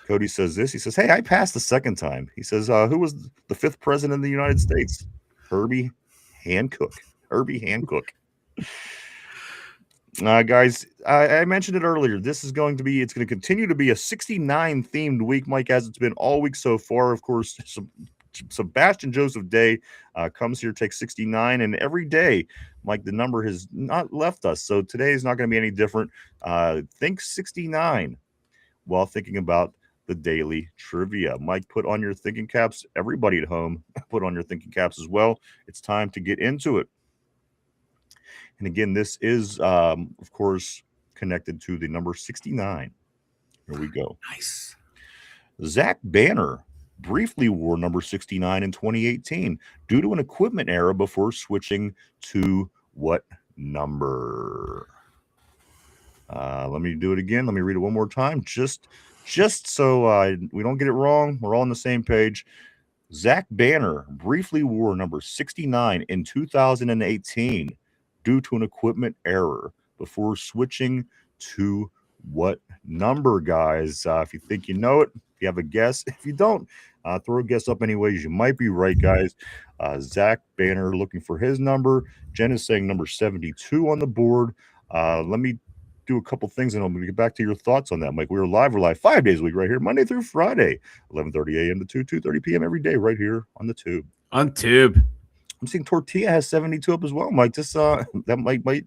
Cody says this. He says, "Hey, I passed the second time." He says, "Who was the 5th president of the United States?" Herbie Hancock. Herbie Hancock. Guys, I mentioned it earlier. It's going to continue to be a 69 themed week, Mike, as it's been all week so far. Of course, Sebastian Joseph Day comes here, takes 69, and every day, Mike, the number has not left us. So today is not going to be any different. Think 69 while thinking about the daily trivia. Mike, put on your thinking caps. Everybody at home, put on your thinking caps as well. It's time to get into it. And again, this is, of course, connected to the number 69. Here we go. Nice. Zach Banner briefly wore number 69 in 2018 due to an equipment error before switching to what number? Let me do it again. Let me read it one more time. Just so we don't get it wrong. We're all on the same page. Zach Banner briefly wore number 69 in 2018 due to an equipment error before switching to what number, guys? If you think you know it, if you have a guess, if you don't, throw a guess up anyways. You might be right, guys. Zach Banner looking for his number. Jen is saying number 72 on the board. Let me do a couple things and I'm going to get back to your thoughts on that, Mike. We're live 5 days a week right here, Monday through Friday, 11:30 a.m. to 2:30 p.m. every day right here on the Tube. On Tube. I'm seeing Tortilla has 72 up as well, Mike. This that might be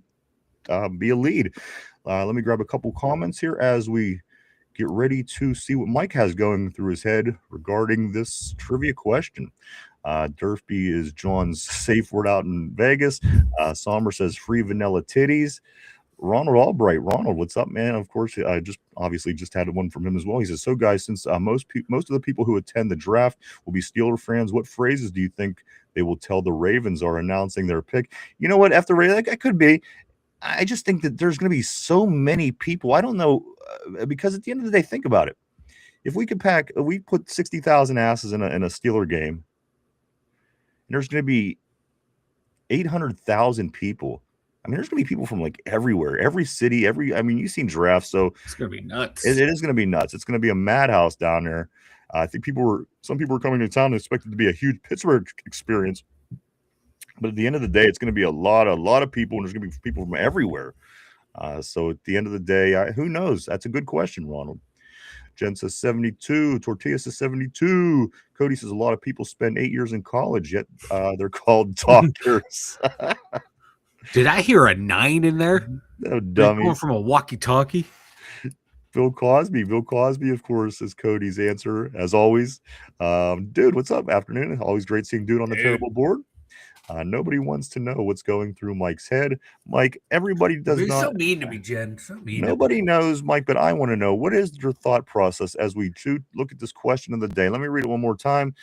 a lead. Let me grab a couple comments here as we get ready to see what Mike has going through his head regarding this trivia question. Derpy is John's safe word out in Vegas. Somber says free vanilla titties. Ronald Albright. Ronald, what's up, man? Of course, I just had one from him as well. He says, so guys, since most of the people who attend the draft will be Steeler fans, what phrases do you think they will tell the Ravens are announcing their pick? You know what? After that could be. I just think that there's going to be so many people. I don't know, because at the end of the day, think about it. If we put 60,000 asses in a Steeler game, and there's going to be 800,000 people. I mean, there's going to be people from like everywhere, every city, you've seen drafts. So it's going to be nuts. It is going to be nuts. It's going to be a madhouse down there. I think some people were coming to town and expected to be a huge Pittsburgh experience. But at the end of the day, it's going to be a lot of people, and there's going to be people from everywhere. So at the end of the day, who knows? That's a good question, Ronald. Jen says 72. Tortilla says 72. Cody says a lot of people spend 8 years in college, yet they're called doctors. Did I hear a 9 in there? No, dummy. Going from a walkie-talkie. Bill Cosby, of course, is Cody's answer, as always. Dude, what's up? Afternoon. Always great seeing Dude on the terrible board. Nobody wants to know what's going through Mike's head. Mike, everybody does not. So mean to me, Jen. So mean. Nobody knows, Mike, but I want to know, what is your thought process as we look at this question of the day? Let me read it one more time.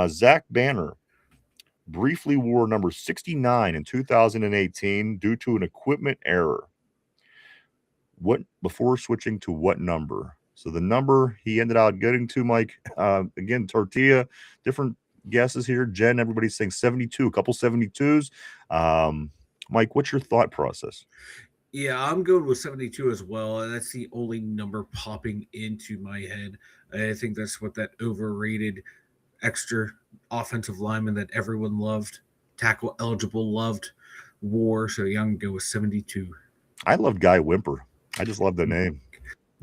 Zach Banner briefly wore number 69 in 2018 due to an equipment error. Before switching to what number? So the number he ended out getting to, Mike, again, Tortilla, different guesses here. Jen, everybody's saying 72, a couple 72s. Mike, what's your thought process? Yeah, I'm going with 72 as well. That's the only number popping into my head. I think that's what that overrated extra offensive lineman that everyone loved, tackle eligible loved, wore. So yeah, I'm going to go with 72. I love Guy Wimper. I just love the name.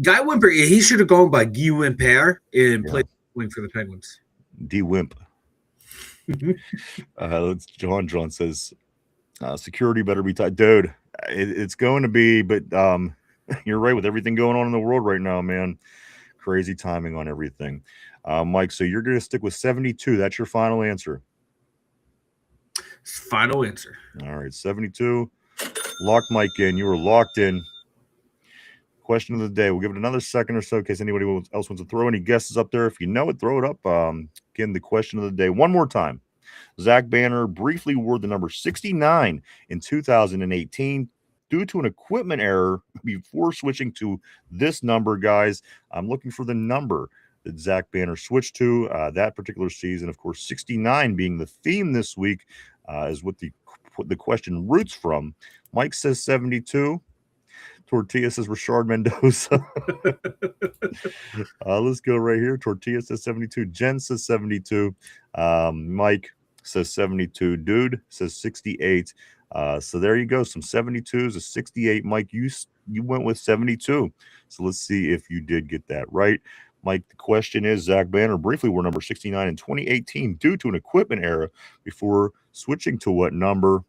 Guy Wimper, he should have gone by Guy Wimper and played wing for the Penguins. D Wimp. John says Security better be tight, dude. It's going to be, but you're right with everything going on in the world right now, man. Crazy timing on everything. Mike, so you're going to stick with 72. That's your final answer. Final answer. All right, 72. Lock Mike in. You were locked in. Question of the day. We'll give it another second or so in case anybody else wants to throw any guesses up there. If you know it, throw it up. Again, the question of the day. One more time. Zach Banner briefly wore the number 69 in 2018 due to an equipment error before switching to this number, guys. I'm looking for the number that Zach Banner switched to that particular season. Of course, 69 being the theme this week is what the question roots from. Mike says 72. Tortilla says Rashard Mendoza. Let's go right here. Tortilla says 72. Jen says 72. Mike says 72. Dude says 68. So there you go. Some 72s, a 68. Mike, you went with 72. So let's see if you did get that right. Mike, the question is, Zach Banner briefly wore number 69 in 2018 due to an equipment error before switching to what number?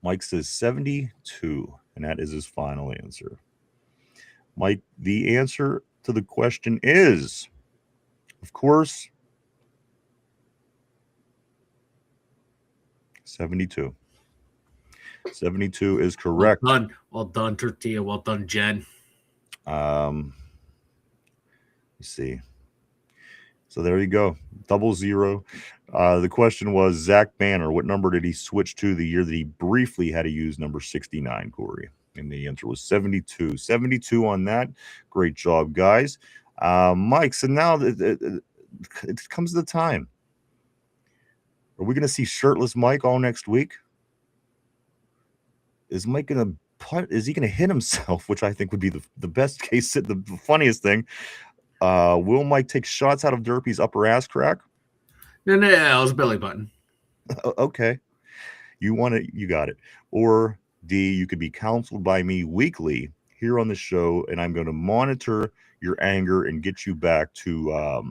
Mike says 72, and that is his final answer. Mike, the answer to the question is, of course, 72. 72 is correct. Well done, Tortilla. Well done, Jen. Let's see. So there you go. 00. The question was, Zach Banner, what number did he switch to the year that he briefly had to use number 69, Corey? And the answer was 72. 72 on that. Great job, guys. Mike, so now it comes to the time. Are we going to see shirtless Mike all next week? Is Mike going to putt? Is he going to hit himself, which I think would be the best case, the funniest thing? Will Mike take shots out of Derpy's upper ass crack? No, it was belly button. Okay. You want it, you got it. Or D, you could be counseled by me weekly here on the show, and I'm going to monitor your anger and get you back to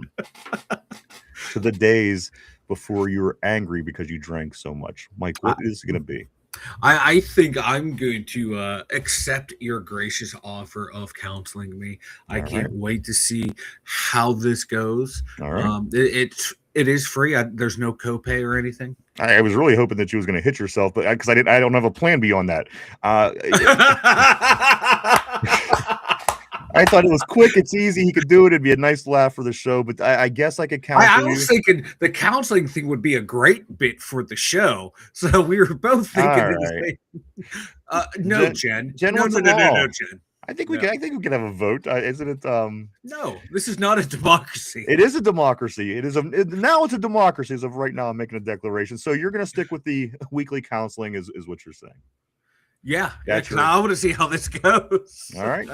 the days before you were angry because you drank so much. Mike, what is it going to be? I think I'm going to accept your gracious offer of counseling me. I can't wait to see how this goes. All right. It is free. There's no copay or anything. I was really hoping that you was going to hit yourself, but because I don't have a plan beyond that. I thought it was quick. It's easy. He could do it. It'd be a nice laugh for the show. But I guess I could counsel I was thinking the counseling thing would be a great bit for the show. So we were both thinking. Right. No, Jen. No, Jen. I think we can have a vote. Isn't it? No, this is not a democracy. It is a democracy. Now it's a democracy. As of right now, I'm making a declaration. So you're going to stick with the weekly counseling, is what you're saying. Yeah, because I want to see how this goes. All right.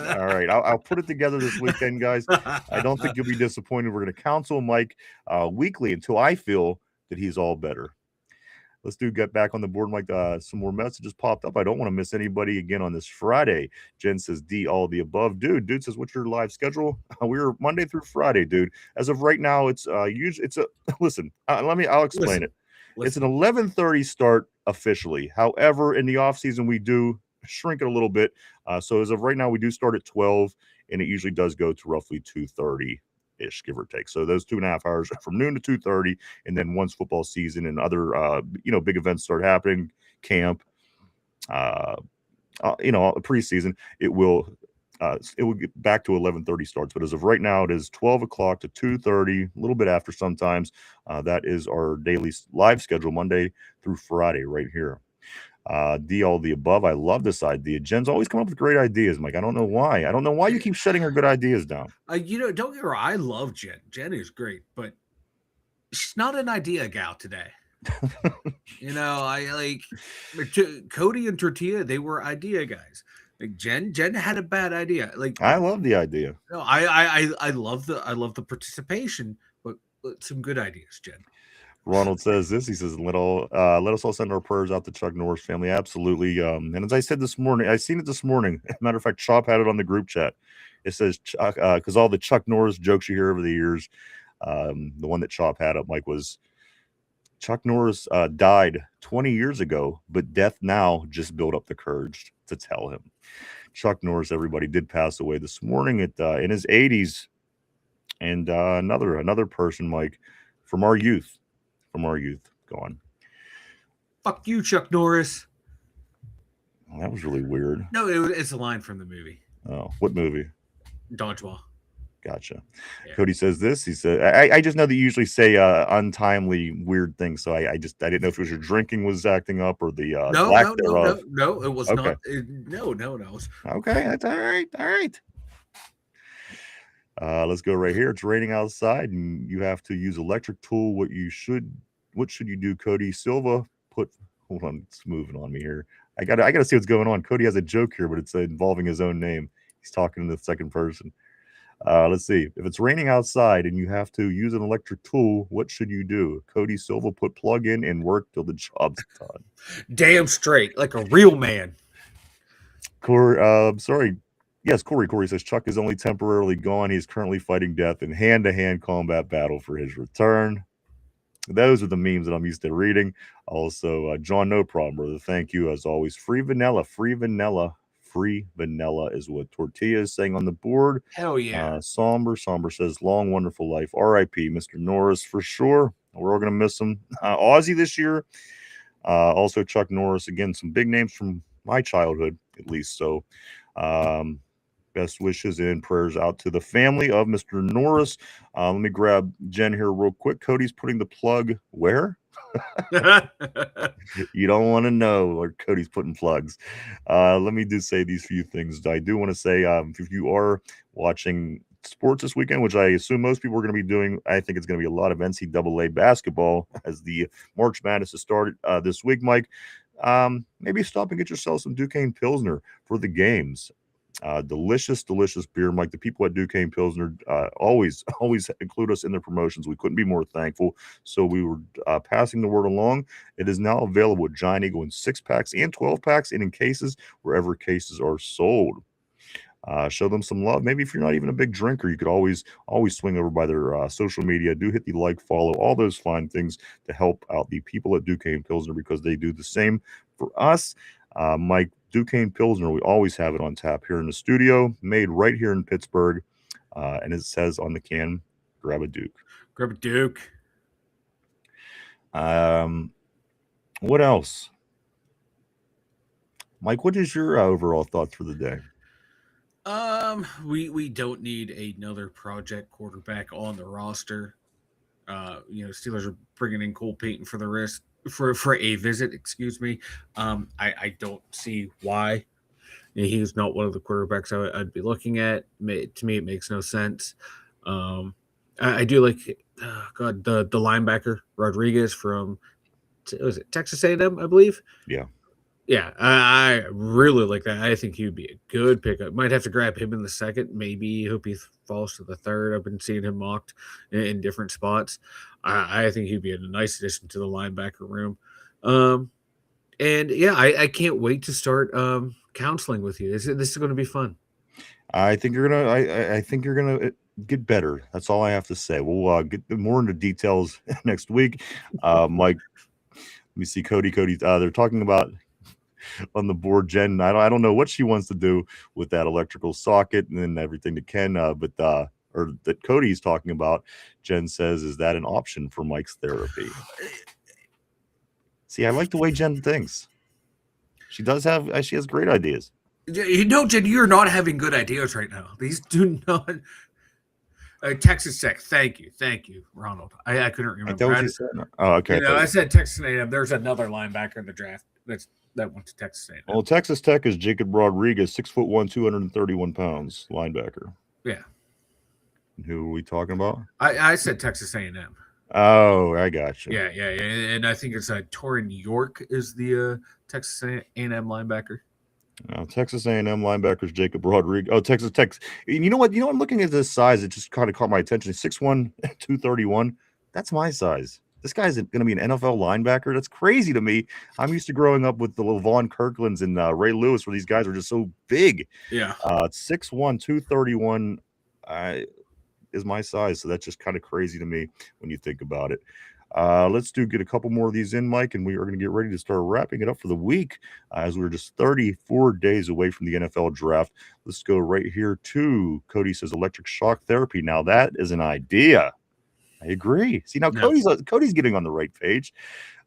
I'll put it together this weekend, guys. I don't think you'll be disappointed. We're going to counsel Mike weekly until I feel that he's all better. Let's get back on the board, Mike. Some more messages popped up. I don't want to miss anybody again on this Friday. Jen says D, all of the above. Dude says, what's your live schedule? We're Monday through Friday, dude. As of right now, it's usually listen. I'll explain it. It's an 11:30 start officially. However, in the off season, we do shrink it a little bit. So as of right now, we do start at 12, and it usually does go to roughly 2:30-ish, give or take. So those 2.5 hours from noon to 2:30, and then once football season and other big events start happening, camp, preseason, it will get back to 11:30 starts. But as of right now, it is 12 o'clock to 2:30, a little bit after sometimes. That is our daily live schedule, Monday through Friday, right here. D, all the above. I love this idea. Jen's always come up with great ideas, Mike. I don't know why. I don't know why you keep shutting her good ideas down. Don't get me wrong. I love Jen. Jen is great, but she's not an idea gal today. I Cody and Tortilla. They were idea guys. Like Jen had a bad idea. Like I love the idea. No, I love the participation, but some good ideas, Jen. Ronald says this. He says, let us all send our prayers out to Chuck Norris family. Absolutely. And as I said this morning, I seen it this morning. Matter of fact, Chop had it on the group chat. It says, because all the Chuck Norris jokes you hear over the years, the one that Chop had up, Mike, was Chuck Norris died 20 years ago, but death now just built up the courage to tell him. Chuck Norris, everybody, did pass away this morning at in his 80s. And another person, Mike, from our youth, gone. Fuck you, Chuck Norris. Well, that was really weird. No, it's a line from the movie. Oh, what movie? Dodgeball. Gotcha. Yeah. Cody says this. He said, I just know that you usually say untimely, weird things. So I didn't know if it was your drinking was acting up or the lack thereof. No, it was Okay. not. No. Okay, that's all right. All right. Let's go right here. It's raining outside, and you have to use electric tool. What should you do, Cody Silva? Hold on, it's moving on me here. I gotta see what's going on. Cody has a joke here, but it's involving his own name. He's talking in the second person. Let's see. If it's raining outside and you have to use an electric tool, what should you do? Cody Silva, put plug in and work till the job's done. Damn straight, like a real man. Corey, sorry. Yes, Corey says Chuck is only temporarily gone. He is currently fighting death in hand-to-hand combat battle for his return. Those are the memes that I'm used to reading. Also, John, no problem, brother. Thank you, as always. Free vanilla is what Tortilla is saying on the board. Hell yeah. Somber says, long, wonderful life. R.I.P. Mr. Norris, for sure. We're all going to miss him. Aussie this year. Also, Chuck Norris. Again, some big names from my childhood, at least. So, best wishes and prayers out to the family of Mr. Norris. Let me grab Jen here real quick. Cody's putting the plug where? You don't want to know where Cody's putting plugs. Let me say these few things. I do want to say, if you are watching sports this weekend, which I assume most people are going to be doing, I think it's going to be a lot of NCAA basketball as the March Madness has started this week, Mike. Maybe stop and get yourself some Duquesne Pilsner for the games. Delicious beer, Mike. The people at Duquesne Pilsner always include us in their promotions. We couldn't be more thankful. So we were passing the word along. It is now available at Giant Eagle in 6-packs and 12-packs and in cases wherever cases are sold. Show them some love. Maybe if you're not even a big drinker, you could always swing over by their social media. Do hit the like, follow, all those fine things to help out the people at Duquesne Pilsner because they do the same for us. Mike, Duquesne Pilsner, we always have it on tap here in the studio, made right here in Pittsburgh. And it says on the can, grab a Duke. Grab a Duke. What else? Mike, what is your overall thoughts for the day? We don't need another project quarterback on the roster. Steelers are bringing in Cole Payton for the rest for a visit. Excuse me. I don't see why. He's not one of the quarterbacks I'd be looking at. To me, it makes no sense. I do like the linebacker Rodriguez from was it Texas A&M, I believe. Yeah, I really like that. I think he would be a good pickup. Might have to grab him in the second. Maybe hope he falls to the third. I've been seeing him mocked in different spots. I think he'd be a nice addition to the linebacker room. And yeah, I can't wait to start counseling with you. This is going to be fun. I think you're gonna. I think you're gonna get better. That's all I have to say. We'll get more into details next week. Mike, let me see. Cody. They're talking about on the board, Jen. I don't know what she wants to do with that electrical socket and then everything to Ken, but or that Cody's talking about. Jen says, is that an option for Mike's therapy? See, I like the way Jen thinks. She has great ideas. Jen, you're not having good ideas right now. These do not. Texas Tech, thank you, Ronald. I couldn't remember. I thought you said. Oh, okay. I said Texas A&M. There's another linebacker in the draft that went to Texas A&M. Well, Texas Tech is Jacob Rodriguez, 6'1", 231 pounds, linebacker. Yeah. Who are we talking about? I said Texas A&M. Oh, I got you. Yeah, and I think it's Torin York is the Texas A&M linebacker. Texas A&M linebackers Jacob Rodriguez. Oh, Texas Tech. You know what? I'm looking at this size. It just kind of caught my attention. 6'1", 231. That's my size. This guy's going to be an NFL linebacker. That's crazy to me. I'm used to growing up with the Levon Kirklands and Ray Lewis, where these guys are just so big. Yeah. 6'1", 231 is my size. So that's just kind of crazy to me when you think about it. Let's get a couple more of these in, Mike, and we are going to get ready to start wrapping it up for the week as we're just 34 days away from the NFL draft. Let's go right here to Cody says electric shock therapy. Now that is an idea. I agree. See, now No. Cody's getting on the right page.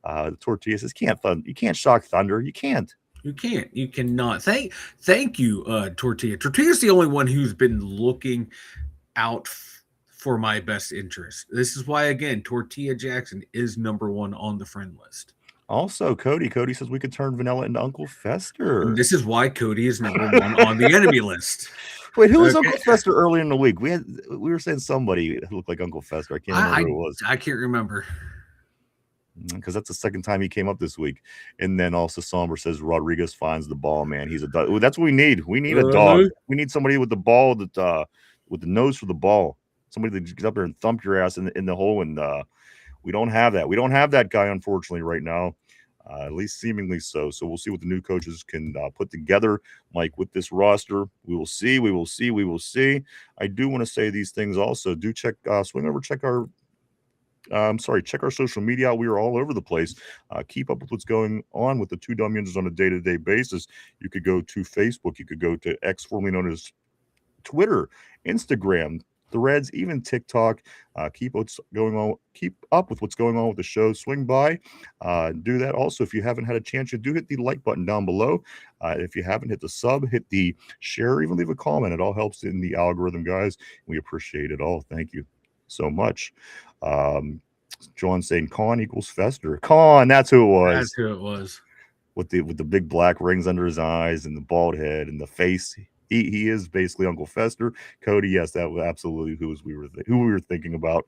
The Tortilla says you can't shock thunder. You can't. You can't. You cannot. Thank you, Tortilla. Tortilla's the only one who's been looking out for my best interest. This is why, again, Tortilla Jackson is number one on the friend list. Also, Cody says we could turn Vanilla into Uncle Fester. And this is why Cody is number one on the enemy list. Wait, who was Uncle Fester early in the week? We were saying somebody who looked like Uncle Fester. I can't remember who it was. I can't remember. Because that's the second time he came up this week. And then also Somber says Rodriguez finds the ball, man. He's a dog. That's what we need. We need a dog. We need somebody with the ball that with the nose for the ball. Somebody that gets up there and thump your ass in the hole. And we don't have that. We don't have that guy, unfortunately, right now. At least seemingly so. So we'll see what the new coaches can put together, Mike, with this roster. We will see. We will see. We will see. I do want to say these things also. Do check, swing over, check our social media out. We are all over the place. Keep up with what's going on with the Two Dumb Yinzers on a day-to-day basis. You could go to Facebook. You could go to X, formerly known as Twitter, Instagram, Threads, even TikTok. Keep up with what's going on with the show. Swing by, do that. Also, if you haven't had a chance, you do hit the like button down below. If you haven't hit the sub, hit the share, even leave a comment. It all helps in the algorithm, guys. We appreciate it all. Thank you so much. John saying Con equals Fester. Con, that's who it was. That's who it was. With the big black rings under his eyes and the bald head and the face. He is basically Uncle Fester. Cody, yes, that was absolutely who we were thinking about.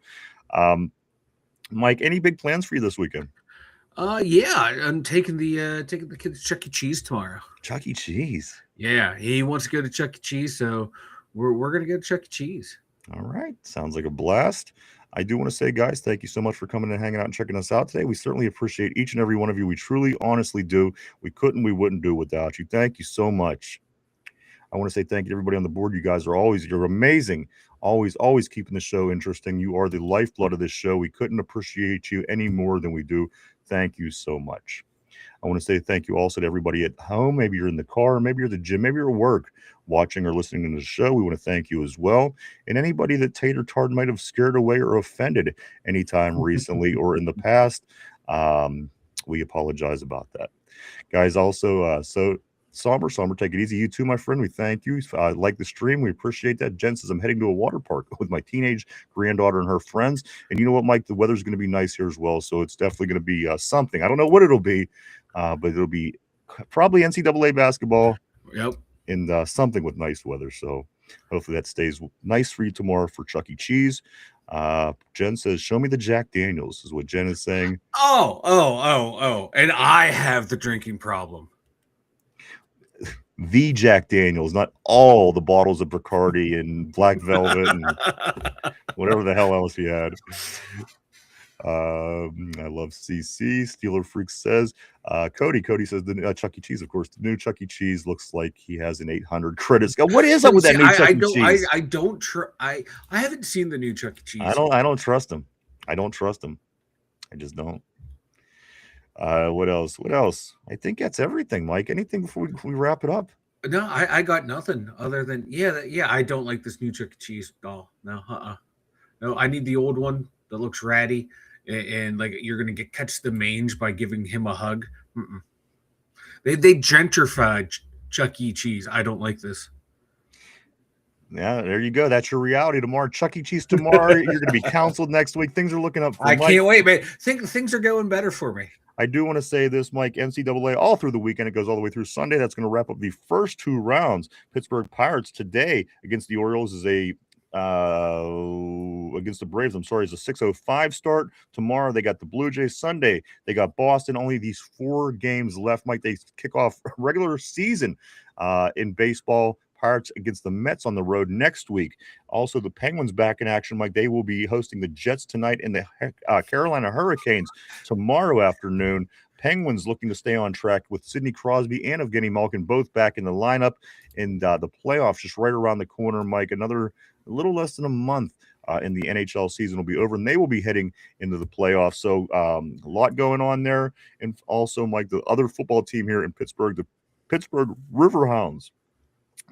Mike, any big plans for you this weekend? Yeah, I'm taking the kid to Chuck E. Cheese tomorrow. Chuck E. Cheese. Yeah, he wants to go to Chuck E. Cheese, so we're gonna go to Chuck E. Cheese. All right, sounds like a blast. I do want to say, guys, thank you so much for coming and hanging out and checking us out today. We certainly appreciate each and every one of you. We truly, honestly do. We wouldn't do it without you. Thank you so much. I want to say thank you to everybody on the board. You guys you're amazing. Always keeping the show interesting. You are the lifeblood of this show. We couldn't appreciate you any more than we do. Thank you so much. I want to say thank you also to everybody at home. Maybe you're in the car, maybe you're at the gym, maybe you're at work watching or listening to the show. We want to thank you as well. And anybody that Tater Tart might have scared away or offended anytime recently or in the past, we apologize about that. Guys, also, Somber, take it easy. You too, my friend. We thank you. Like the stream. We appreciate that. Jen says, I'm heading to a water park with my teenage granddaughter and her friends. And you know what, Mike? The weather's going to be nice here as well. So it's definitely going to be something. I don't know what it'll be, but it'll be probably NCAA basketball. Yep. And something with nice weather. So hopefully that stays nice for you tomorrow for Chuck E. Cheese. Jen says, show me the Jack Daniels, is what Jen is saying. Oh. And I have the drinking problem. The Jack Daniels, not all the bottles of Bacardi and Black Velvet and whatever the hell else he had. I love CC. Steeler Freak says, Cody says the Chuck E. Cheese, of course. The new Chuck E. Cheese looks like he has an 800 credit scale. What is up with that new Chuck E. Cheese? I haven't seen the new Chuck E. Cheese. I don't trust him. I just don't. What else? I think that's everything, Mike. Anything before we wrap it up? No, I got nothing other than I don't like this new Chuck E. Cheese doll. No, no, I need the old one that looks ratty and like you're gonna catch the mange by giving him a hug. Mm-mm. They gentrified Chuck E. Cheese. I don't like this. Yeah, there you go. That's your reality tomorrow. Chuck E. Cheese tomorrow. You're going to be counseled next week. Things are looking up for Mike. Can't wait, man. Things are going better for me. I do want to say this, Mike. NCAA all through the weekend. It goes all the way through Sunday. That's going to wrap up the first two rounds. Pittsburgh Pirates today against the Orioles is against the Braves. I'm sorry, it's a 6:05 start. Tomorrow they got the Blue Jays. Sunday they got Boston. Only these 4 games left, Mike. They kick off regular season in baseball. Pirates against the Mets on the road next week. Also, the Penguins back in action, Mike. They will be hosting the Jets tonight and the Carolina Hurricanes tomorrow afternoon. Penguins looking to stay on track with Sidney Crosby and Evgeny Malkin both back in the lineup. And the playoffs just right around the corner, Mike. A little less than a month and the NHL season will be over, and they will be heading into the playoffs. So a lot going on there. And also, Mike, the other football team here in Pittsburgh, the Pittsburgh Riverhounds,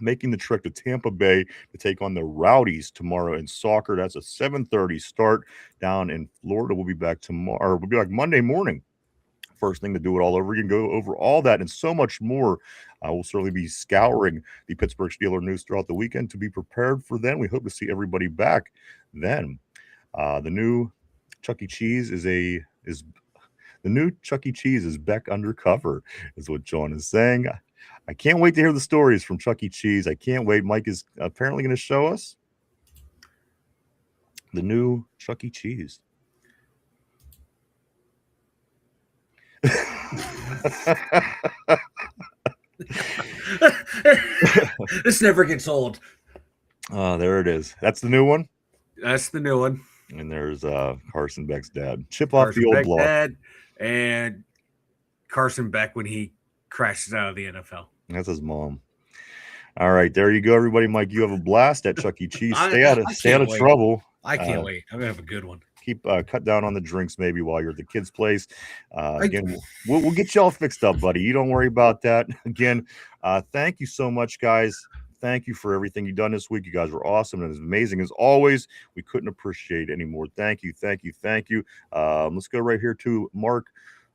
making the trek to Tampa Bay to take on the Rowdies tomorrow in soccer. That's a 7:30 start down in Florida. We'll be back tomorrow, or we'll be back Monday morning. First thing to do it all over again, go over all that and so much more. We'll certainly be scouring the Pittsburgh Steelers news throughout the weekend to be prepared for then. We hope to see everybody back then. The new Chuck E. Cheese is the new Chuck E. Cheese is back undercover, is what John is saying. I can't wait to hear the stories from Chuck E. Cheese. I can't wait. Mike is apparently going to show us the new Chuck E. Cheese. This never gets old. There it is. That's the new one. That's the new one. And there's Carson Beck's dad. Chip Carson off the old Beck block. dad and Carson Beck when he crashes out of the NFL. That's his mom. All right, there you go, everybody. Mike, you have a blast at Chuck E. Cheese. Stay out of trouble. I can't wait. I'm gonna have a good one. Keep cut down on the drinks maybe while you're at the kids' place. Again, we'll get you all fixed up, buddy. You don't worry about that. Again, thank you so much, guys. Thank you for everything you've done this week. You guys were awesome and as amazing as always. We couldn't appreciate it anymore. Thank you, thank you, thank you. Let's go right here to Mark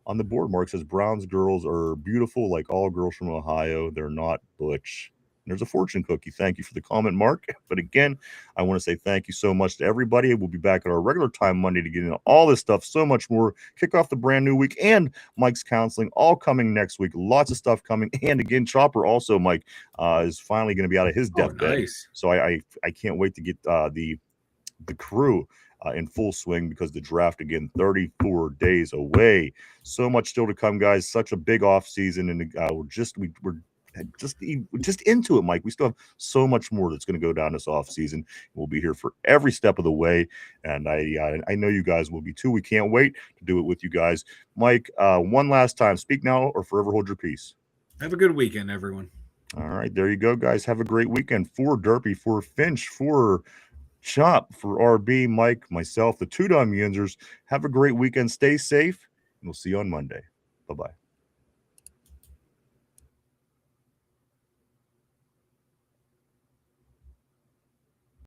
on the board. Mark says Brown's girls are beautiful, like all girls from Ohio. They're not butch. There's a fortune cookie. Thank you for the comment, Mark. But again, I want to say thank you so much to everybody. We'll be back at our regular time Monday to get into all this stuff, so much more. Kick off the brand new week and Mike's counseling all coming next week. Lots of stuff coming. And again, Chopper also, Mike, is finally going to be out of his deathbed. Nice. So I can't wait to get the crew in full swing because the draft, again, 34 days away. So much still to come, guys. Such a big off season, and we're just into it, Mike. We still have so much more that's going to go down this off season. We'll be here for every step of the way, and I know you guys will be too. We can't wait to do it with you guys. Mike, one last time, speak now or forever hold your peace. Have a good weekend, everyone. All right, there you go, guys. Have a great weekend. For Derpy, for Finch, for Chop, for RB, Mike, myself, the two Dumb Yinzers. Have a great weekend. Stay safe, and we'll see you on Monday. Bye-bye.